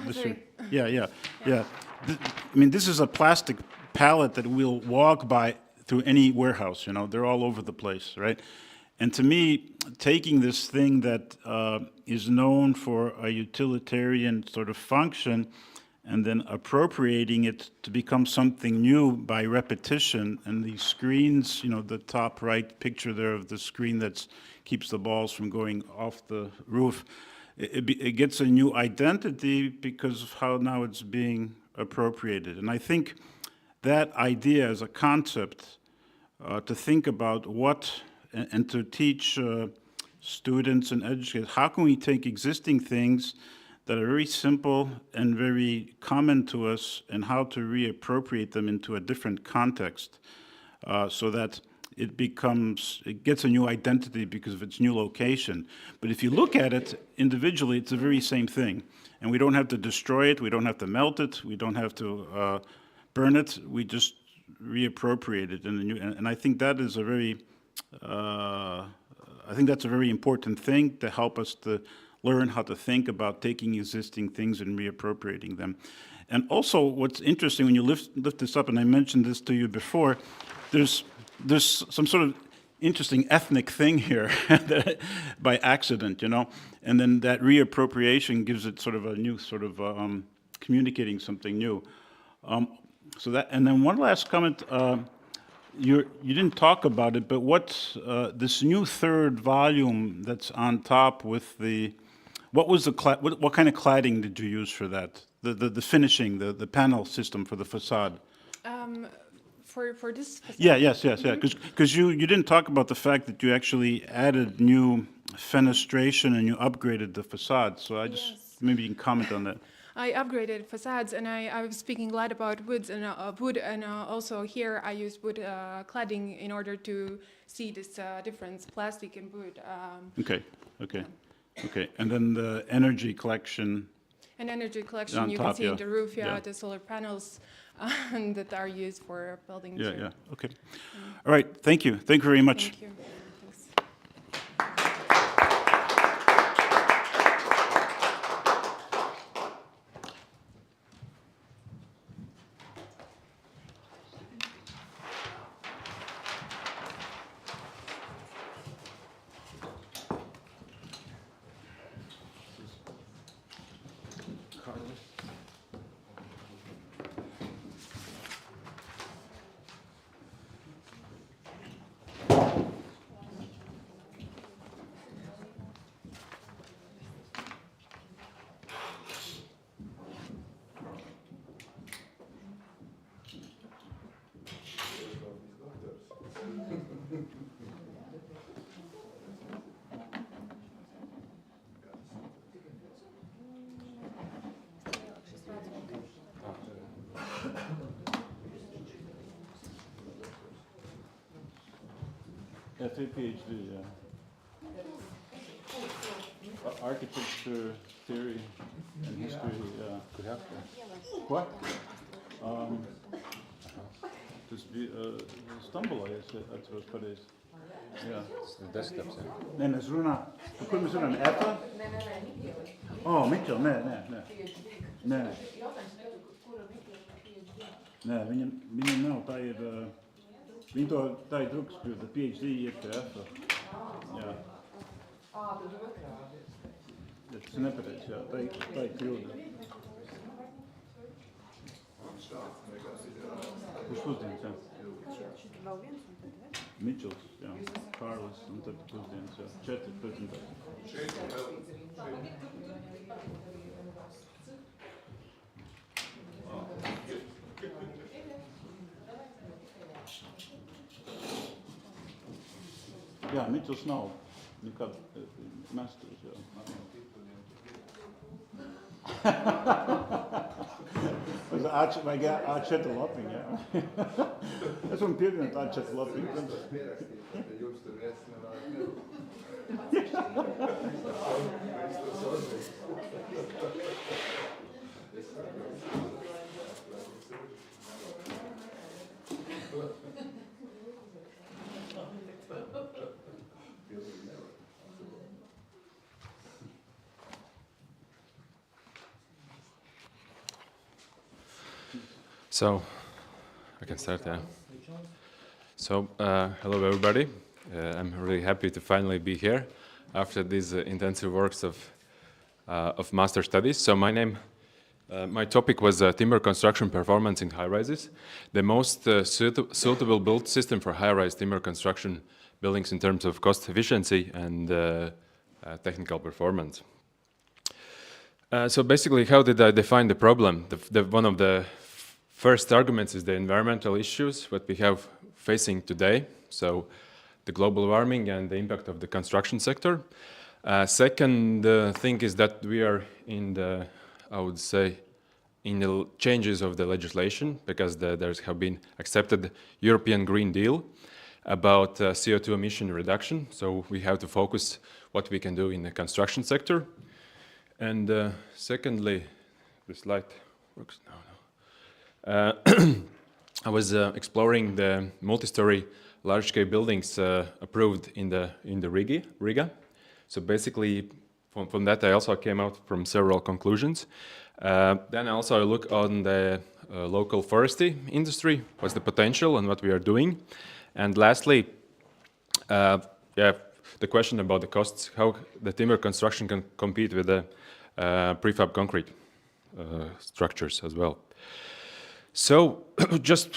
This sorry. here. Yeah. I mean, this is a plastic pallet that we'll walk by through any warehouse, you know, they're all over the place, right? And to me, taking this thing that is known for a utilitarian sort of function and then appropriating it to become something new by repetition, and these screens, you know, the top right picture there of the screen that keeps the balls from going off the roof, it gets a new identity because of how now it's being appropriated. And I think that idea as a concept, to think about what, and to teach students and educators, how can we take existing things that are very simple and very common to us and how to reappropriate them into a different context, so that it gets a new identity because of its new location. But if you look at it individually, it's the very same thing. And we don't have to destroy it, we don't have to melt it, we don't have to burn it, we just reappropriate it. And I think that is a very, that's a very important thing to help us to learn how to think about taking existing things and reappropriating them. And also, what's interesting when you lift this up, and I mentioned this to you before, there's some sort of interesting ethnic thing here by accident, you know, and then that reappropriation gives it sort of a new sort of communicating something new. So that, and then one last comment. You didn't talk about it, but what's this new third volume that's on top with the, what kind of cladding did you use for that? The finishing, the panel system for the facade. For this facade? Yeah. Because you didn't talk about the fact that you actually added new fenestration and you upgraded the facade. So I just maybe you can comment on that. I upgraded facades, and I was speaking a lot about wood, and also here I use wood cladding in order to see this difference, plastic and wood. Okay. And then the energy collection. And energy collection on you top, can see in the roof, yeah. the solar panels that are used for building. Yeah. Okay. All right. Thank you. Thank you very much. Thank you. Thanks. FA PhD, yeah. Architecture, theory, and history, yeah. What? Dus vi stumble, jag tror på det. Jā. Desktops, jā. Nē, mēs runājam. Par kur mēs runājam? Apple? Oh, Mitchell, nē. Nē. Nē, viņam nav, tā ir, tā ir drukas kļūda, PhD iet pie Apple. Jā. Tas ir nepareiz, jā, tā ir kļūda. Uz pusdienas, jā. Mitchells, jā, Kārlis un tad pusdienas, jā. 4 prezentācijas. Jā, Mitchells nav nekad mestos, jā. Vajag A4 lapiņu, jā. Es varu pievienot A4 lapiņu. Jums tur vietas nenāk. So, I can start, yeah. So, hello everybody. I'm really happy to finally be here after these intensive works of master studies. So my topic was timber construction performance in high-rises, the most suitable build system for high-rise timber construction buildings in terms of cost efficiency and technical performance. So basically, how did I define the problem? One of the first arguments is the environmental issues what we have facing today. So the global warming and the impact of the construction sector. Second thing is that we are in the, I would say, in the changes of the legislation, because there have been accepted European Green Deal about CO2 emission reduction. So we have to focus what we can do in the construction sector. And secondly, the slide works now. I was exploring the multi-story large-scale buildings approved in the Riga. So basically, from that I also came out from several conclusions. Then I also look on the local forestry industry, what's the potential and what we are doing. And lastly, the question about the costs, how the timber construction can compete with the prefab concrete structures as well. So, just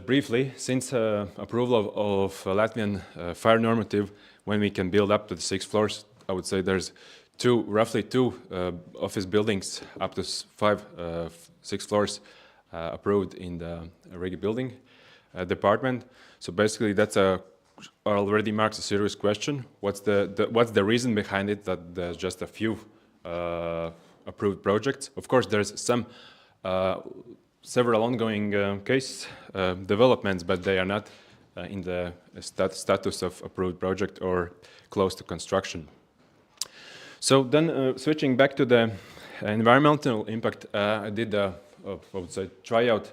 briefly, since approval of Latvian fire normative, when we can build up to the 6 floors, I would say there's roughly two office buildings up to 6 floors approved in the Riga building department. So basically, that's already marks a serious question. What's the reason behind it that there's just a few approved projects? Of course, there's some several ongoing case developments, but they are not in the status of approved project or close to construction. So then switching back to the environmental impact, I did I would say tryout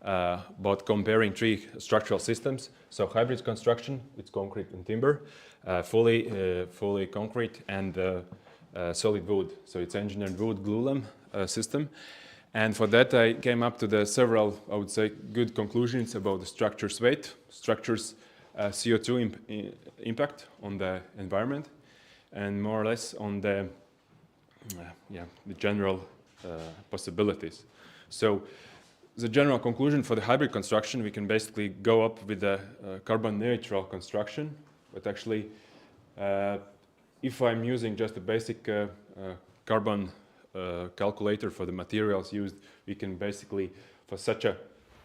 about comparing 3 structural systems. So hybrid construction, it's concrete and timber, fully concrete and solid wood. So it's engineered wood glulam system. And for that, I came up to the several, I would say, good conclusions about the structure's weight, structure's CO2 impact on the environment, and more or less on the general possibilities. So the general conclusion for the hybrid construction, we can basically go up with a carbon neutral construction, but actually, if I'm using just a basic carbon calculator for the materials used, we can basically, for such a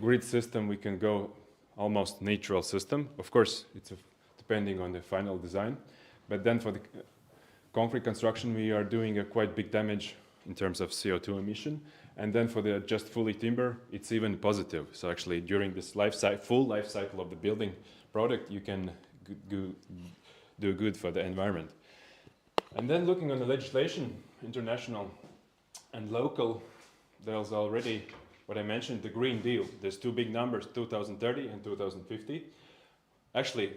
grid system, we can go almost neutral system. Of course, it's depending on the final design. But then for the concrete construction, we are doing a quite big damage in terms of CO2 emission. And then for the just fully timber, it's even positive. So actually, during this full life cycle of the building product, you can do good for the environment. And then looking on the legislation, international and local, there's already, what I mentioned, the Green Deal. There's 2 big numbers, 2030 and 2050. Actually,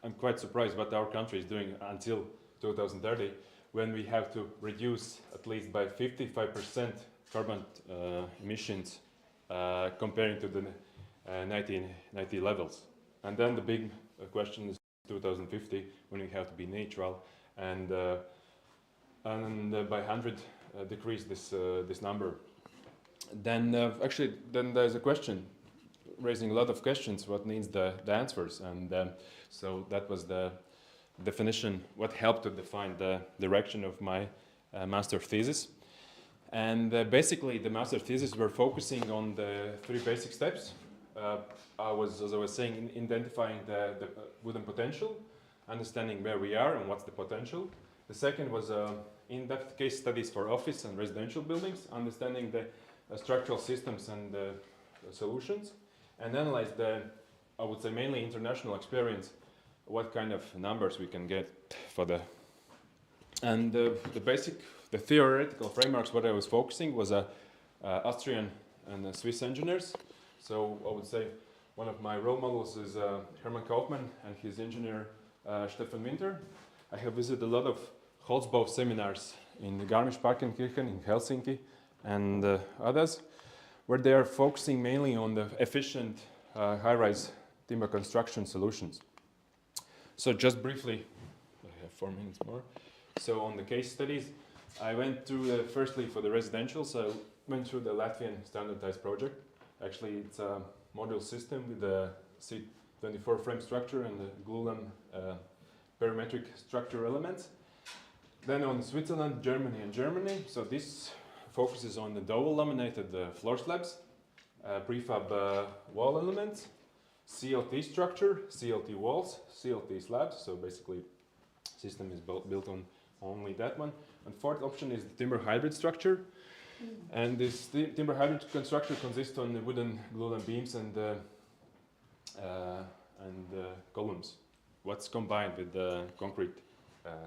I'm quite surprised what our country is doing until 2030, when we have to reduce at least by 55% carbon emissions comparing to the 1990 levels. And then the big question is 2050, when we have to be neutral and by 100 decrease this number. Then then there's a question, raising a lot of questions, what needs the answers, and so that was the definition, what helped to define the direction of my master thesis. And basically the master thesis were focusing on the 3 basic steps. As I was saying, identifying the wooden potential, understanding where we are and what's the potential. The second was in-depth case studies for office and residential buildings, understanding the structural systems and solutions, and analyze the, I would say, mainly international experience, what kind of numbers we can get for the, and the theoretical frameworks, what I was focusing was Austrian and Swiss engineers. So I would say one of my role models is Hermann Kaufmann and his engineer Stefan Winter. I have visited a lot of Holzbau seminars in Garmisch-Partenkirchen, in Helsinki, and others, where they are focusing mainly on the efficient high-rise timber construction solutions. So just briefly, I have 4 minutes more. So on the case studies, I went through, firstly for the residential, so I went through the Latvian standardized project. Actually, it's a module system with the C24 frame structure and the glulam parametric structure elements. Then on Switzerland, Germany, and Germany. So this focuses on the dowel laminated floor slabs, prefab wall elements, CLT structure, CLT walls, CLT slabs. So basically, system is built on only that one. And fourth option is the timber hybrid structure. And this timber hybrid construction consists on the wooden glulam beams and columns, what's combined with the concrete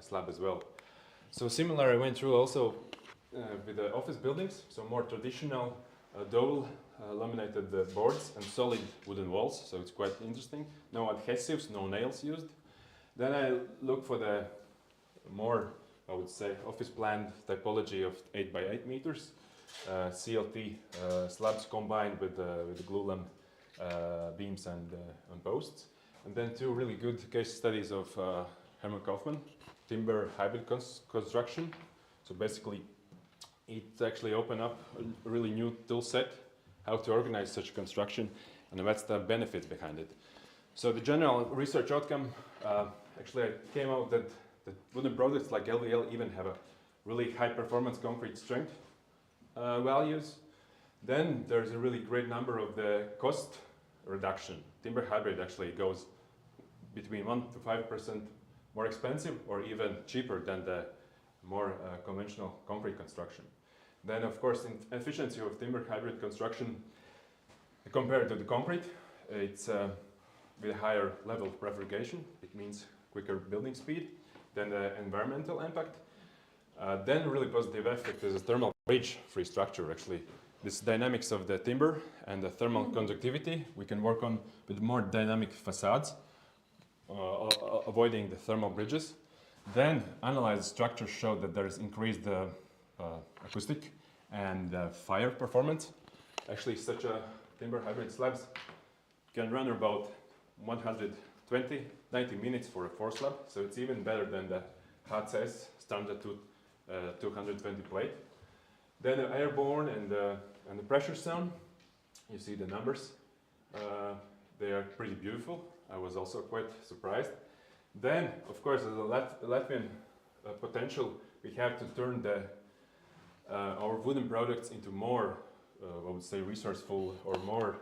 slab as well. So similar, I went through also with the office buildings, so more traditional dowel laminated boards and solid wooden walls, so it's quite interesting. No adhesives, no nails used. Then I look for the more, I would say, office planned typology of 8 by 8 meters, CLT slabs combined with glulam beams and posts. And then 2 really good case studies of Hermann Kaufmann, timber hybrid construction. So basically, it actually opened up a really new tool set, how to organize such construction, and what's the benefits behind it. So the general research outcome, actually I came out that wooden products like LVL even have a really high performance concrete strength values. Then there's a really great number of the cost reduction. Timber hybrid actually goes between 1 to 5% more expensive or even cheaper than the more conventional concrete construction. Then of course, in efficiency of timber hybrid construction compared to the concrete, it's with a higher level of prefabrication. It means quicker building speed. Then the environmental impact. Then a really positive effect is a thermal breach-free structure. Actually, this dynamics of the timber and the thermal conductivity, we can work on with more dynamic facades, avoiding the thermal bridges. Then analyzed structures showed that there is increased acoustic and fire performance. Actually, such a timber hybrid slabs can run about 90 minutes for a 4 slab, so it's even better than the HCS standard 220 plate. Then the airborne and the pressure zone, you see the numbers. They are pretty beautiful. I was also quite surprised. Then, of course, as a Latvian potential, we have to turn our wooden products into more, I would say, resourceful or more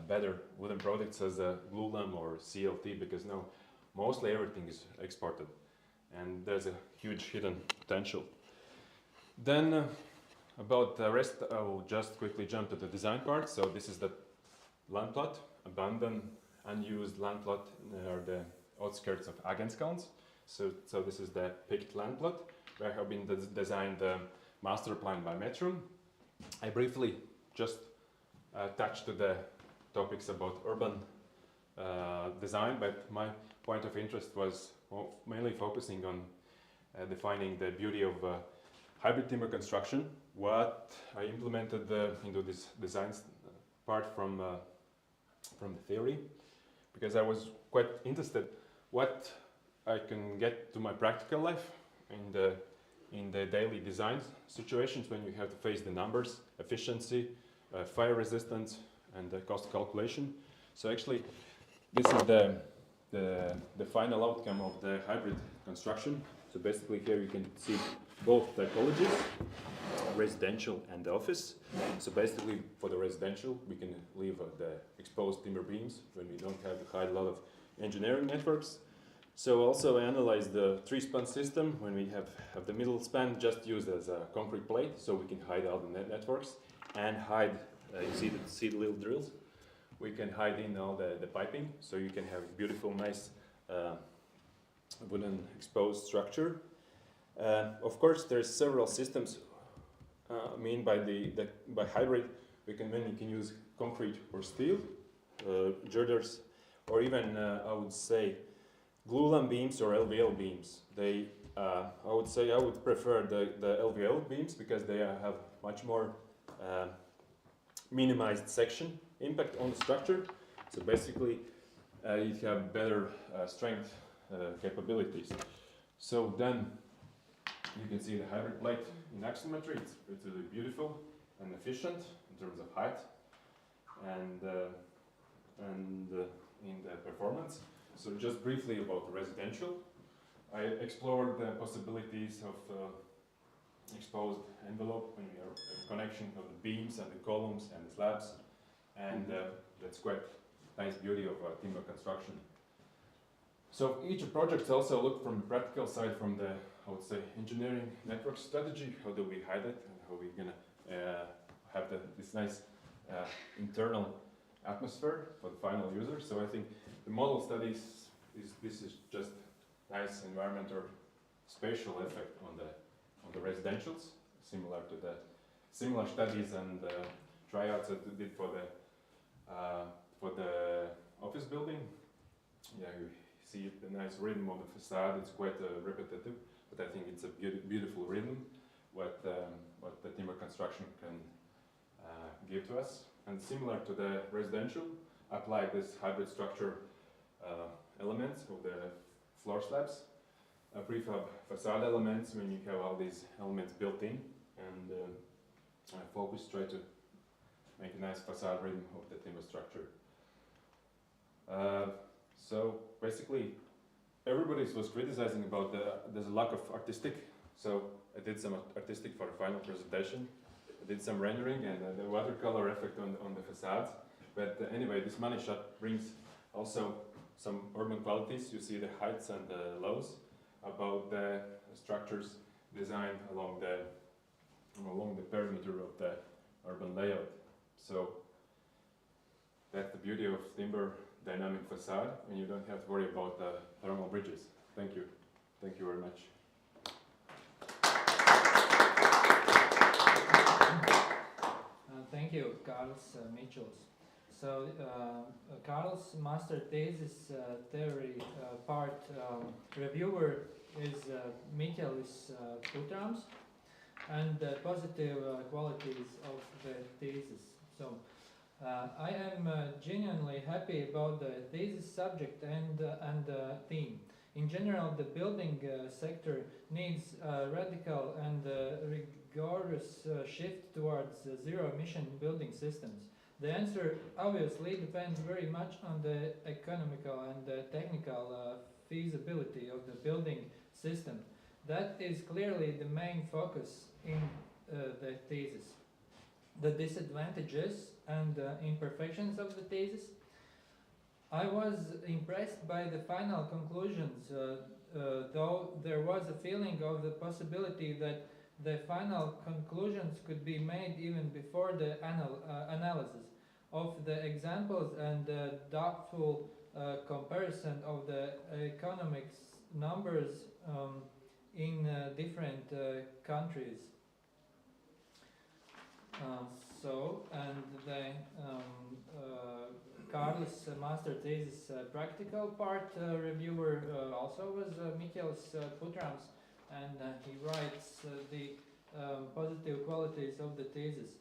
better wooden products as a glulam or CLT, because now mostly everything is exported and there's a huge hidden potential. Then about the rest, I will just quickly jump to the design part. So this is the land plot, abandoned, unused land plot near the outskirts of Agenskalns. So this is the picked land plot where I have been designed the master plan by Metrum. I briefly just touched to the topics about urban design, but my point of interest was mainly focusing on defining the beauty of hybrid timber construction. What I implemented into this design part from the theory, because I was quite interested what I can get to my practical life in the daily design situations when you have to face the numbers, efficiency, fire resistance, and the cost calculation. So actually, this is the final outcome of the hybrid construction. So basically here you can see both typologies, residential and office. So basically for the residential, we can leave the exposed timber beams when we don't have to hide a lot of engineering networks. So also I analyzed the three-span system. When we have the middle span just used as a concrete plate, so we can hide all the networks and hide, you see the little drills? We can hide in all the piping, so you can have a beautiful, nice wooden exposed structure. Of course, there's several systems. I mean, by hybrid, we can use concrete or steel, girders, or even I would say glulam beams or LVL beams. They, I would prefer the LVL beams because they have much more minimized section impact on the structure. So basically, you have better strength capabilities. So then you can see the hybrid plate in axonometry. It's really beautiful and efficient in terms of height and in the performance. So just briefly about the residential, I explored the possibilities of exposed envelope when you have a connection of the beams and the columns and the slabs, and that's quite nice beauty of timber construction. So each project also looked from the practical side, from the, I would say, engineering network strategy. How do we hide it, and how we're gonna have this nice internal atmosphere for the final user. So I think the model studies this is just nice environmental spatial effect on the residentials, similar to the similar studies and tryouts that we did for the office building. Yeah, you see the nice rhythm of the facade. It's quite repetitive, but I think it's a beautiful rhythm what the timber construction can give to us. And similar to the residential, apply this hybrid structure elements of the floor slabs, prefab facade elements when you have all these elements built in, and try to make a nice facade rhythm of the timber structure. So basically, everybody was criticizing about there's a lack of artistic. So I did some artistic for the final presentation. I did some rendering and the watercolor effect on the facades. But anyway, this money shot brings also some urban qualities. You see the heights and the lows about the structures designed along the perimeter of the urban layout. So that's the beauty of timber dynamic facade, and you don't have to worry about the thermal bridges. Thank you. Thank you very much. Thank you, Carls Michels. So Carl's master thesis theory part reviewer is Michaelis Putrams, and the positive qualities of the thesis. So I am genuinely happy about the thesis subject and theme. In general, the building sector needs a radical and rigorous shift towards zero-emission building systems. The answer obviously depends very much on the economical and technical feasibility of the building system. That is clearly the main focus in the thesis. The disadvantages and imperfections of the thesis. I was impressed by the final conclusions, though there was a feeling of the possibility that the final conclusions could be made even before the analysis of the examples and doubtful comparison of the economics numbers in different countries. Carlos' master thesis practical part reviewer also was Mikēls Putrams, and he writes the positive qualities of the thesis.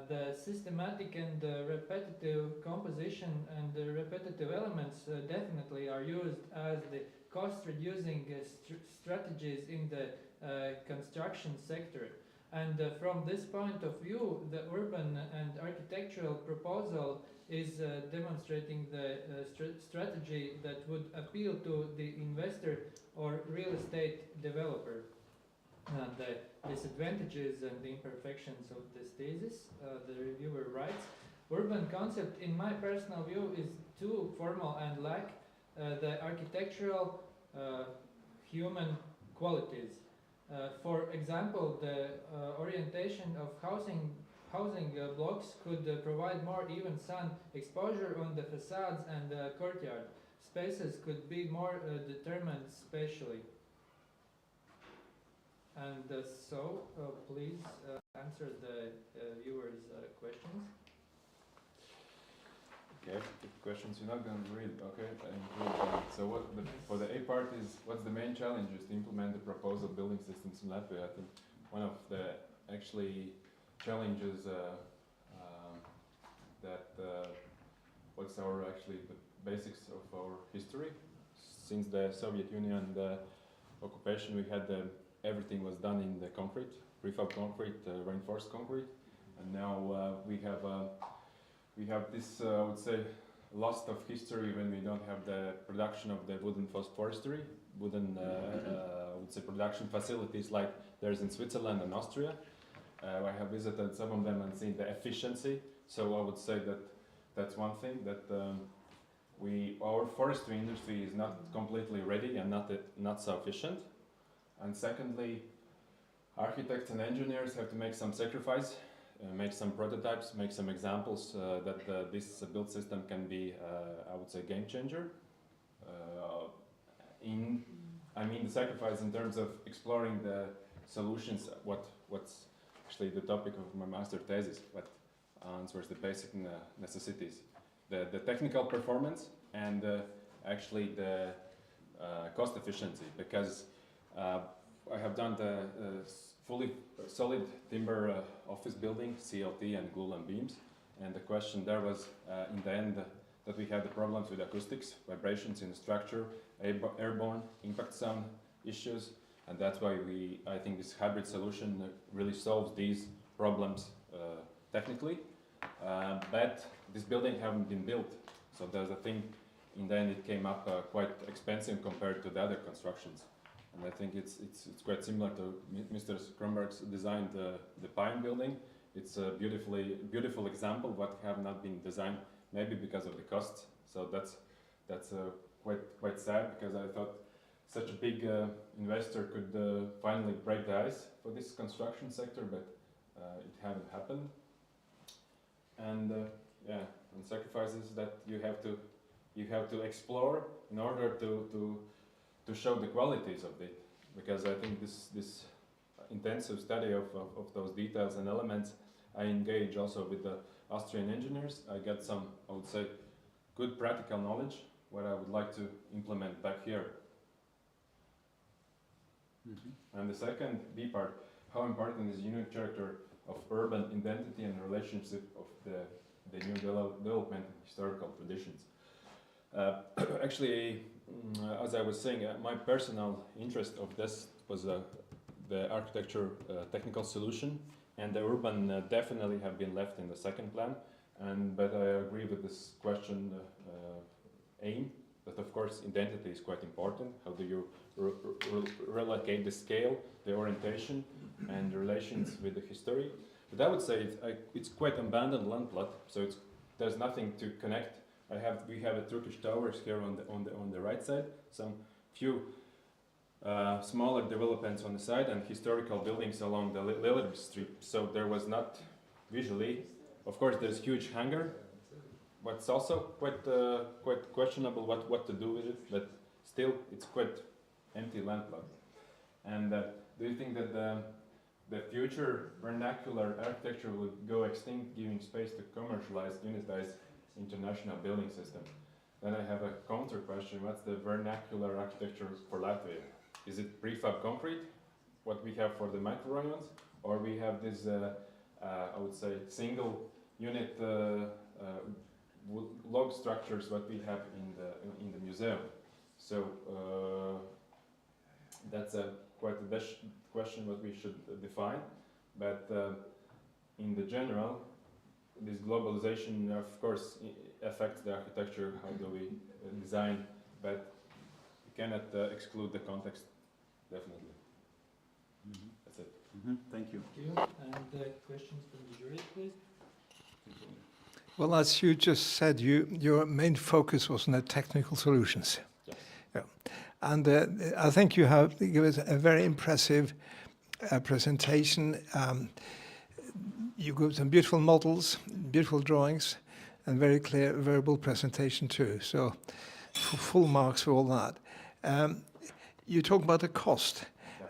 The systematic and repetitive composition and the repetitive elements definitely are used as the cost-reducing strategies in the construction sector. And from this point of view, the urban and architectural proposal is demonstrating the strategy that would appeal to the investor or real estate developer. And the disadvantages and the imperfections of this thesis, the reviewer writes, urban concept, in my personal view, is too formal and lack the architectural human qualities. For example, the orientation of housing blocks could provide more even sun exposure on the facades and courtyard. Spaces could be more determined spatially. And so, please answer the viewers' questions. Okay, the questions you're not going to read. Okay, I include them. So, for the A part is what's the main challenges to implement the proposal building systems in Latvia? I think one of the actually challenges what's our actually the basics of our history. Since the Soviet Union occupation, we had everything was done in the concrete, prefab concrete, reinforced concrete, and now we have this I would say loss of history when we don't have the production of the wooden forestry, wooden I would say production facilities like there's in Switzerland and Austria. I have visited some of them and seen the efficiency. So I would say that that's one thing that our forestry industry is not completely ready and not sufficient. And secondly, architects and engineers have to make some sacrifice, make some prototypes, make some examples that this build system can be, I would say, game changer. I mean the sacrifice in terms of exploring the solutions, what's actually the topic of my master thesis, what answers the basic necessities. The technical performance and actually the cost efficiency, because I have done the fully solid timber office building, CLT and glue and beams, and the question there was in the end that we had the problems with acoustics, vibrations in the structure, airborne impact sound issues, and that's why I think this hybrid solution really solves these problems technically, but this building haven't been built, so there's a thing. In the end, it came up quite expensive compared to the other constructions. And I think it's quite similar to Mr. Kronbergs designed the Pine building. It's a beautiful example what have not been designed, maybe because of the costs. So that's quite sad, because I thought such a big investor could finally break the ice for this construction sector, but it hasn't happened. And and sacrifices that you have to explore in order to show the qualities of it, because I think this intensive study of those details and elements, I engage also with the Austrian engineers. I get some, I would say, good practical knowledge, what I would like to implement back here. Mm-hmm. And the second B part, how important is unique character of urban identity and relationship of the new development and historical traditions. Actually, as I was saying, my personal interest of this was the architecture technical solution, and the urban definitely have been left in the second plan. But I agree with this question aim, that of course identity is quite important. How do you relocate the scale, the orientation, and the relations with the history? But I would say it's quite abandoned land plot, so there's nothing to connect. We have a Turkish towers here on the right side, some few smaller developments on the side, and historical buildings along the Leitāne Street. So there was not visually. Of course, there's huge hangar, but it's also quite questionable what to do with it. But still, it's quite empty land plot. And do you think that the future vernacular architecture would go extinct, giving space to commercialized, unitized international building system. Then I have a counter question. What's the vernacular architecture for Latvia? Is it prefab concrete, what we have for the microrayons, or we have this, I would say, single unit log structures what we have in the museum? So that's quite a question what we should define. But in the general, this globalization, of course, affects the architecture. How do we design? But we cannot exclude the context. Definitely. Mhm. That's it. Thank you. Thank you. And questions from the jury, please? Well, as you just said, your main focus was on the technical solutions. Yes. Yeah. And I think you have given us a very impressive presentation. You gave some beautiful models, beautiful drawings, and very clear verbal presentation too. So full marks for all that. You talk about the cost,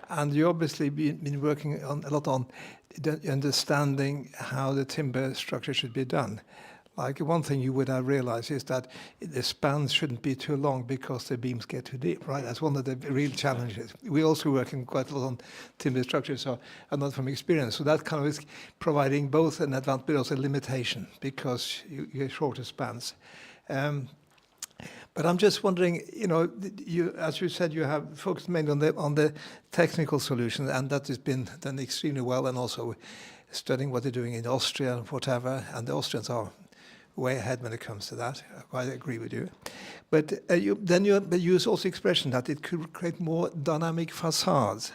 and you obviously been working a lot on understanding how the timber structure should be done. Like one thing you would have realized is that the spans shouldn't be too long because the beams get too deep, right? That's one of the real challenges. We also working quite a lot on timber structure, so I'm not from experience. So that kind of is providing both an advantage but also a limitation because you get shorter spans. But I'm just wondering, you know, as you said, you have focused mainly on the technical solution, and that has been done extremely well, and also studying what they're doing in Austria and whatever, and the Austrians are way ahead when it comes to that. I quite agree with you. But you use also expression that it could create more dynamic facades.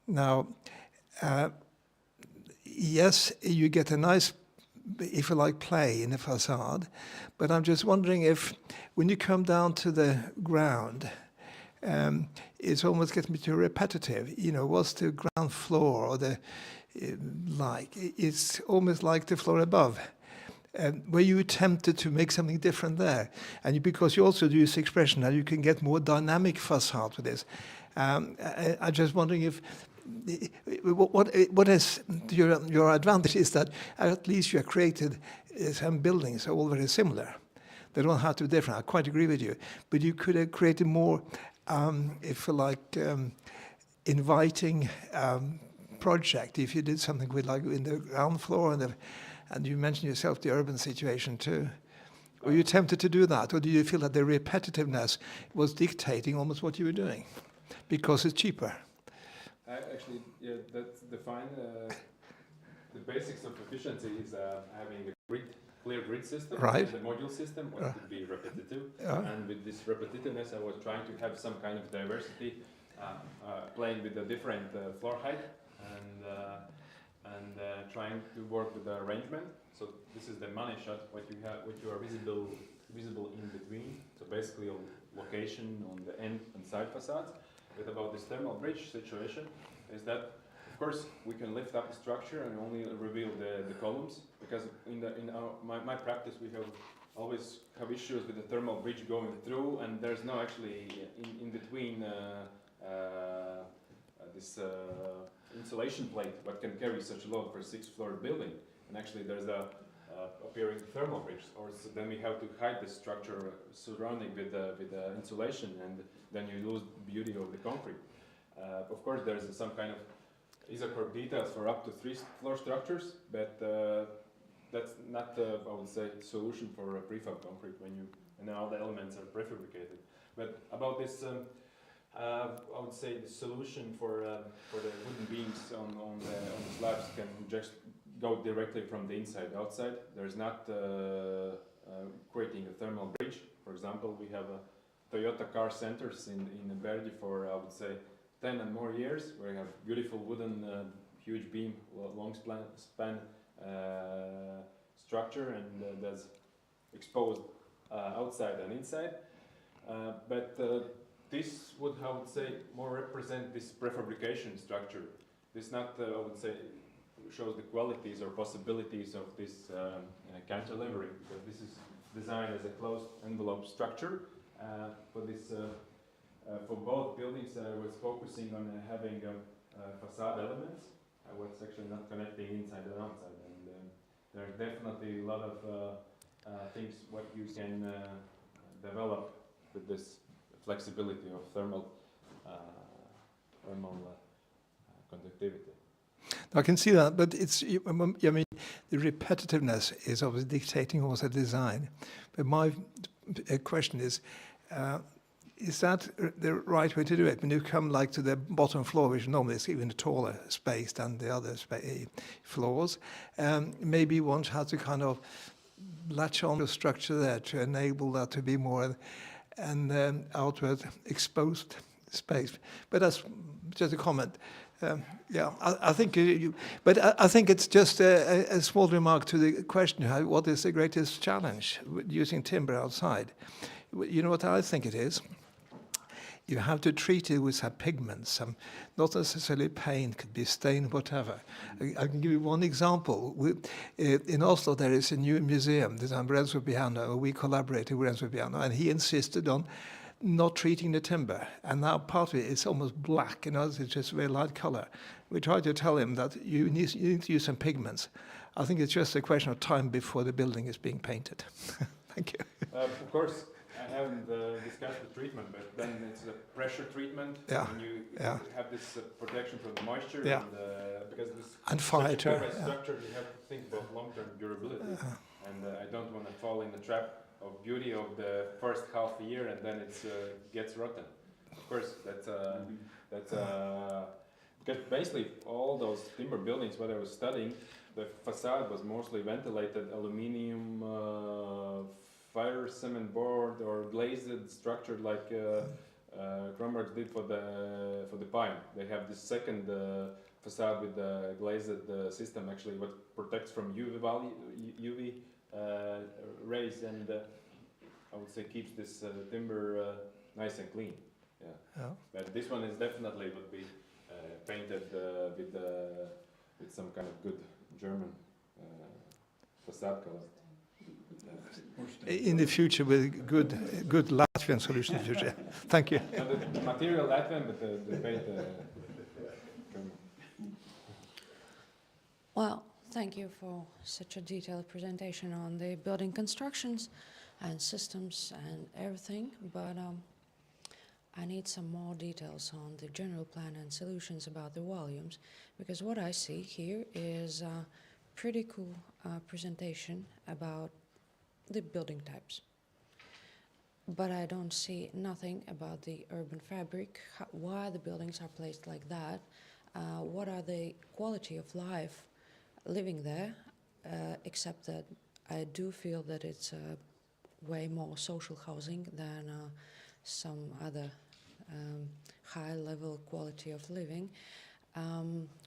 Now, yes, you get a nice, if you like, play in the facade, but I'm just wondering if, when you come down to the ground, it's almost getting too repetitive. You know, what's the ground floor or the like? It's almost like the floor above. Were you tempted to make something different there? And because you also use the expression that you can get more dynamic facade with this. I'm just wondering if what is your advantage is that at least you have created some buildings are all very similar. They don't have to be different. I quite agree with you. But you could have created more, if you like, inviting project if you did something with like in the ground floor and you mentioned yourself the urban situation too. Were you tempted to do that, or do you feel that the repetitiveness was dictating almost what you were doing because it's cheaper? Actually, yeah, that's defined. The basics of efficiency is having a clear grid system, right? And the module system, what could be repetitive. And with this repetitiveness, I was trying to have some kind of diversity, playing with the different floor height and trying to work with the arrangement. So this is the money shot. What you are visible in between. So basically, a location on the end and side facades. With about this thermal bridge situation, is that of course we can lift up the structure and only reveal the columns, because in my practice we always have issues with the thermal bridge going through, and there's no actually in between this insulation plate what can carry such a load for a 6th-floor building, and actually there's a appearing thermal bridge, or so then we have to hide the structure surrounding with the insulation, and then you lose the beauty of the concrete. Of course, there's some kind of isochord details for up to 3-floor structures, but that's not, I would say, solution for a prefab concrete when all the elements are prefabricated. But about this, I would say the solution for the wooden beams on the slabs can just go directly from the inside outside. There's not creating a thermal bridge. For example, we have Toyota car centers in BArch for, I would say, 10 and more years, where you have beautiful wooden, huge beam, long span structure, and that's exposed outside and inside. But this would, I would say, more represent this prefabrication structure. This not, I would say, shows the qualities or possibilities of this cantilevering, because this is designed as a closed envelope structure. For this, for both buildings, I was focusing on having facade elements. I was actually not connecting inside and outside, and there are definitely a lot of things what you can develop with this flexibility of thermal conductivity. I can see that, but it's, I mean, the repetitiveness is obviously dictating also design. But my question is that the right way to do it? When you come like to the bottom floor, which normally is even a taller space than the other floors, maybe one has to kind of latch on the structure there to enable that to be more an outward exposed space. But that's just a comment. Yeah, I think I think it's just a small remark to the question: what is the greatest challenge with using timber outside? You know what I think it is? You have to treat it with some pigments, not necessarily paint, could be stain, whatever. I can give you one example. In Oslo, there is a new museum designed by Renzo Piano. We collaborated with Renzo Piano, and he insisted on not treating the timber. And now part of it is almost black, you know, it's just a very light color. We tried to tell him that you need to use some pigments. I think it's just a question of time before the building is being painted. Thank you. Of course, I haven't discussed the treatment, but then it's a pressure treatment. Yeah. And you Yeah. have this protection from the moisture. Yeah. And, because this And fire such too, a yeah. structure, you have to think about long-term durability. And I don't want to fall in the trap of beauty of the first half a year and then it gets rotten. Of course, that's because basically all those timber buildings, what I was studying, the facade was mostly ventilated aluminium, fire cement board or glazed structure like Kronbergs did for the pine. They have this second facade with the glazed system actually what protects from UV rays and I would say keeps this timber nice and clean. Yeah. Yeah. But this one is definitely would be painted with some kind of good German facade colors. In the future, with good Latvian solution in the future. Thank you. The material Latvian, but the paint German. Well, thank you for such a detailed presentation on the building constructions and systems and everything, but I need some more details on the general plan and solutions about the volumes, because what I see here is a pretty cool presentation about the building types. But I don't see nothing about the urban fabric, why the buildings are placed like that, what are the quality of life living there, except that I do feel that it's way more social housing than some other high-level quality of living.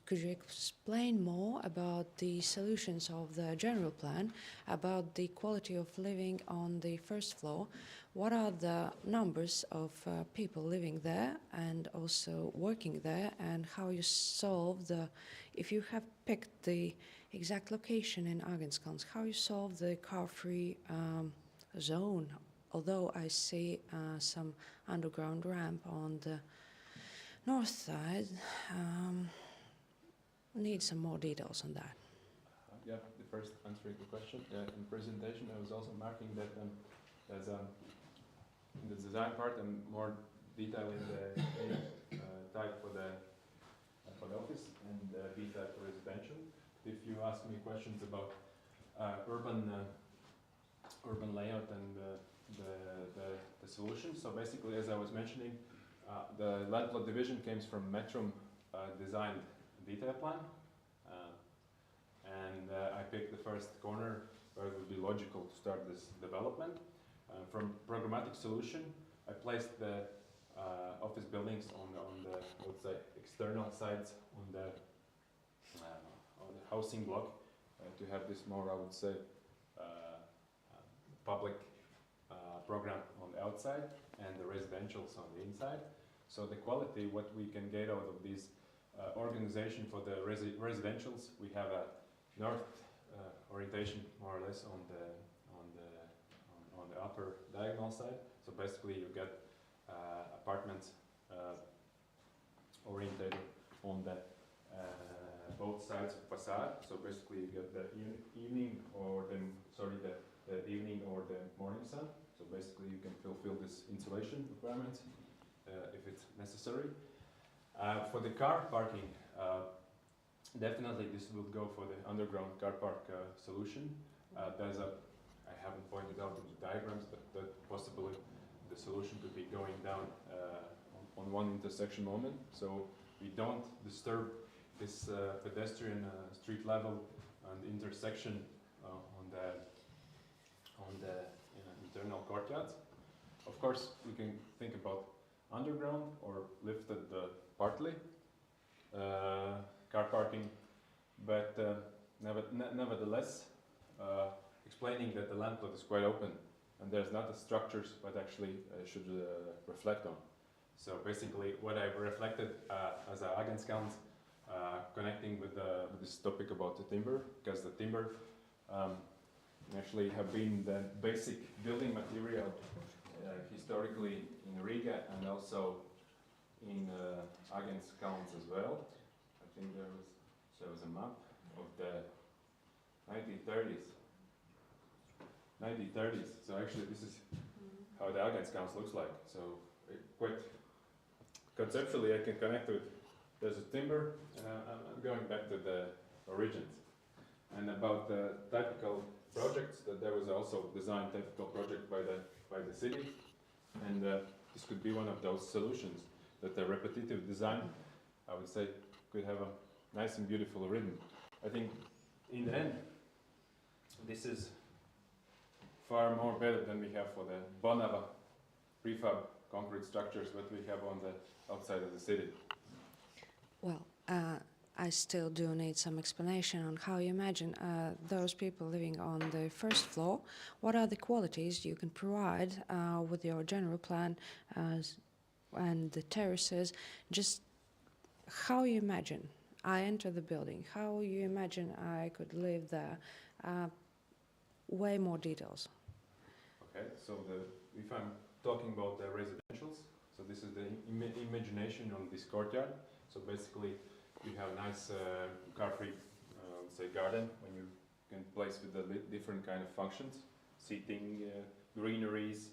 Could you explain more about the solutions of the general plan, about the quality of living on the first floor? What are the numbers of people living there and also working there, and how you solve the, if you have picked the exact location in Agenskans, how you solve the car-free zone? Although I see some underground ramp on the north side, need some more details on that. Yeah, the first answering the question. In presentation, I was also marking that there's in the design part and more detail in the type for the office and B type for residential. If you ask me questions about urban layout and the solution, so basically, as I was mentioning, the land plot division comes from Metrum designed detail plan, and I picked the first corner where it would be logical to start this development. From programmatic solution, I placed the office buildings on the let's say external sides on the housing block to have this more, I would say, public program on the outside and the residentials on the inside. So the quality, what we can get out of this organization for the residentials, we have a north orientation more or less on the upper diagonal side. So basically, you get apartments orientated on the both sides of facade. So basically, you get the evening or the the evening or the morning sun. So basically you can fulfill this insulation requirement if it's necessary. For the car parking, definitely this will go for the underground car park solution. There's a, I haven't pointed out in the diagrams, but possibly the solution could be going down on one intersection moment, so we don't disturb this pedestrian street level and intersection on the internal courtyards. Of course, we can think about underground or lifted partly car parking, but nevertheless, explaining that the land plot is quite open and there's not the structures what actually should reflect on. So basically, what I've reflected as an Agenscount, connecting with this topic about the timber, because the timber actually have been the basic building material historically in Riga and also in Agenscount as well. I think there was a map of the 1930s. So actually, this is how the Agenscount looks like. So quite conceptually, I can connect with. There's a timber, and I'm going back to the origins. And about the typical projects, that there was also designed typical project by the city, and this could be one of those solutions that the repetitive design, I would say, could have a nice and beautiful rhythm. I think in the end, this is far more better than we have for the Bonava prefab concrete structures that we have on the outside of the city. Well, I still do need some explanation on how you imagine those people living on the first floor. What are the qualities you can provide with your general plan and the terraces? Just how you imagine I enter the building, how you imagine I could live there. Way more details. Okay, so if I'm talking about the residentials, so this is the imagination on this courtyard. So basically, you have nice car-free, say, garden when you can place with the different kind of functions, seating, greeneries.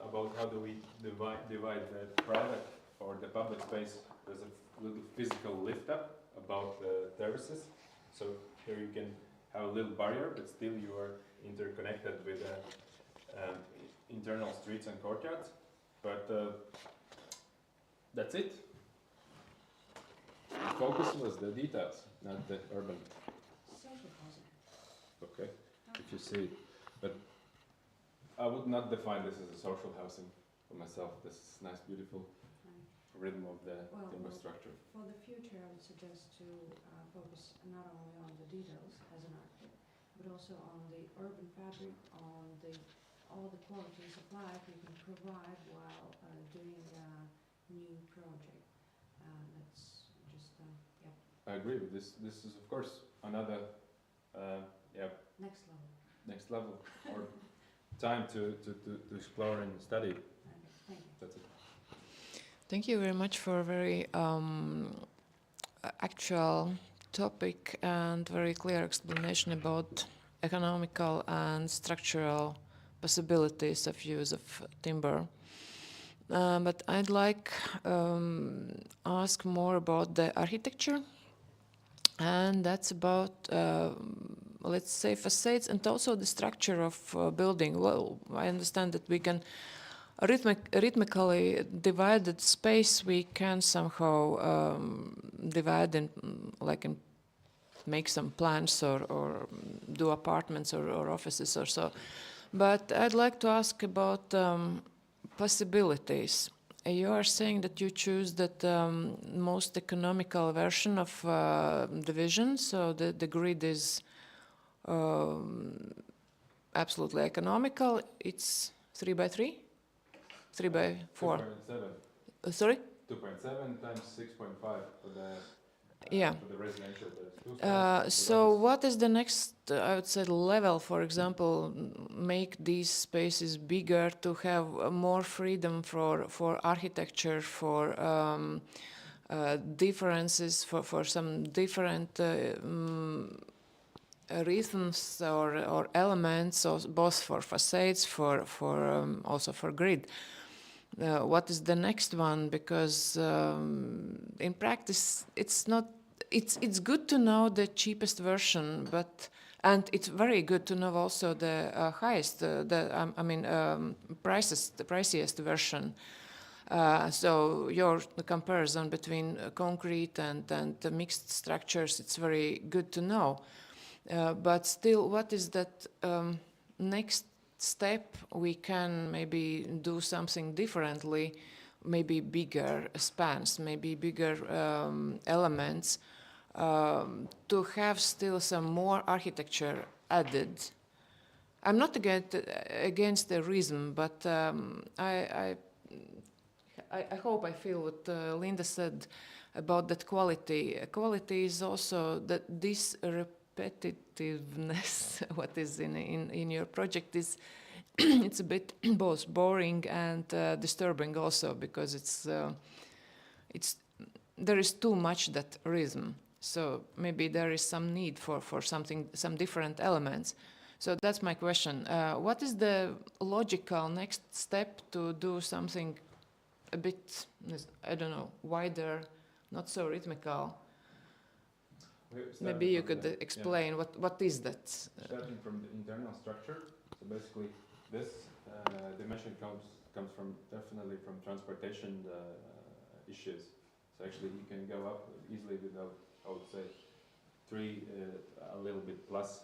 About how do we divide the private or the public space? There's a little physical lift up about the terraces. So here you can have a little barrier, but still you are interconnected with internal streets and courtyards. But that's it. The focus was the details, not the urban. Social housing. Okay, if you see it. But I would not define this as a social housing for myself. This is nice, beautiful rhythm of the timber structure. For the future, I would suggest to focus not only on the details as an architect, but also on the urban fabric, on all the qualities of life you can provide while doing a new project. That's just, yeah. I agree with this. This is, of course, another, Next level. next level or time to explore and study. Thank you. That's it. Thank you very much for a very actual topic and very clear explanation about economical and structural possibilities of use of timber. But I'd like ask more about the architecture, and that's about let's say facades and also the structure of building. Well, I understand that we can rhythmically divided space we can somehow divide in, like in make some plans or do apartments or offices or so. But I'd like to ask about possibilities. You are saying that you choose that most economical version of division, so the grid is absolutely economical. It's 3 by 3? 3 by 4. 2.7. Sorry? 2.7 times 6.5 for the Yeah. for the residential. There's 2 So what is the next, I would say, level, for example, make these spaces bigger to have more freedom for architecture, for differences, for some different rhythms or elements, or both for facades, also for grid. What is the next one? Because in practice, it's not. It's good to know the cheapest version, and it's very good to know also the highest, the priciest version. So the comparison between concrete and the mixed structures, it's very good to know. But still, what is that next step? We can maybe do something differently, maybe bigger spans, maybe bigger elements, to have still some more architecture added. I'm not against the rhythm, but I hope I feel what Linda said about that quality. Quality is also that this repetitiveness, what is in your project, is it's a bit both boring and disturbing also, because there is too much that rhythm. So maybe there is some need for some different elements. So that's my question. What is the logical next step to do something a bit, I don't know, wider, not so rhythmical? Maybe you could explain what is that? Starting from the internal structure. So basically, this dimension comes from definitely from transportation issues. So actually, you can go up easily without, I would say, 3 a little bit plus.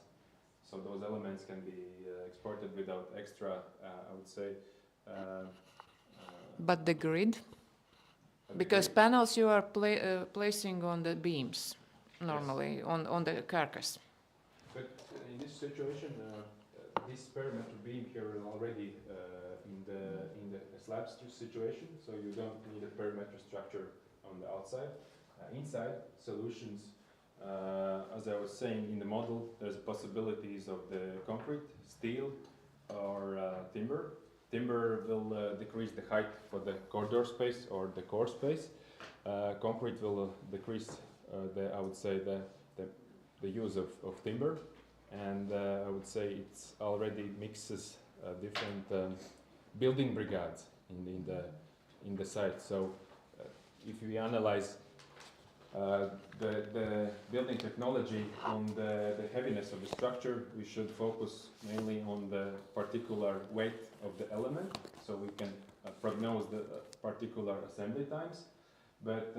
So those elements can be exported without extra, I would say. But the grid? Because panels you are placing on the beams, normally, yes, on the carcass. But in this situation, this perimeter beam here is already in the slab situation, so you don't need a perimeter structure on the outside. Inside solutions, as I was saying in the model, there's possibilities of the concrete, steel, or timber. Timber will decrease the height for the corridor space or the core space. Concrete will decrease I would say the use of timber, and I would say it's already mixes different building brigades in the site. So if we analyze the building technology on the heaviness of the structure, we should focus mainly on the particular weight of the element, so we can prognose the particular assembly times. But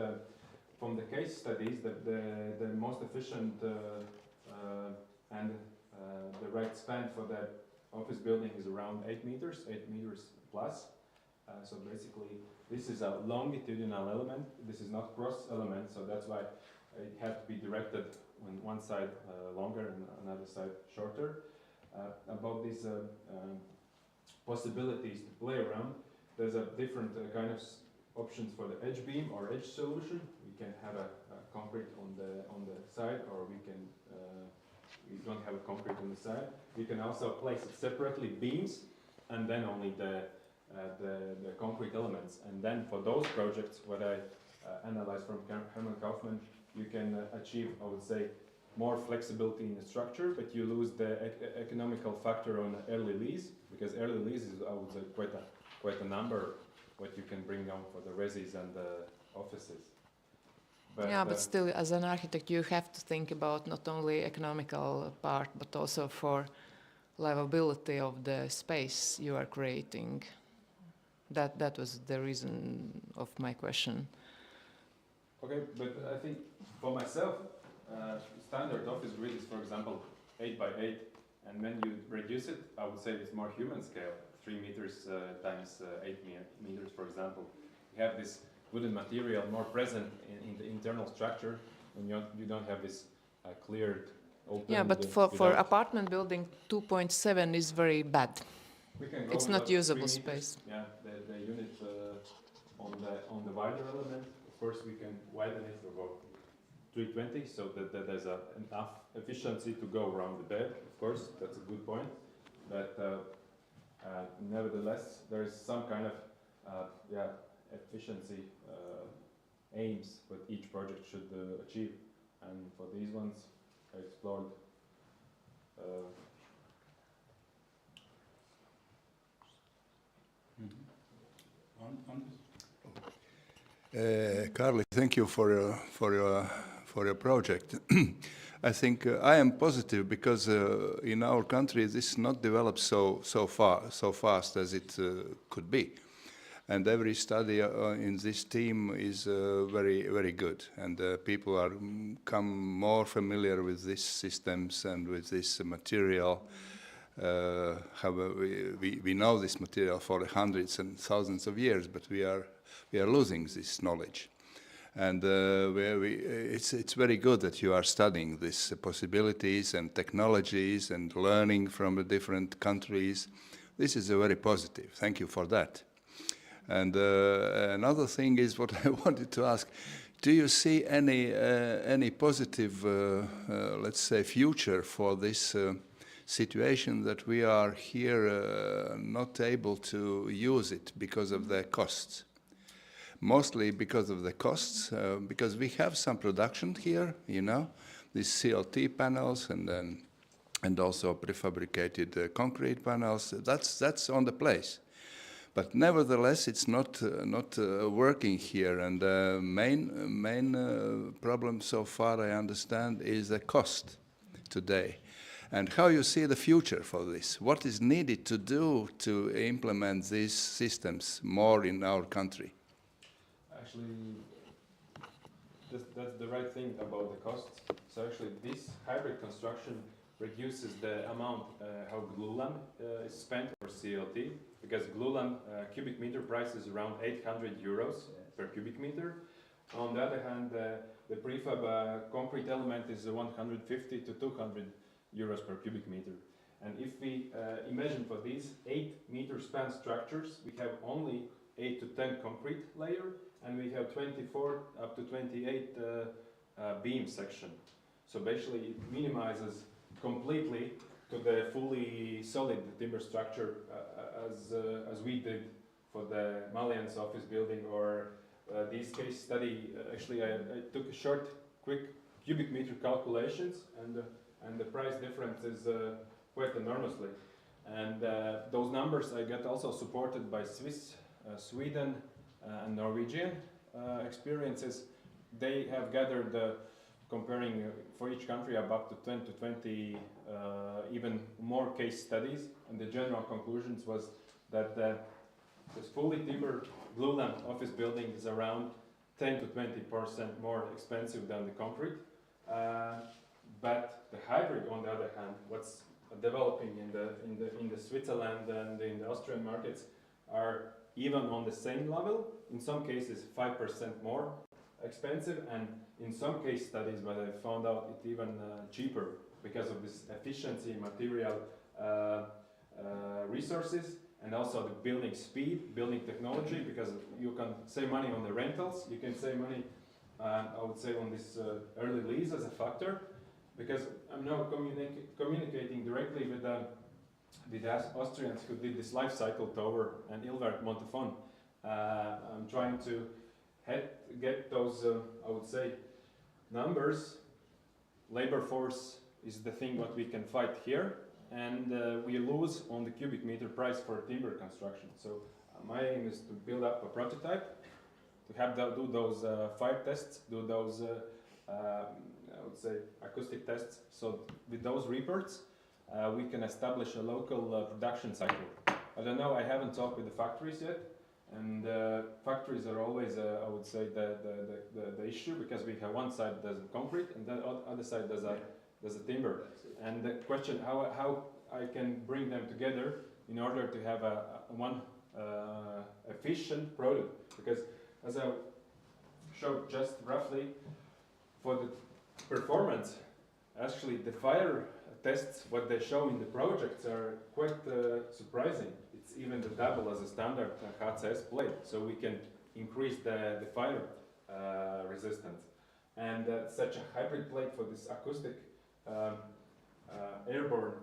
from the case studies, the most efficient and the right span for that office building is around 8 meters plus. So basically, this is a longitudinal element. This is not cross element, so that's why it had to be directed on one side longer and another side shorter. About these possibilities to play around, there's a different kind of options for the edge beam or edge solution. We can have a concrete on the side, or we don't have a concrete on the side. We can also place it separately, beams, and then only the concrete elements. And then for those projects, what I analyzed from Hermann Kaufmann, you can achieve, I would say, more flexibility in the structure, but you lose the economical factor on early lease, because early lease is, I would say, quite a number what you can bring down for the resis and the offices. But still, as an architect, you have to think about not only economical part, but also for livability of the space you are creating. That was the reason of my question. Okay, but I think for myself, standard office grid is, for example, 8 by 8, and when you reduce it, I would say it's more human scale, 3 meters times 8 meters, for example. You have this wooden material more present in the internal structure, and you don't have this cleared open. Yeah, but for apartment building, 2.7 is very bad. It's not usable space. Yeah, the unit on the wider element, of course, we can widen it to about 320, so that there's enough efficiency to go around the bed. Of course, that's a good point. But nevertheless, there is some kind of efficiency aims that each project should achieve. And for these ones, I explored Carly, thank you for your project. I think I am positive because in our country this is not developed so fast as it could be, and every study in this team is very good, and people are come more familiar with these systems and with this material. However, we know this material for hundreds and thousands of years, but we are losing this knowledge. And it's very good that you are studying these possibilities and technologies and learning from the different countries. This is very positive. Thank you for that. And another thing is what I wanted to ask. Do you see any positive, let's say, future for this situation that we are here not able to use it because of the costs? Mostly because of the costs, because we have some production here, you know, these CLT panels and also prefabricated concrete panels. That's on the place, but nevertheless, it's not working here. And the main problem so far, I understand, is the cost today. And how you see the future for this? What is needed to do to implement these systems more in our country? Actually, that's the right thing about the costs. So actually, this hybrid construction reduces the amount how glulam is spent for CLT, because glulam cubic meter price is around 800 euros per cubic meter. On the other hand, the prefab concrete element is 150 to 200 euros per cubic meter. And if we imagine for these 8-meter span structures, we have only 8 to 10 concrete layer, and we have 24 up to 28 beam section. So basically it minimizes completely to the fully solid timber structure as we did for the Malian's office building, or this case study. Actually I took a short quick cubic meter calculations, and the price difference is quite enormously. And those numbers I got also supported by Swiss, Sweden and Norwegian experiences. They have gathered comparing for each country up to 10 to 20 even more case studies, and the general conclusions was that this fully timber glulam office building is around 10 to 20% more expensive than the concrete. But the hybrid, on the other hand, what's developing in the Switzerland and in the Austrian markets, are even on the same level. In some cases 5% more expensive, and in some case studies where I found out it's even cheaper because of this efficiency, material resources, and also the building speed, building technology, because you can save money on the rentals, you can save money I would say on this early lease as a factor, because I'm now communicating directly with the Austrians who did this life cycle tower and Ilwerk Montafon. I'm trying to get those, I would say, numbers. Labor force is the thing what we can fight here, and we lose on the cubic meter price for timber construction. So my aim is to build up a prototype, to have do those fire tests, do those I would say acoustic tests. So with those reports, we can establish a local production cycle. I don't know, I haven't talked with the factories yet, and factories are always, I would say, the issue, because we have one side does concrete and the other side does a timber. And the question how I can bring them together in order to have one efficient product, because as I showed just roughly, for the performance, actually the fire tests, what they show in the projects, are quite surprising. It's even the double as a standard HCS plate, so we can increase the fire resistance. And such a hybrid plate for this acoustic airborne,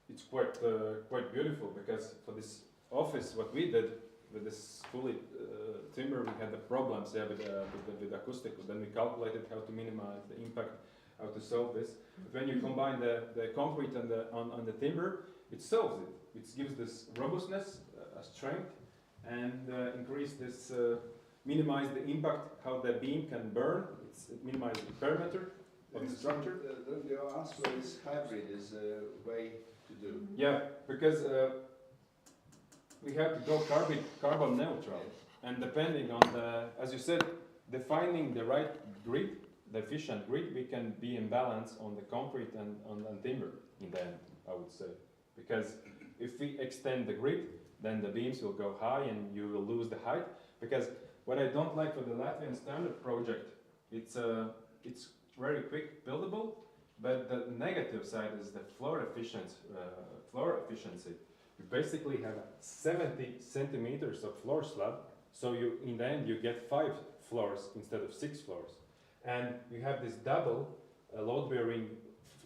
it's quite beautiful, because for this office, what we did with this fully timber, we had the problems there with acoustic. Then we calculated how to minimize the impact how to solve this. But when you combine the concrete and on the timber, it solves it. It gives this robustness, strength, and increase this, minimize the impact, how the beam can burn. It minimizes the perimeter of the structure. The answer is hybrid is a way to do. Yeah, because we have to go carbon neutral, and depending on the, as you said, defining the right grid, the efficient grid, we can be in balance on the concrete and on timber in the end, I would say. Because if we extend the grid, then the beams will go high and you will lose the height. Because what I don't like for the Latvian standard project, it's very quick buildable, but the negative side is the floor efficiency. You basically have 70 centimeters of floor slab, so you in the end you get 5 floors instead of 6 floors, and you have this double load-bearing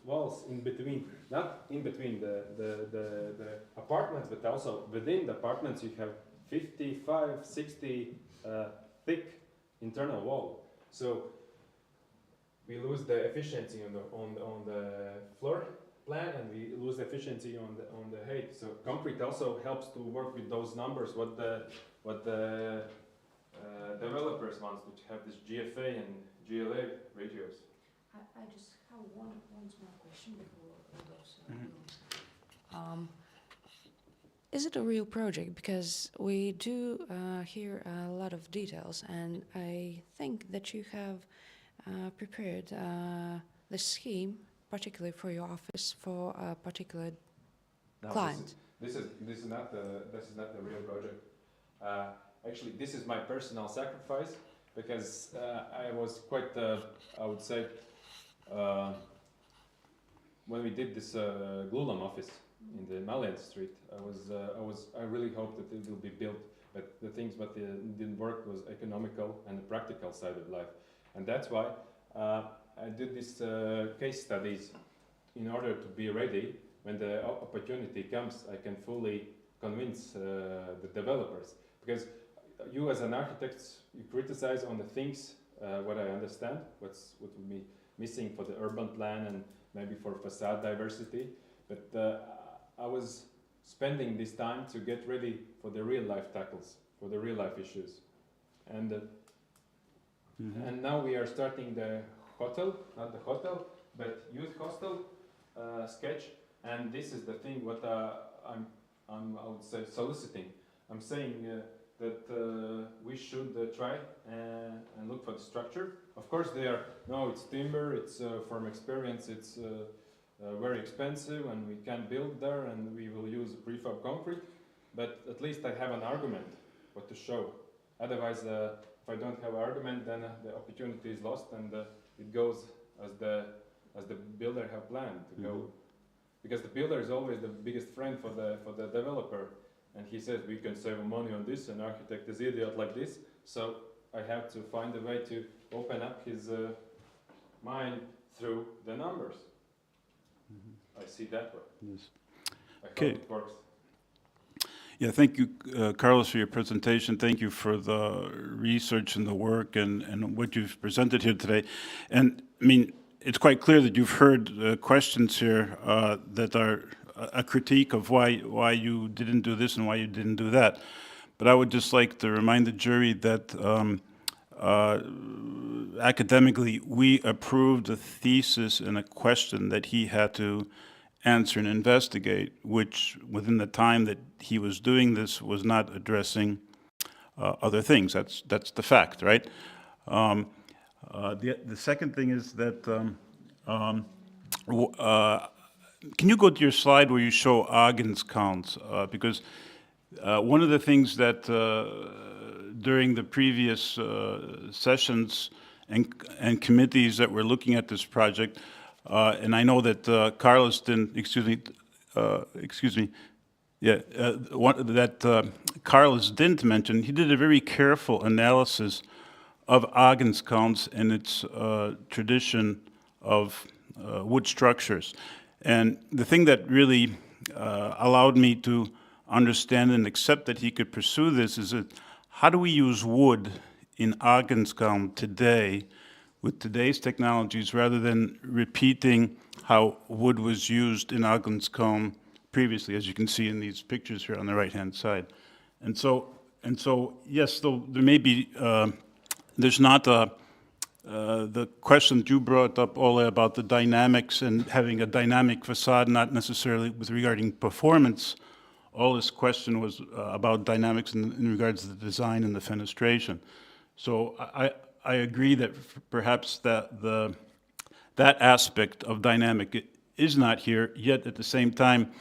walls in between, not in between the apartments, but also within the apartments you have 55, 60 thick internal wall. So we lose the efficiency on the floor plan, and we lose efficiency on the height. So concrete also helps to work with those numbers. What the developers want to have this GFA and GLA ratios. I just have one small question before those. Is it a real project? Because we do hear a lot of details, and I think that you have prepared the scheme, particularly for your office, for a particular client. This is not the real project. Actually, this is my personal sacrifice, because I was quite, I would say, when we did this Glulam office in the Malian Street, I really hoped that it will be built, but the things that didn't work was economical and the practical side of life, and that's why I did these case studies in order to be ready when the opportunity comes. I can fully convince the developers, because you as an architect, you criticize on the things what I understand, what would be missing for the urban plan and maybe for facade diversity, but I was spending this time to get ready for the real life tackles, for the real life issues, and and now we are starting the hotel, not the hotel, but youth hostel sketch, and this is the thing what I'm I would say soliciting. I'm saying that we should try and look for the structure. Of course, it's timber. It's from experience. It's very expensive, and we can't build there, and we will use prefab concrete. But at least I have an argument what to show. Otherwise, if I don't have an argument, then the opportunity is lost, and it goes as the builder have planned to go. Because the builder is always the biggest friend for the developer, and he says we can save money on this, and architect is idiot like this. So I have to find a way to open up his mind through the numbers. I see that way. Yes. I Okay. hope it works. Yeah, thank you, Carlos, for your presentation. Thank you for the research and the work and what you've presented here today. And I mean, it's quite clear that you've heard questions here that are a critique of why you didn't do this and why you didn't do that. But I would just like to remind the jury that academically, we approved a thesis and a question that he had to answer and investigate, which within the time that he was doing this was not addressing other things. That's the fact, right? The second thing is that, can you go to your slide where you show Agins counts? Because one of the things that during the previous sessions and committees that were looking at this project, and I know that Carlos didn't, Carlos didn't mention, he did a very careful analysis of Agins counts and its tradition of wood structures. And the thing that really allowed me to understand and accept that he could pursue this is that how do we use wood in Agins count today with today's technologies rather than repeating how wood was used in Aglandsholm previously, as you can see in these pictures here on the right-hand side. And so yes, though there may be, there's not the question that you brought up, Ole, about the dynamics and having a dynamic facade, not necessarily with regarding performance. Ole's question was about dynamics in regards to the design and the fenestration. So I agree that perhaps that aspect of dynamic is not here, yet at the same time,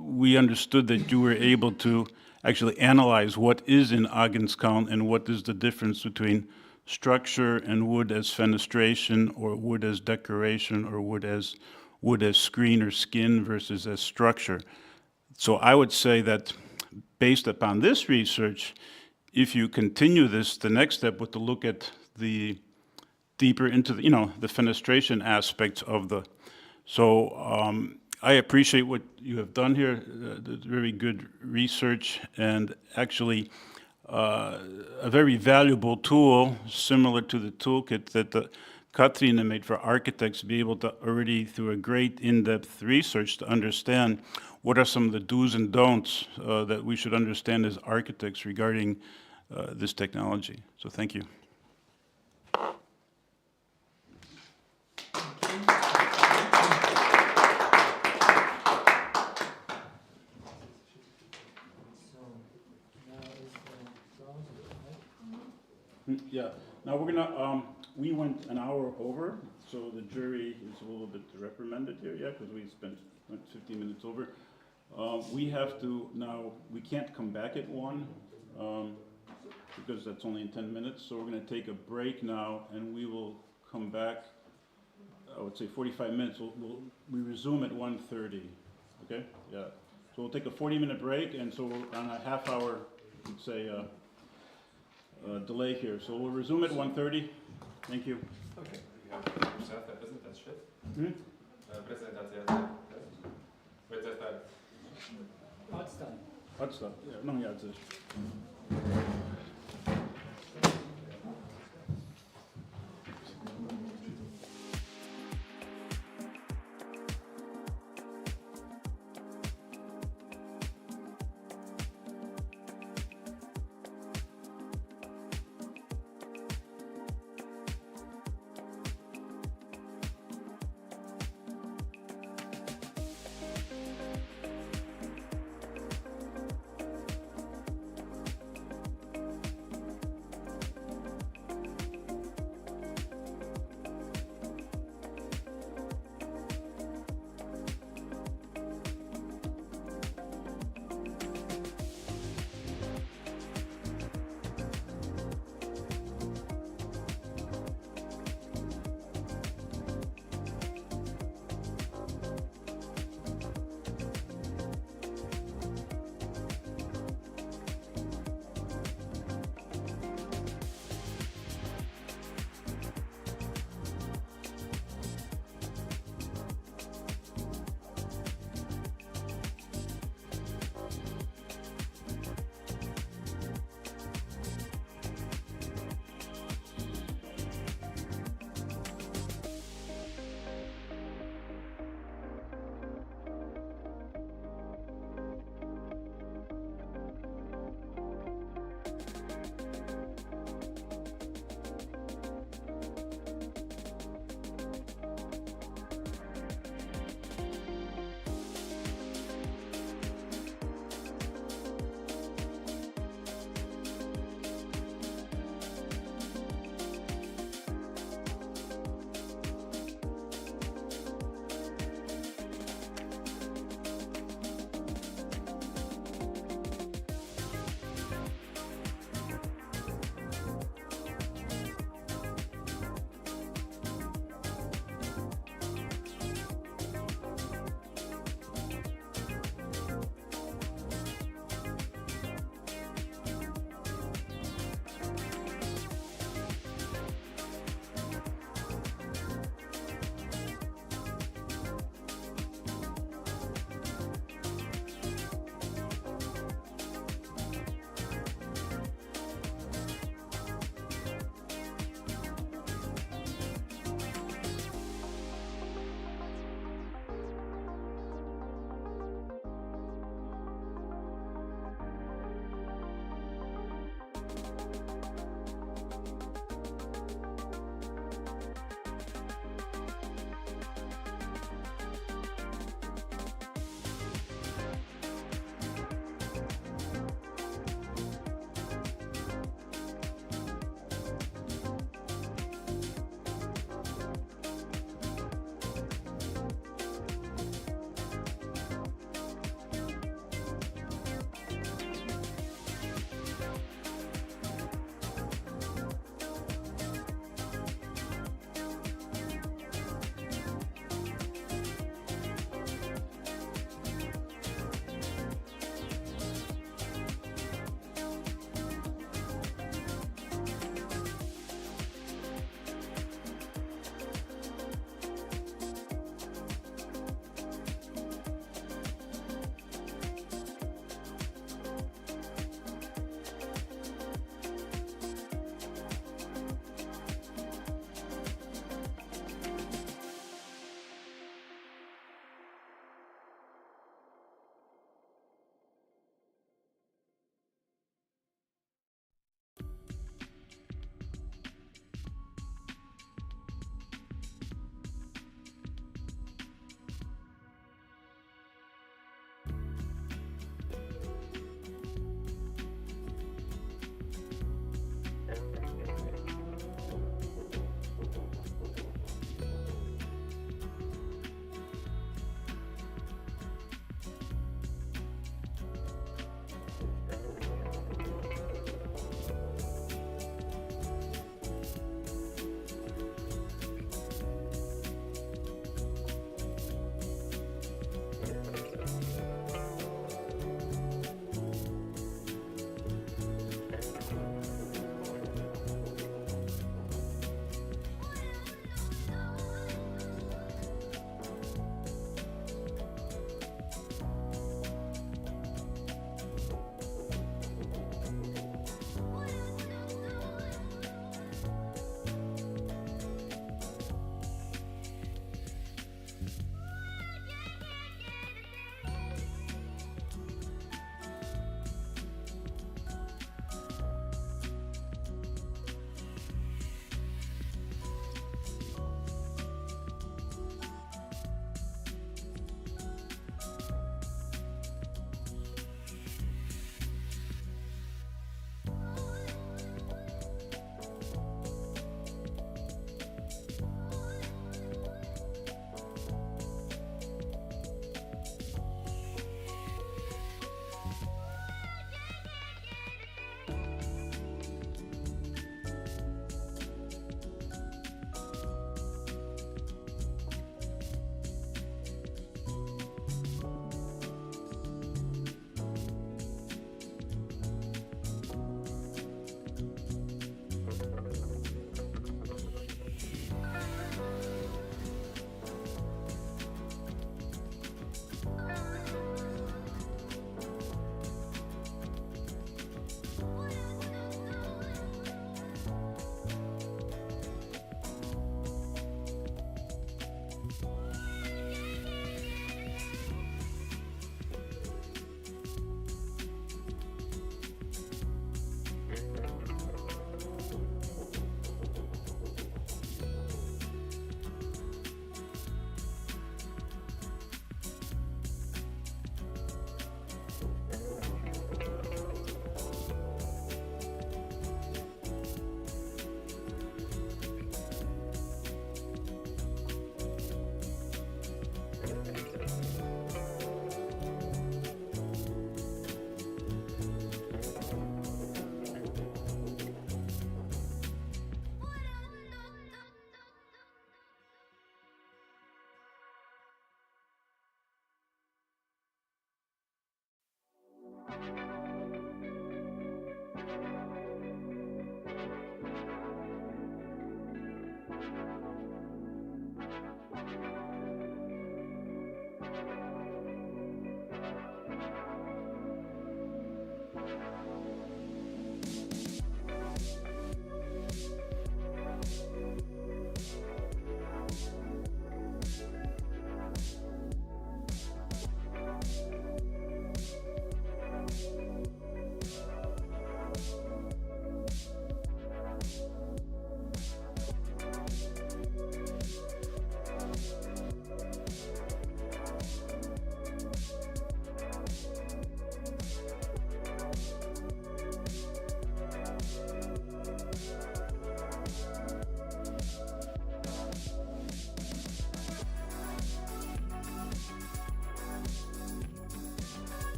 we understood that you were able to actually analyze what is in Aglandsholm and what is the difference between structure and wood as fenestration, or wood as decoration, or wood as screen or skin versus as structure. So I would say that based upon this research, if you continue this, the next step would to look at the deeper into the, the fenestration aspects of the, so I appreciate what you have done here, very good research, and actually a very valuable tool, similar to the toolkit that Katrina made for architects, to be able to already, through a great in-depth research, to understand what are some of the do's and don'ts that we should understand as architects regarding this technology. So thank you. Yeah, now we're gonna, we went an hour over, so the jury is a little bit reprimanded here, yeah, because we went 15 minutes over. We have to now, we can't come back at 1, because that's only in 10 minutes, so we're gonna take a break now, and we will come back, I would say 45 minutes, we resume at 1:30, okay? Yeah, so we'll take a 40-minute break, and so we're on a half-hour, let's say, delay here. So we'll resume at 1:30. Thank you. Okay. Hot stuff. Yeah, no, yeah, it's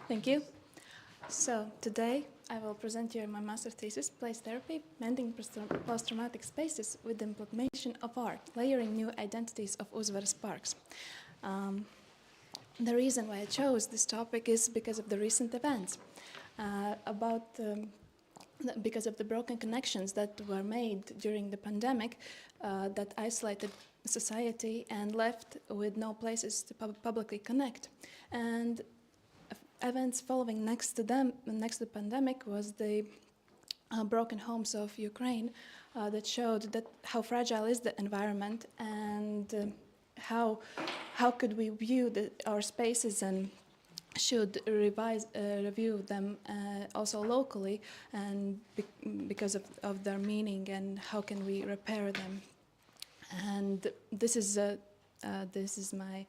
Thank you. So today I will present you my master thesis, Place Therapy, Mending Post-Traumatic Spaces with the Implementation of Art, Layering New Identities of Uzvaras Parks. The reason why I chose this topic is because of the recent events, because of the broken connections that were made during the pandemic that isolated society and left with no places to publicly connect. And events following next to the pandemic was the broken homes of Ukraine that showed that how fragile is the environment and how could we view our spaces and should review them also locally and because of their meaning, and how can we repair them. And this is my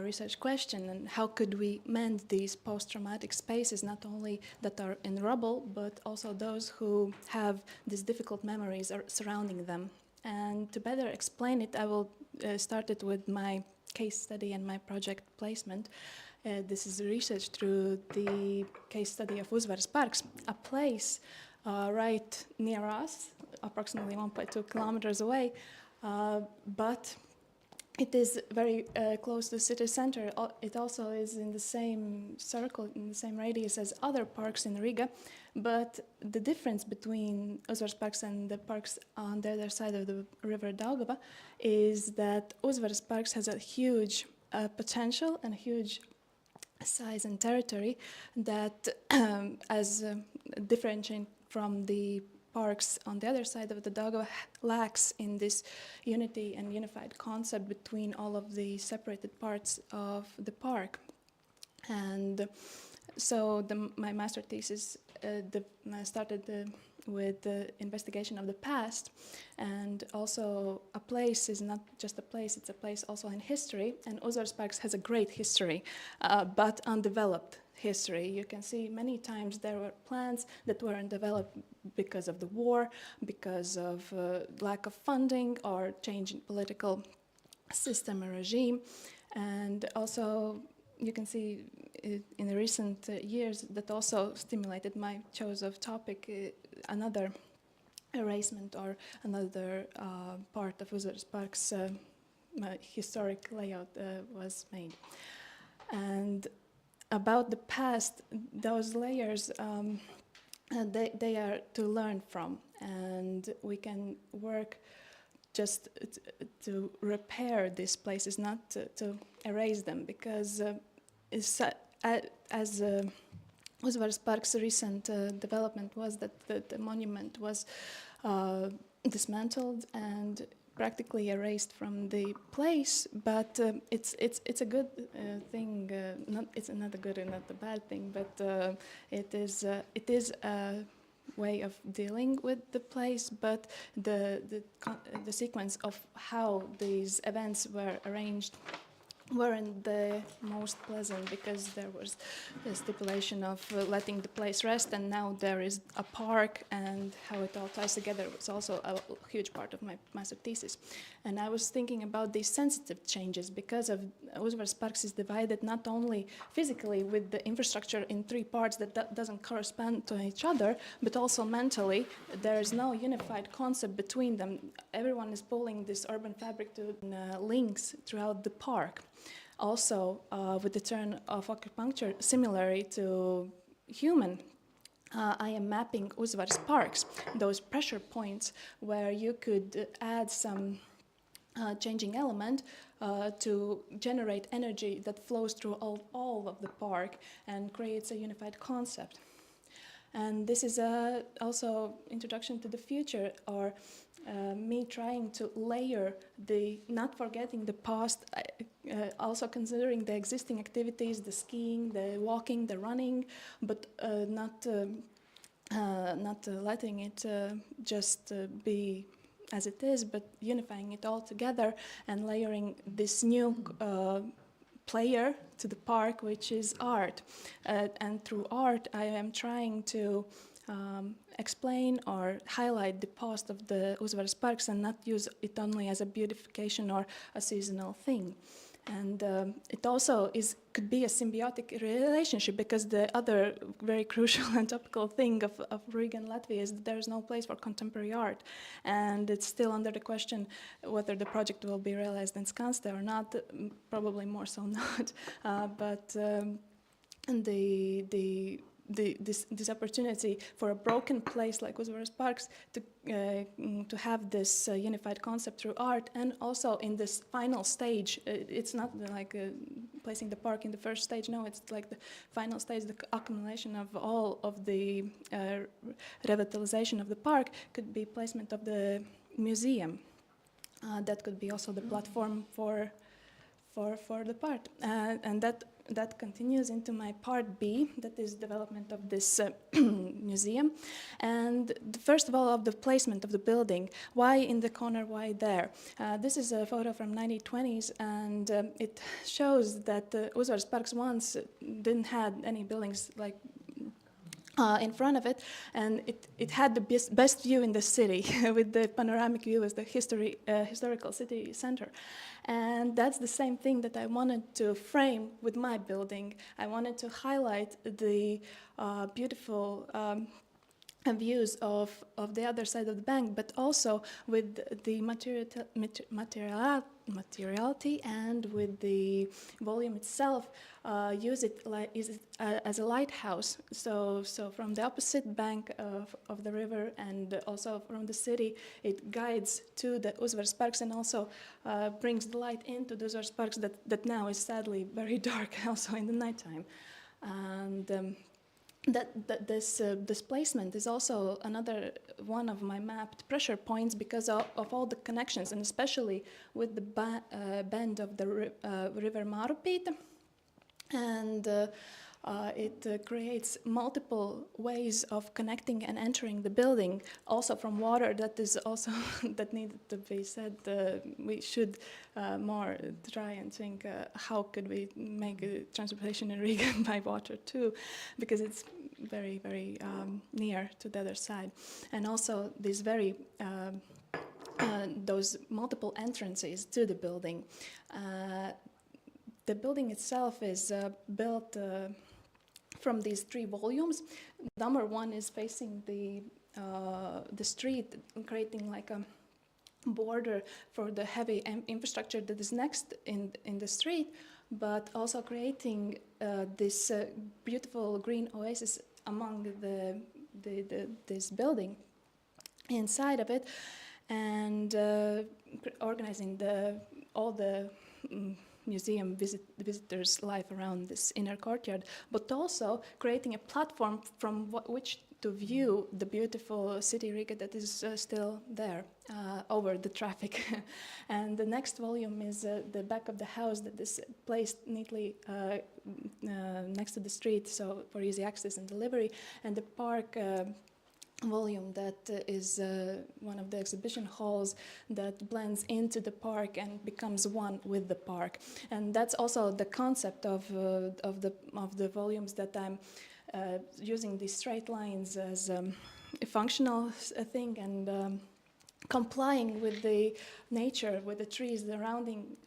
research question, and how could we mend these post-traumatic spaces, not only that are in rubble, but also those who have these difficult memories surrounding them. And to better explain it, I will start it with my case study and my project placement. This is research through the case study of Uzvaras Parks, a place right near us, approximately 1.2 kilometers away, but it is very close to the city center. It also is in the same circle, in the same radius as other parks in Riga. But the difference between Uzvaras parks and the parks on the other side of the river Daugava is that Uzvaras parks has a huge potential and huge size and territory that as differentiating from the parks on the other side of the Daugava lacks in this unity and unified concept between all of the separated parts of the park. And so my master thesis started with the investigation of the past, and also a place is not just a place, it's a place also in history, and Uzvaras parks has a great history, but undeveloped history. You can see many times there were plans that weren't developed because of the war, because of lack of funding or change in political system or regime, and also you can see in the recent years that also stimulated my choice of topic, another erasement or another part of Uzvaras Park's historic layout was made. And about the past, those layers, they are to learn from, and we can work just to repair these places, not to erase them, because as Uzvaras Park's recent development was that the monument was dismantled and practically erased from the place, but it's a good thing. It's not a good and not a bad thing, but it is a way of dealing with the place. But the sequence of how these events were arranged weren't the most pleasant, because there was the stipulation of letting the place rest, and now there is a park, and how it all ties together was also a huge part of my master thesis. And I was thinking about these sensitive changes, because of Uzvaras Parks is divided not only physically with the infrastructure in three parts that doesn't correspond to each other, but also mentally. There is no unified concept between them. Everyone is pulling this urban fabric to links throughout the park. Also, with the turn of acupuncture, similarly to human, I am mapping Uzvaras Parks, those pressure points where you could add some changing element to generate energy that flows through all of the park and creates a unified concept. And this is also introduction to the future, or me trying to layer not forgetting the past, also considering the existing activities, the skiing, the walking, the running, but not letting it just be as it is, but unifying it all together and layering this new player to the park, which is art. And through art, I am trying to explain or highlight the past of the Uzvaras Parks and not use it only as a beautification or a seasonal thing. And it also could be a symbiotic relationship, because the other very crucial and topical thing of Riga and Latvia is that there is no place for contemporary art. And it's still under the question whether the project will be realized in Skanste or not, probably more so not. But this opportunity for a broken place like Uzvaras Parks to have this unified concept through art, and also in this final stage, it's not like placing the park in the first stage. No, it's like the final stage, the accumulation of all of the revitalization of the park could be placement of the museum. That could be also the platform for the part, and that continues into my part B, that is development of this museum. And first of all, of the placement of the building. Why in the corner, why there? This is a photo from 1920s, and it shows that Uzvaras Parks once didn't have any buildings like in front of it, and it had the best view in the city with the panoramic view as the historical city center. And that's the same thing that I wanted to frame with my building. I wanted to highlight the beautiful views of the other side of the bank, but also with the materiality and with the volume itself, use it as a lighthouse. So from the opposite bank of the river and also from the city, it guides to the Uzvaras and also brings the light into the Uzvaras that now is sadly very dark also in the nighttime. And this displacement is also another one of my mapped pressure points because of all the connections, and especially with the bend of the river Marupīte. And it creates multiple ways of connecting and entering the building, also from water. That is also that needed to be said. We should more try and think how could we make a transportation in Riga by water too, because it's very, very near to the other side. And also these very those multiple entrances to the building. The building itself is built from these 3 volumes. Number 1 is facing the street, creating like a border for the heavy infrastructure that is next in the street, but also creating this beautiful green oasis among this building inside of it, and organizing all the museum visitors' life around this inner courtyard, but also creating a platform from which to view the beautiful city Riga that is still there over the traffic. And the next volume is the back of the house that is placed neatly next to the street, so for easy access and delivery, and the park volume that is one of the exhibition halls that blends into the park and becomes one with the park. And that's also the concept of the volumes, that I'm using these straight lines as a functional thing, and complying with the nature, with the trees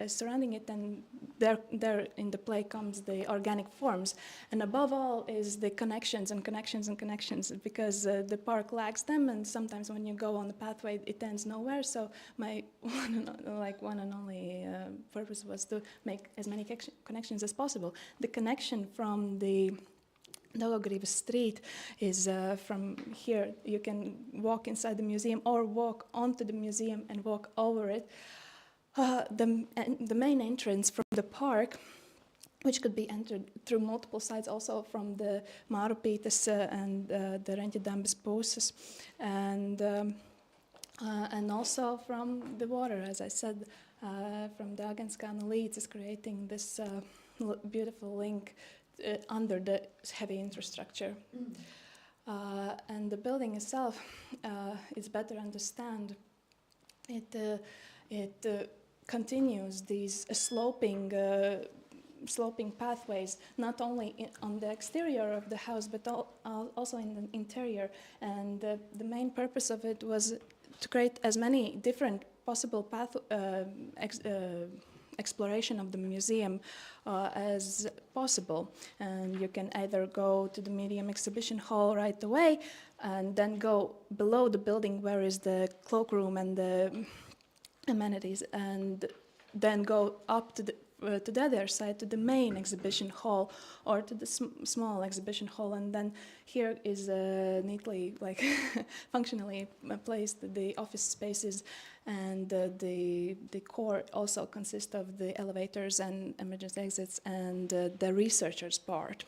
surrounding it, and there in the play comes the organic forms. And above all is the connections and connections and connections, because the park lacks them, and sometimes when you go on the pathway it ends nowhere. So my one and only purpose was to make as many connections as possible. The connection from the Daugavgrības Street is from here. You can walk inside the museum or walk onto the museum and walk over it. The main entrance from the park, which could be entered through multiple sides, also from the Marupītes and the Reņģidambes puses, and also from the water, as I said, from the Agenskāna Līcis, creating this beautiful link under the heavy infrastructure. And the building itself is better understand. It continues these sloping pathways, not only on the exterior of the house, but also in the interior. And the main purpose of it was to create as many different possible exploration of the museum as possible. And you can either go to the Museum Exhibition Hall right away, and then go below the building where is the cloakroom and the amenities, and then go up to the other side, to the main exhibition hall, or to the small exhibition hall. And then here is neatly, like functionally placed the office spaces, and the core also consists of the elevators and emergency exits and the researchers part.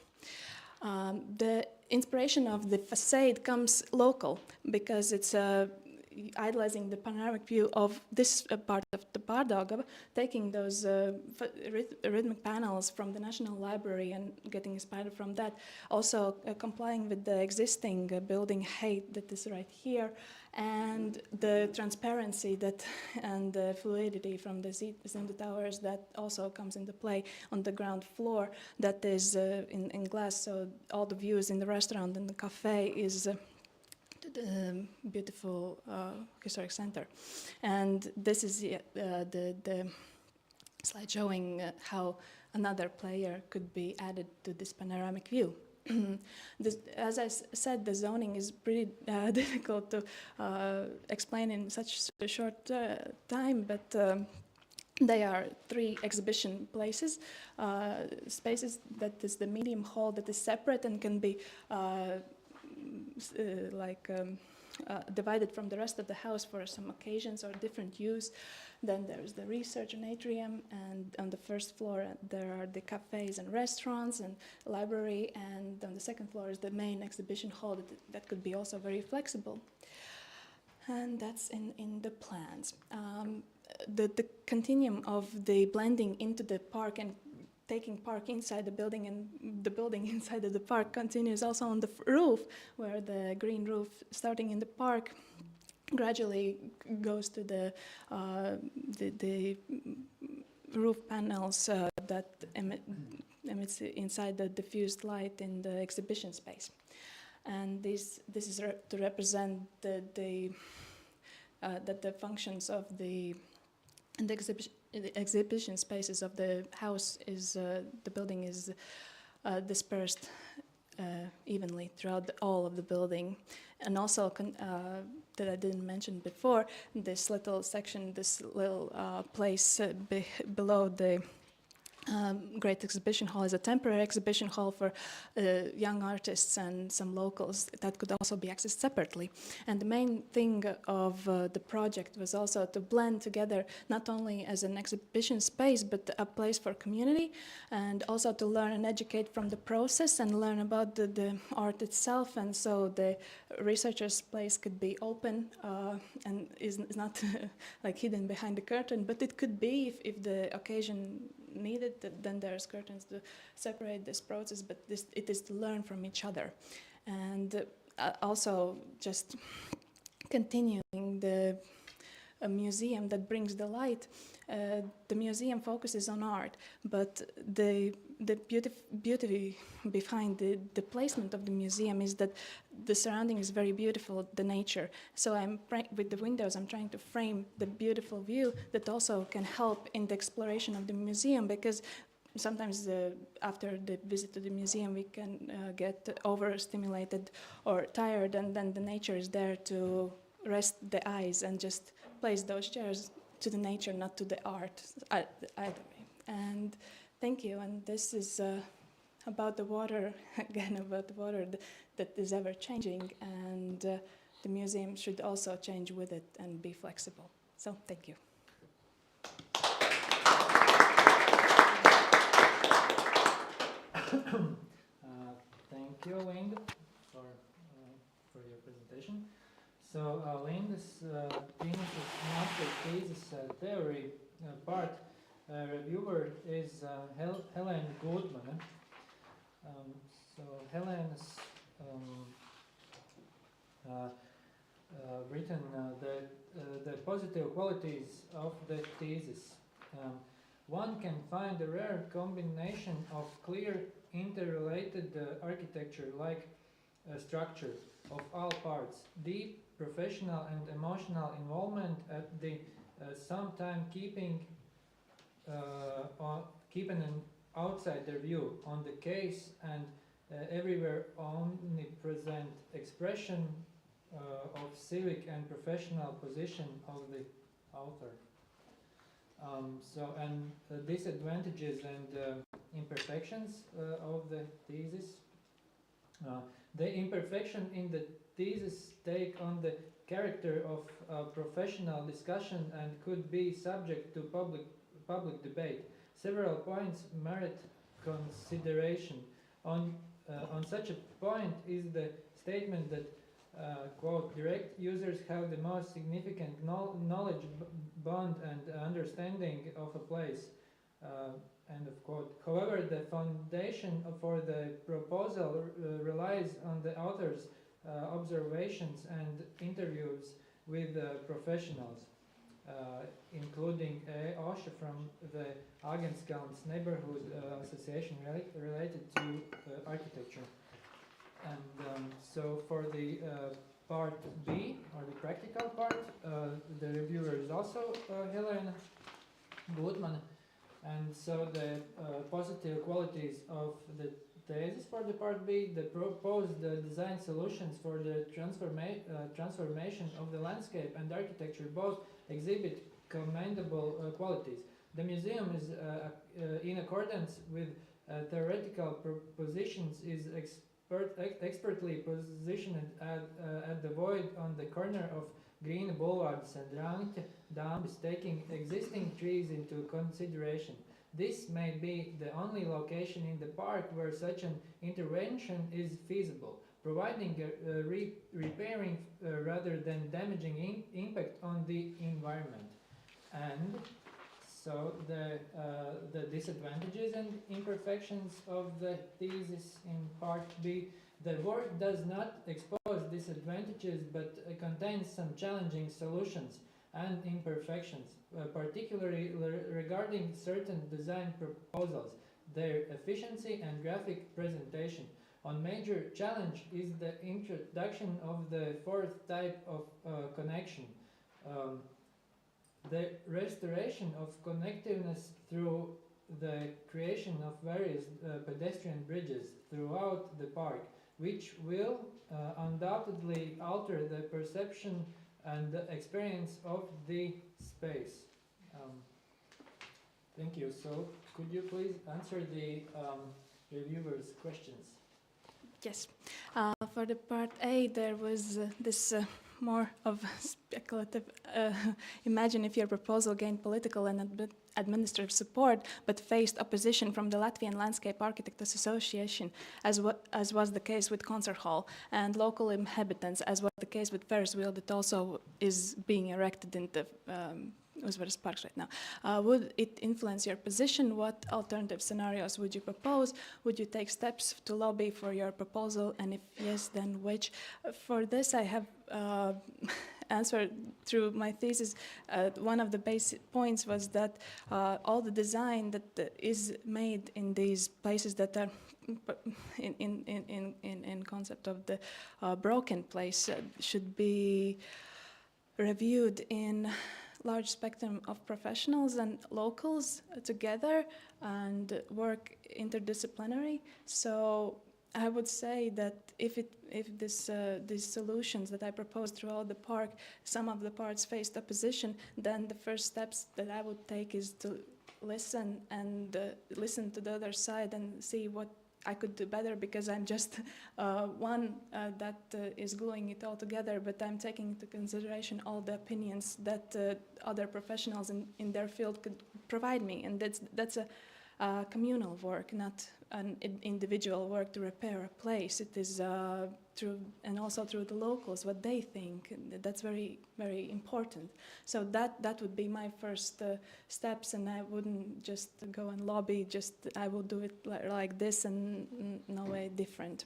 The inspiration of the facade comes local, because it's idealizing the panoramic view of this part of the Pārdaugava, taking those rhythmic panels from the National Library and getting inspired from that. Also complying with the existing building height that is right here, and the transparency and the fluidity from the Zimda towers that also comes into play on the ground floor, that is in glass, so all the views in the restaurant and the cafe is the beautiful historic center. And this is the slide showing how another player could be added to this panoramic view. as I said, the zoning is pretty difficult to explain in such a short time, but they are 3 exhibition places, spaces that is the medium hall that is separate and can be divided from the rest of the house for some occasions or different use. Then there's the research and atrium, and on the first floor there are the cafes and restaurants and library, and on the second floor is the main exhibition hall that could be also very flexible. And that's in the plans. The continuum of the blending into the park and taking park inside the building and the building inside of the park continues also on the roof, where the green roof starting in the park gradually goes to the roof panels that emits inside the diffused light in the exhibition space. And this is to represent that the functions of the exhibition spaces of the house is the building is dispersed evenly throughout all of the building. And also that I didn't mention before, this little section, this little place below the Great Exhibition Hall is a temporary exhibition hall for young artists and some locals that could also be accessed separately. And the main thing of the project was also to blend together not only as an exhibition space, but a place for community, and also to learn and educate from the process and learn about the art itself. And so the researchers' place could be open and is not like hidden behind the curtain, but it could be if the occasion needed, then there's curtains to separate this process, but it is to learn from each other. And also just continuing a museum that brings the light. The museum focuses on art, but the beauty behind the placement of the museum is that the surrounding is very beautiful, the nature. So with the windows, I'm trying to frame the beautiful view that also can help in the exploration of the museum, because sometimes after the visit to the museum, we can get overstimulated or tired, and then the nature is there to rest the eyes and just place those chairs to the nature, not to the art, either way. And thank you. And this is about the water, again, about the water that is ever changing, and the museum should also change with it and be flexible. So thank you. Thank you, Lind, for your presentation. So Lind's master thesis theory part reviewer is Helen Gutmane. So Helen's written the positive qualities of the thesis. One can find a rare combination of clear interrelated architecture-like structure of all parts, deep professional and emotional involvement at the sometime keeping an outsider view on the case, and everywhere omnipresent expression of civic and professional position of the author. And disadvantages and imperfections of the thesis. The imperfection in the thesis take on the character of professional discussion and could be subject to public debate. Several points merit consideration. On such a point is the statement that quote, direct users have the most significant knowledge bond and understanding of a place, end of quote. However, the foundation for the proposal relies on the author's observations and interviews with professionals, including Osha from the Agenskans Neighborhood Association related to architecture. And so for the part B, or the practical part, the reviewer is also Helen Gutmane. And so the positive qualities of the thesis for the part B, the proposed design solutions for the transformation of the landscape and architecture both exhibit commendable qualities. The museum is in accordance with theoretical propositions is expertly positioned at the void on the corner of Green Boulevards and Rangte Dambis, taking existing trees into consideration. This may be the only location in the park where such an intervention is feasible, providing a repairing rather than damaging impact on the environment. And so the disadvantages and imperfections of the thesis in part B. The work does not expose disadvantages but contains some challenging solutions and imperfections, particularly regarding certain design proposals, their efficiency and graphic presentation. One major challenge is the introduction of the fourth type of connection. The restoration of connectiveness through the creation of various pedestrian bridges throughout the park, which will undoubtedly alter the perception and the experience of the space. Thank you. So, could you please answer the reviewers' questions? Yes. For the part A, there was this more of speculative. Imagine if your proposal gained political and administrative support, but faced opposition from the Latvian Landscape Architects Association, as was the case with Concert Hall, and local inhabitants, as was the case with Ferris wheel that also is being erected in the Uzvaras parks right now. Would it influence your position? What alternative scenarios would you propose? Would you take steps to lobby for your proposal? And if yes, then which? For this, I have answered through my thesis. One of the basic points was that all the design that is made in these places that are in concept of the broken place should be reviewed in large spectrum of professionals and locals together and work interdisciplinary. So I would say that if these solutions that I proposed throughout the park, some of the parts faced opposition, then the first steps that I would take is to listen and listen to the other side and see what I could do better, because I'm just one that is gluing it all together, but I'm taking into consideration all the opinions that other professionals in their field could provide me, and that's a communal work, not an individual work to repair a place. It is through, and also through the locals, what they think. That's very, very important. So that would be my first steps, and I wouldn't just go and lobby, I will do it like this and no way different.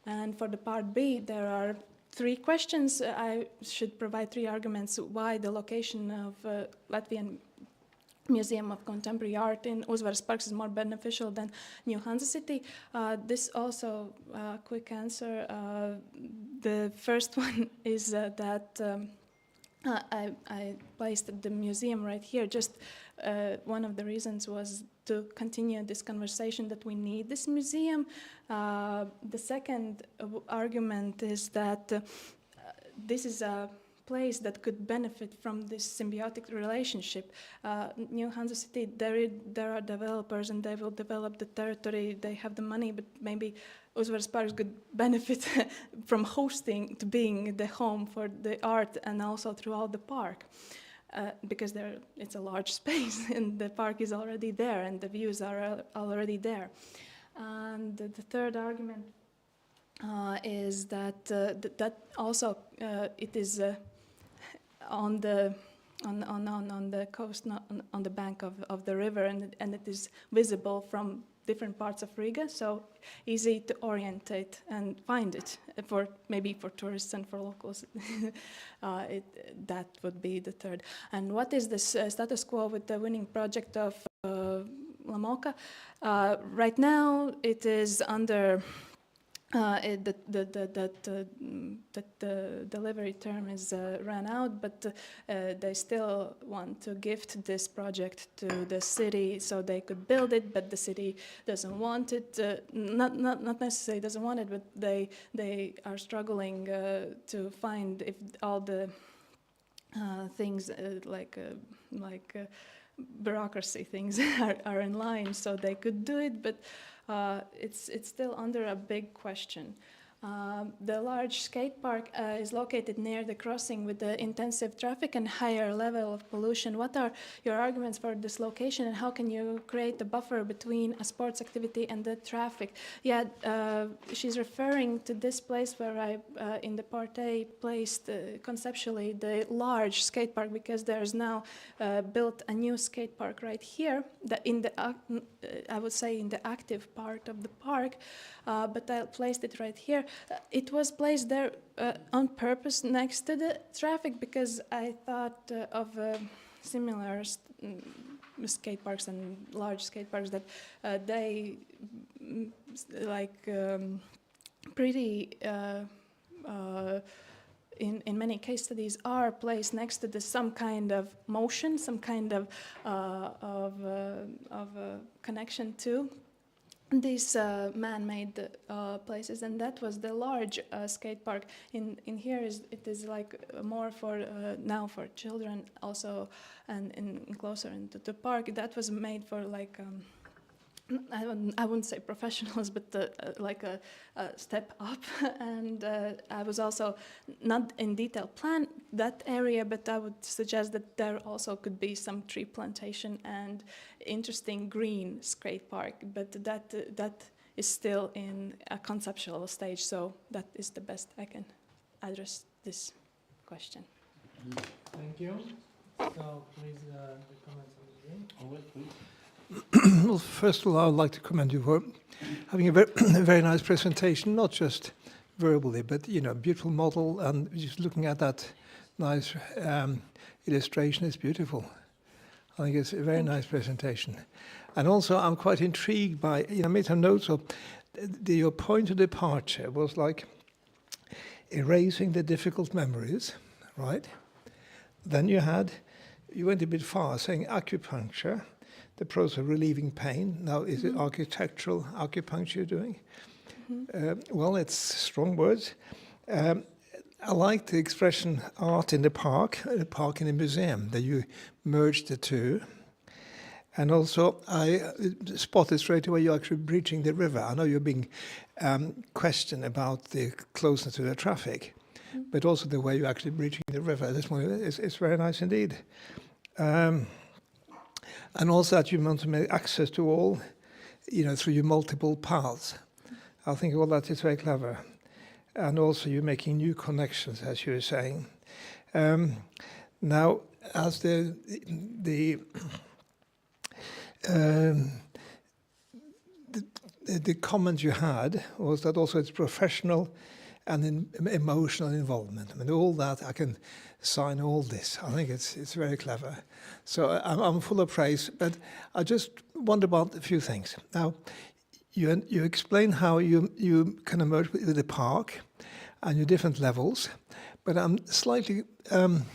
And for the part B, there are 3 questions. I should provide 3 arguments why the location of Latvian Museum of Contemporary Art in Uzvaras Parks is more beneficial than New Hansa City. This also, quick answer. The first one is that I placed the museum right here. Just one of the reasons was to continue this conversation that we need this museum. The second argument is that this is a place that could benefit from this symbiotic relationship. New Hansa City, there are developers and they will develop the territory, they have the money, but maybe Uzvaras Parks could benefit from hosting, to being the home for the art and also throughout the park. Because it's a large space and the park is already there and the views are already there. And the third argument is that that also it is on the coast, on the bank of the river, and it is visible from different parts of Riga, so easy to orientate and find it maybe for tourists and for locals. That would be the third. And what is the status quo with the winning project of Lamoka? Right now, it is under that the delivery term is ran out, but they still want to gift this project to the city so they could build it, but the city doesn't want it. Not necessarily doesn't want it, but they are struggling to find if all the things like bureaucracy things are in line, so they could do it, but it's still under a big question. The large skate park is located near the crossing with the intensive traffic and higher level of pollution. What are your arguments for this location, and how can you create a buffer between a sports activity and the traffic? Yeah, she's referring to this place where I, in the Part A, placed conceptually the large skate park, because there's now built a new skate park right here, I would say in the active part of the park, but I placed it right here. It was placed there on purpose next to the traffic, because I thought of similar skate parks and large skate parks that they pretty in many case studies are placed next to some kind of motion, some kind of connection to these man-made places, and that was the large skate park. In here it is like more for now for children also, and closer into the park. That was made for like I wouldn't say professionals, but like a step up. And I was also not in detail plan that area, but I would suggest that there also could be some tree plantation and interesting green skate park. But that is still in a conceptual stage, so that is the best I can address this question. Thank you. So please, the comments on the screen. Ole, please. Well, first of all, I would like to commend you for having a very nice presentation, not just verbally, but, you know, beautiful model, and just looking at that nice illustration is beautiful. I think it's a very nice presentation. And also, I'm quite intrigued by, you know, I made some notes of your point of departure was like erasing the difficult memories, right? Then you went a bit far, saying acupuncture, the process of relieving pain. Now, is it architectural acupuncture you're doing? Well, it's strong words. I like the expression art in the park in a museum, that you merge the two. And also, I spotted straight away you're actually breaching the river. I know you're being questioned about the closeness to the traffic, but also the way you're actually breaching the river. This one is very nice indeed. And also that you want to make access to all, you know, through your multiple paths. I think all that is very clever. And also you're making new connections, as you were saying. Now, as the comment you had was that also it's professional and emotional involvement. I mean, all that, I can sign all this. I think it's very clever. So I'm full of praise, but I just wonder about a few things. Now, you explain how you kind of merge with the park and your different levels, but I'm slightly, I'm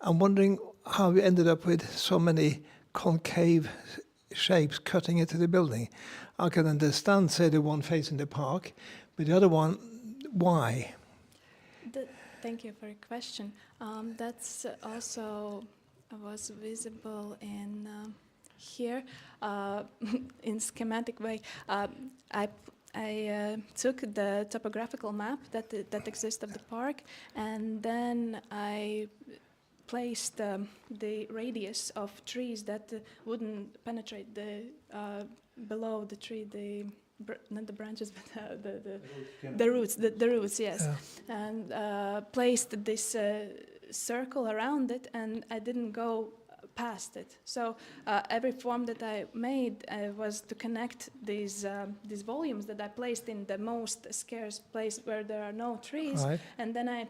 wondering how you ended up with so many concave shapes cutting into the building. I can understand, say, the one facing the park, but the other one, why? Thank you for your question. That's also was visible in here in schematic way. I took the topographical map that exists of the park, and then I placed the radius of trees that wouldn't penetrate the below the tree, not the branches, but the roots, yes. Yeah. And placed this circle around it, and I didn't go past it. So every form that I made was to connect these volumes that I placed in the most scarce place where there are no trees, Right. and then I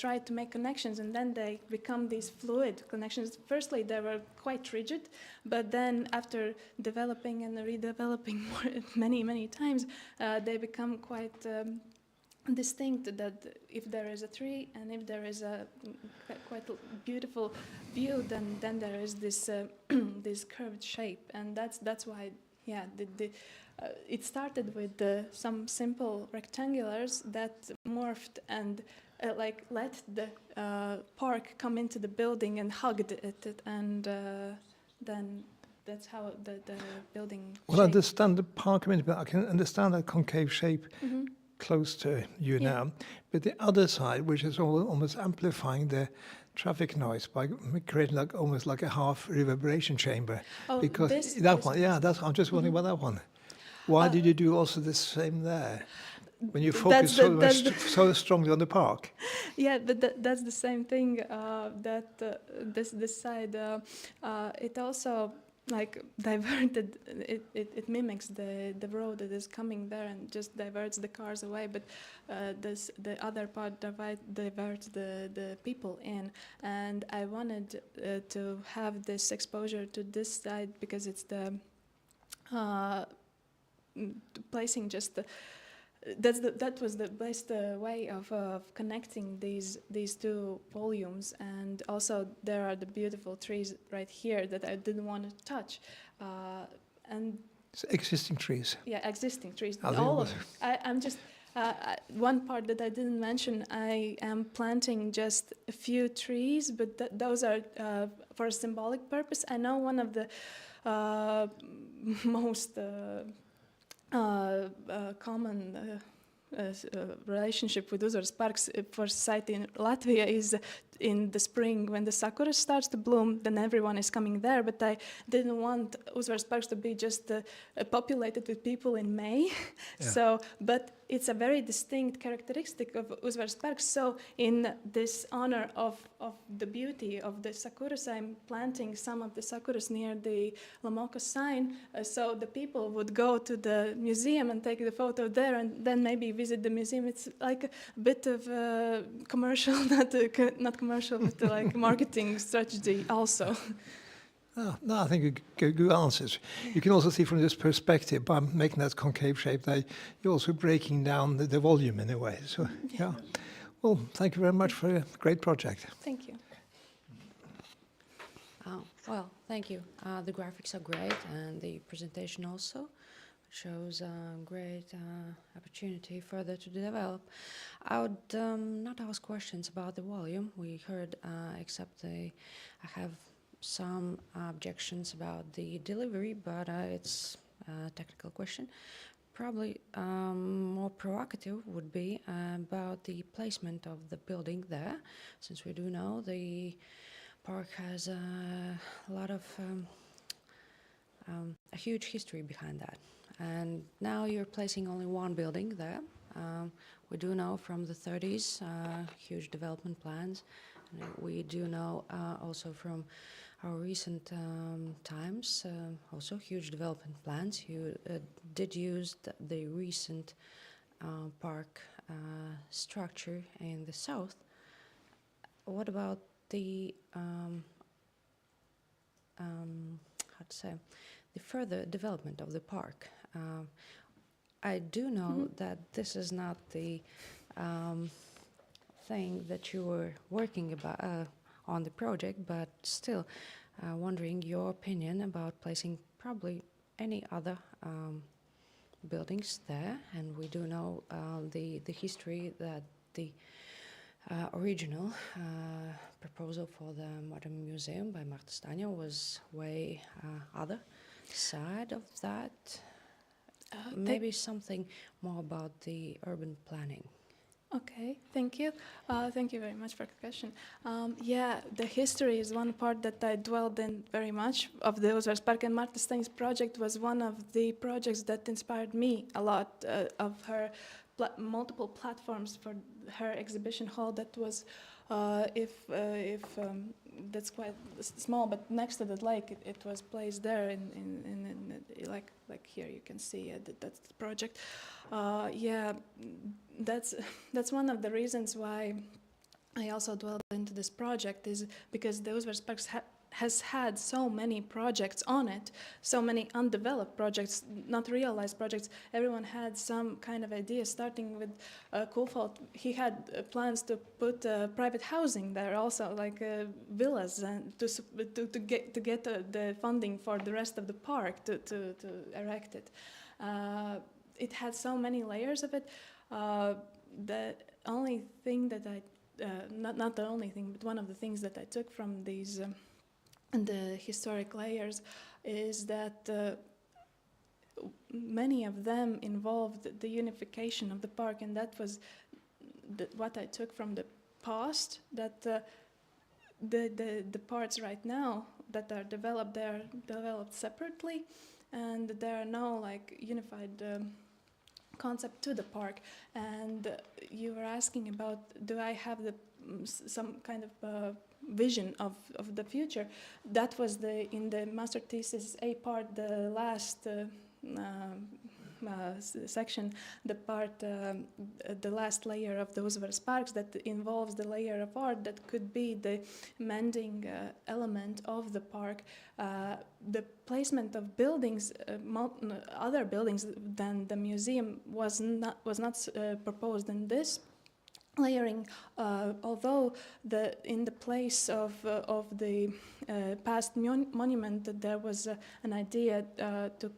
tried to make connections, and then they become these fluid connections. Firstly, they were quite rigid, but then after developing and redeveloping many times, they become quite distinct, that if there is a tree and if there is a quite beautiful view, then there is this this curved shape, and that's why, yeah, it started with some simple rectangulars that morphed and like let the park come into the building and hugged it, and then that's how the building. Well, I understand the park. I can understand that concave shape Mm-hmm. close to you Yeah. now, but the other side, which is almost amplifying the traffic noise by creating almost like a half reverberation chamber. Oh, Because this one, yeah, I'm just wondering about that one. Why did you do also the same there? When you focus so strongly on the park. Yeah, that's the same thing. This side, it also like diverted. It mimics the road that is coming there and just diverts the cars away. But the other part diverts the people in. And I wanted to have this exposure to this side because it's the placing just the. That was the best way of connecting these two volumes, and also there are the beautiful trees right here that I didn't want to touch, and It's existing trees. yeah, existing trees. Are they All also- of I'm just one part that I didn't mention. I am planting just a few trees, but those are for a symbolic purpose. I know one of the most common relationship with Uzvaras parks for society in Latvia is in the spring when the sakura starts to bloom, then everyone is coming there. But I didn't want Uzvaras parks to be just populated with people in May. Yeah. So, but it's a very distinct characteristic of Uzvaras parks. So in this honor of the beauty of the sakuras, I'm planting some of the sakuras near the Lamoka sign. So the people would go to the museum and take the photo there and then maybe visit the museum. It's like a bit of commercial, not commercial, but like marketing strategy also. Oh, no, I think good answers. You can also see from this perspective, by making that concave shape, that you're also breaking down the volume in a way. So, yeah. Well, thank you very much for a great project. Thank you. Well, thank you. The graphics are great, and the presentation also shows a great opportunity further to develop. I would not ask questions about the volume. We heard, except I have some objections about the delivery, but it's a technical question. Probably more provocative would be about the placement of the building there, since we do know the park has a lot of a huge history behind that. And now you're placing only one building there. We do know from the 30s huge development plans. And we do know also from our recent times also huge development plans. You did use the recent park structure in the south. What about the how to say, the further development of the park? I do know that this is not the thing that you were working about on the project, but still wondering your opinion about placing probably any other buildings there. And we do know the history that the original proposal for the modern museum by Marta Stania was way other side of that. Maybe something more about the urban planning. Okay, thank you. Thank you very much for the question. Yeah, the history is one part that I dwelled in very much of the Uzvaras Park, and Marta Stani's project was one of the projects that inspired me a lot of her multiple platforms for her exhibition hall that was, if that's quite small, but next to the lake, it was placed there like here you can see that's the project. Yeah, that's one of the reasons why I also dwelled into this project, is because the Rudolfs Parks has had so many projects on it, so many undeveloped projects, not realized projects. Everyone had some kind of idea, starting with Kulfalt. He had plans to put private housing there also, like villas, and to get the funding for the rest of the park to erect it. It had so many layers of it. The only thing that not the only thing, but one of the things that I took from these the historic layers is that many of them involved the unification of the park, and that was what I took from the past, that the parts right now that are developed, they're developed separately, and there are no like unified concept to the park. And you were asking about, do I have some kind of vision of the future? That was in the master thesis A part, the last section, the last layer of those Parks that involves the layer of art that could be the mending element of the park. The placement of buildings, other buildings than the museum, was not proposed in this layering, although in the place of the past monument, there was an idea to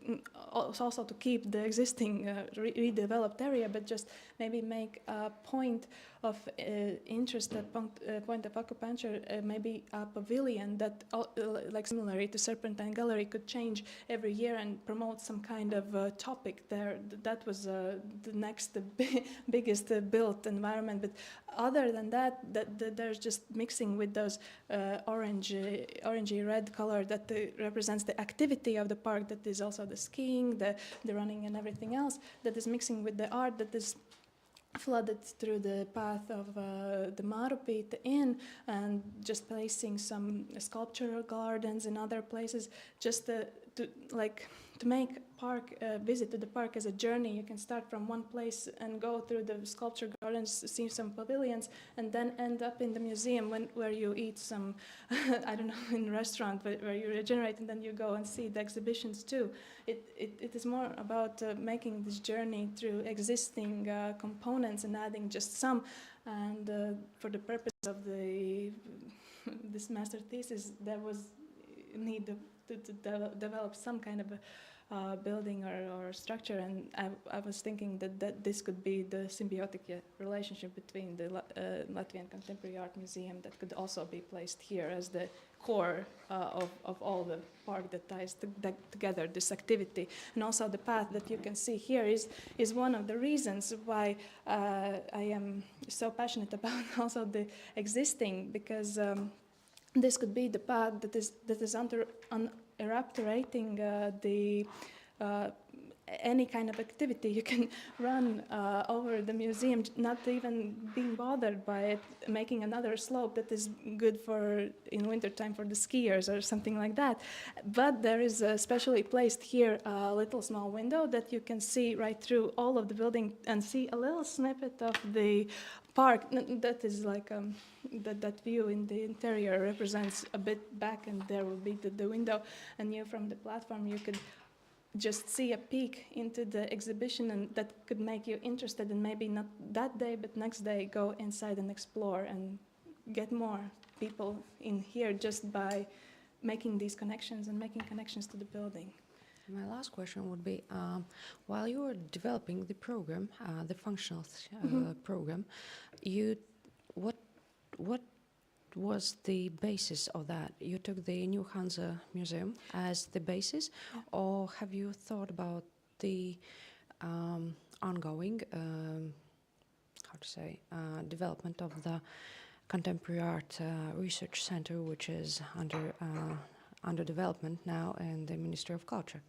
also to keep the existing redeveloped area, but just maybe make a point of interest, a point of acupuncture, maybe a pavilion that, like similarly to Serpentine Gallery, could change every year and promote some kind of topic there. That was the next biggest built environment. But other than that, there's just mixing with those orangey red color that represents the activity of the park, that is also the skiing, the running and everything else, that is mixing with the art that is flooded through the path of the Mārupīte Inn, and just placing some sculptural gardens in other places, just to make visit to the park as a journey. You can start from one place and go through the sculpture gardens, see some pavilions, and then end up in the museum where you eat some, I don't know, in a restaurant where you regenerate, and then you go and see the exhibitions too. It is more about making this journey through existing components and adding just some. And for the purpose of this master thesis, there was a need to develop some kind of a building or structure, and I was thinking that this could be the symbiotic relationship between the Latvian Contemporary Art Museum that could also be placed here as the core of all the park that ties together this activity. And also the path that you can see here is one of the reasons why I am so passionate about also the existing, because this could be the path that is erupting any kind of activity. You can run over the museum, not even being bothered by it, making another slope that is good for in wintertime for the skiers or something like that. But there is a specially placed here a little small window that you can see right through all of the building and see a little snippet of the park. That is like that view in the interior represents a bit back, and there will be the window, and you from the platform you could just see a peek into the exhibition, and that could make you interested, and maybe not that day but next day go inside and explore and get more people in here just by making these connections and making connections to the building. My last question would be, while you were developing the program, the functional program, what was the basis of that? You took the New Hansa Museum as the basis, or have you thought about the ongoing, development of the Contemporary Art Research Center, which is under development now in the Ministry of Culture?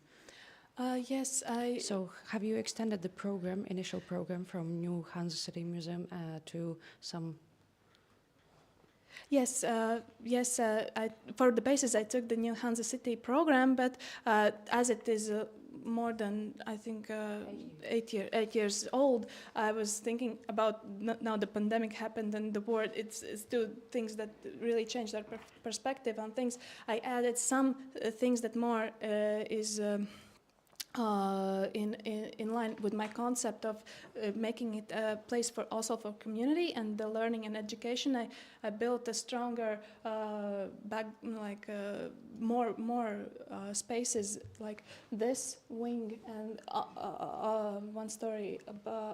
Yes, So have you extended the initial program from New Hansa City Museum to some? Yes, yes. For the basis, I took the New Hansa City program, but as it is more than, I think, 8 years old, I was thinking about now the pandemic happened and the war. It's two things that really changed our perspective on things. I added some things that more is. In line with my concept of making it a place for also for community and the learning and education, I built a stronger more spaces like this wing and 1 story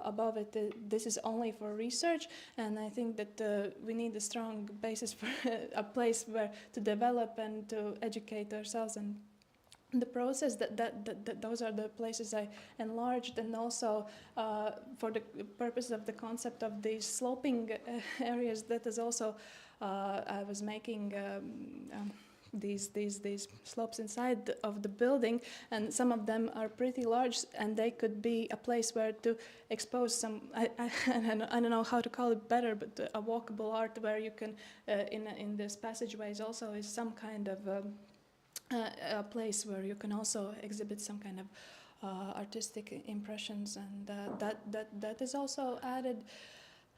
above it. This is only for research, and I think that we need a strong basis for a place where to develop and to educate ourselves and. The process those are the places I enlarged, and also for the purpose of the concept of these sloping areas, that is also I was making these slopes inside of the building, and some of them are pretty large, and they could be a place where to expose some I don't know how to call it better, but a walkable art where you can in this passageways also is some kind of a place where you can also exhibit some kind of artistic impressions, and that is also added.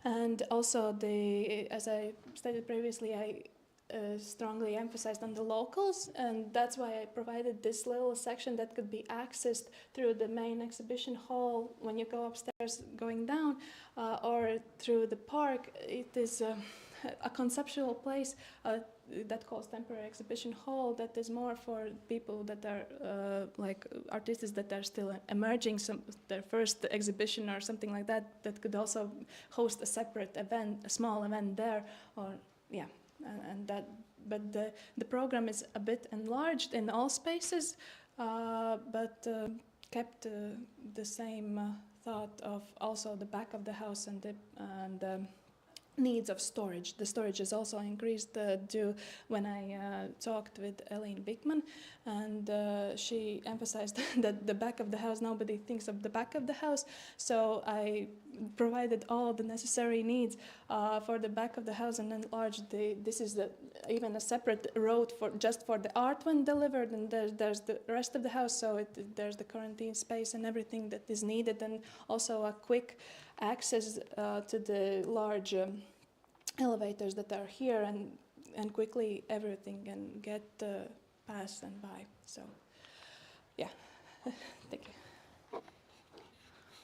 And also, as I stated previously, I strongly emphasized on the locals, and that's why I provided this little section that could be accessed through the main exhibition hall when you go upstairs going down, or through the park. It is a conceptual place that calls temporary exhibition hall, that is more for people that are like artists that are still emerging, their first exhibition or something like that, that could also host a separate event, a small event there, or yeah, and that. But the program is a bit enlarged in all spaces, but kept the same thought of also the back of the house and the needs of storage. The storage is also increased due when I talked with Eileen Bickman, and she emphasized that the back of the house, nobody thinks of the back of the house, so I provided all the necessary needs for the back of the house and enlarged this is even a separate road just for the art when delivered, and there's the rest of the house, so there's the quarantine space and everything that is needed, and also a quick access to the large elevators that are here, and quickly everything can get passed and by. So, yeah, thank you.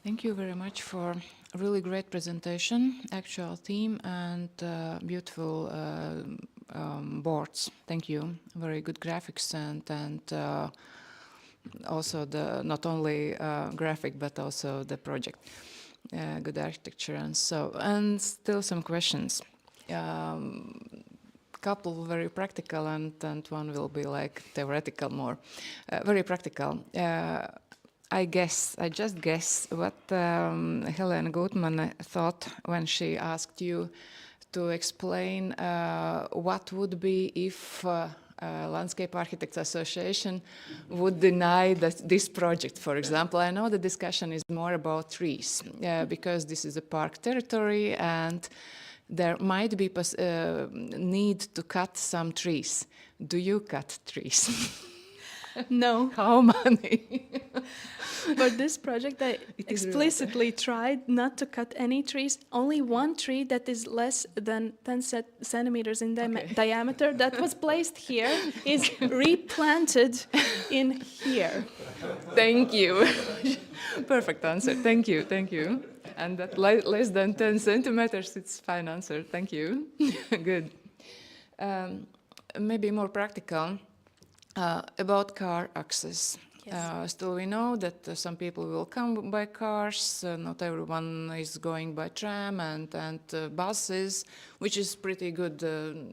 Thank you very much for a really great presentation, actual theme, and beautiful boards. Thank you. Very good graphics and also the not only graphic but also the project. Good architecture and so, and still some questions. Couple very practical and one will be like theoretical more. Very practical. I just guess what Helene Gutmann thought when she asked you to explain what would be if Landscape Architects Association would deny this project, for example. I know the discussion is more about trees, because this is a park territory and there might be need to cut some trees. Do you cut trees? No. How many? For this project, I explicitly tried not to cut any trees. Only one tree that is less than 10 centimeters in diameter that was placed here is replanted in here. Thank you. Perfect answer. Thank you. Thank you. And that less than 10 centimeters, it's fine answer. Thank you. Good. Maybe more practical. About car access. Yes. Still we know that some people will come by cars, not everyone is going by tram and buses, which is pretty good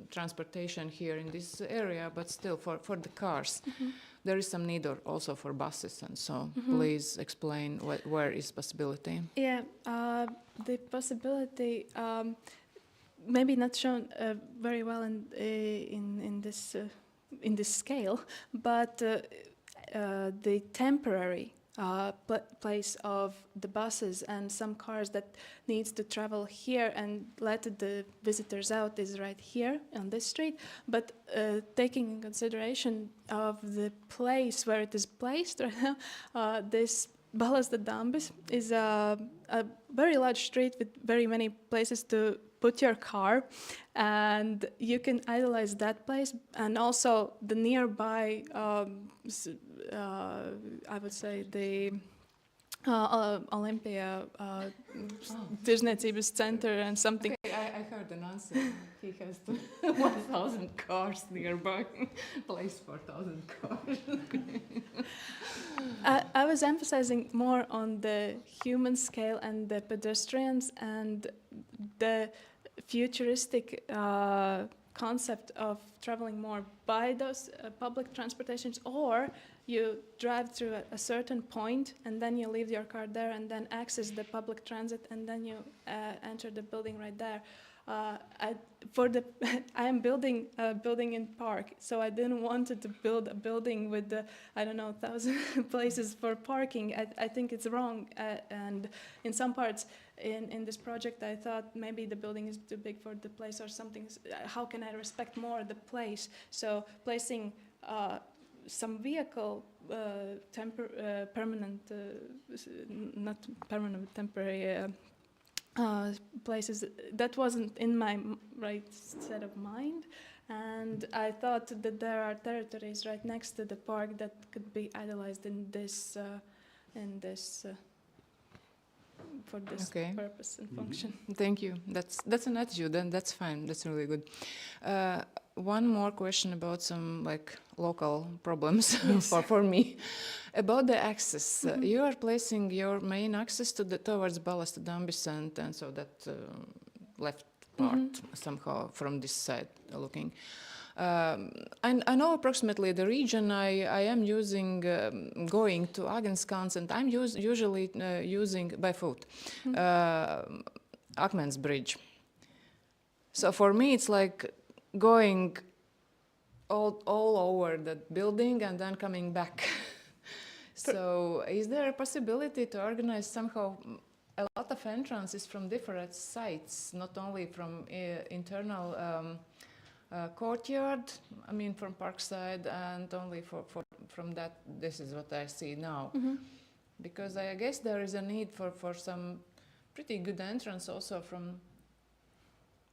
transportation here in this area, but still for the cars. Mm-hmm. There is some need also for buses, and so please explain where is possibility. Yeah, the possibility maybe not shown very well in this scale, but the temporary place of the buses and some cars that needs to travel here and let the visitors out is right here on this street. But taking in consideration of the place where it is placed right now, this Balas de Dambis is a very large street with very many places to put your car, and you can idolize that place, and also the nearby, I would say the Olympia Tirzniecības Center and something. Okay, I heard an answer. He has 1,000 cars nearby, place for 1,000 cars. I was emphasizing more on the human scale and the pedestrians and the futuristic concept of traveling more by those public transportations, or you drive through a certain point and then you leave your car there and then access the public transit and then you enter the building right there. I am building a building in park, so I didn't want to build a building with the, I don't know, 1,000 places for parking. I think it's wrong, and in some parts in this project I thought maybe the building is too big for the place or something. How can I respect more the place? So placing some vehicle, permanent, not permanent, temporary places, that wasn't in my right set of mind, and I thought that there are territories right next to the park that could be idolized in this for this Okay. purpose and function. Thank you. That's an attitude, and that's fine. That's really good. One more question about some like local problems for me. About the access, you are placing your main access towards Balas de Dambis and so that left part somehow from this side looking. I know approximately the region I am using, going to Agenskans, and I'm usually using by foot Akmens Bridge. So for me, it's like going all over that building and then coming back. So is there a possibility to organize somehow a lot of entrances from different sites, not only from internal courtyard, I mean from Parkside, and only from that, this is what I see now. Because I guess there is a need for some pretty good entrance also from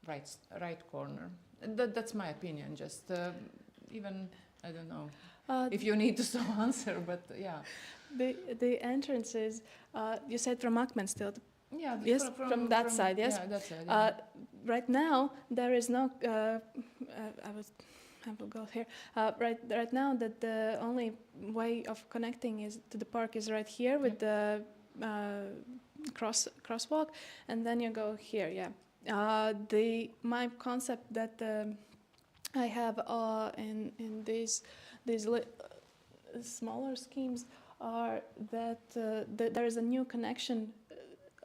right corner. That's my opinion, just even, I don't know if you need to answer, but yeah. The entrances, you said from Akmenstilt. Yeah, Yes, from that side, yes? Yeah, that side, yeah. Right now, there is no, I will go here. Right now, that the only way of connecting to the park is right here with the crosswalk, and then you go here, yeah. My concept that I have in these smaller schemes are that there is a new connection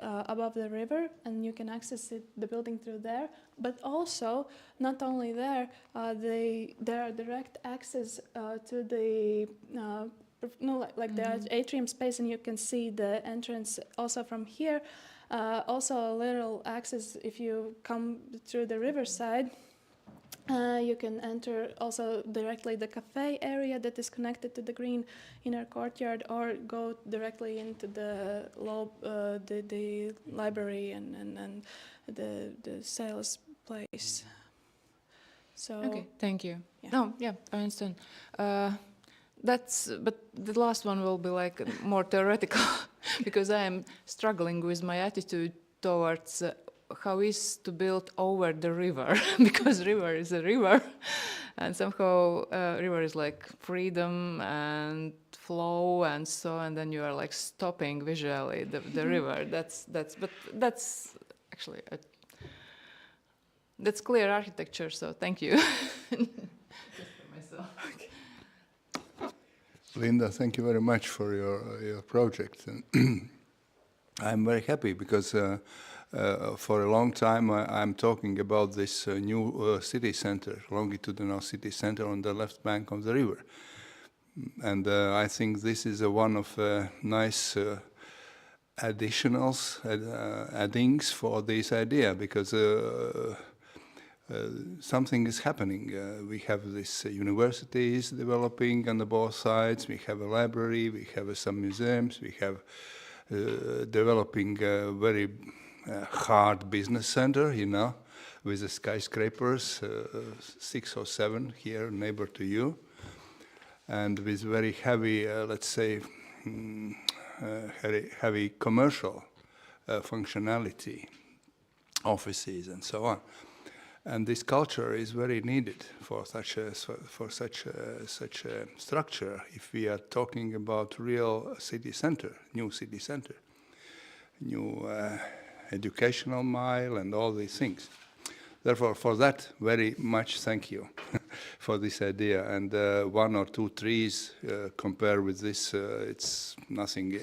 above the river, and you can access the building through there. But also, not only there, there are direct access to the the atrium space, and you can see the entrance also from here. Also, a little access if you come through the riverside. You can enter also directly the cafe area that is connected to the green inner courtyard, or go directly into the library and the sales place. So Okay, thank you. Yeah. No, yeah, I understand. But the last one will be like more theoretical because I am struggling with my attitude towards how is to build over the river because river is a river, and somehow river is like freedom and flow and so, and then you are like stopping visually the river. That's actually that's clear architecture. So thank you. Just for myself. Okay. Linda, thank you very much for your project. And I'm very happy because for a long time I'm talking about this new city center, longitudinal city center on the left bank of the river. And I think this is one of nice addings for this idea, because something is happening. We have these universities developing on the both sides. We have a library. We have some museums. We have developing a very hard business center, you know, with the skyscrapers, 6 or 7 here, neighbor to you, and with very heavy, let's say, heavy commercial functionality, offices and so on. And this culture is very needed for such a structure. If we are talking about real city center, new educational mile, and all these things. Therefore, for that, very much thank you for this idea. And 1 or 2 trees compared with this, it's nothing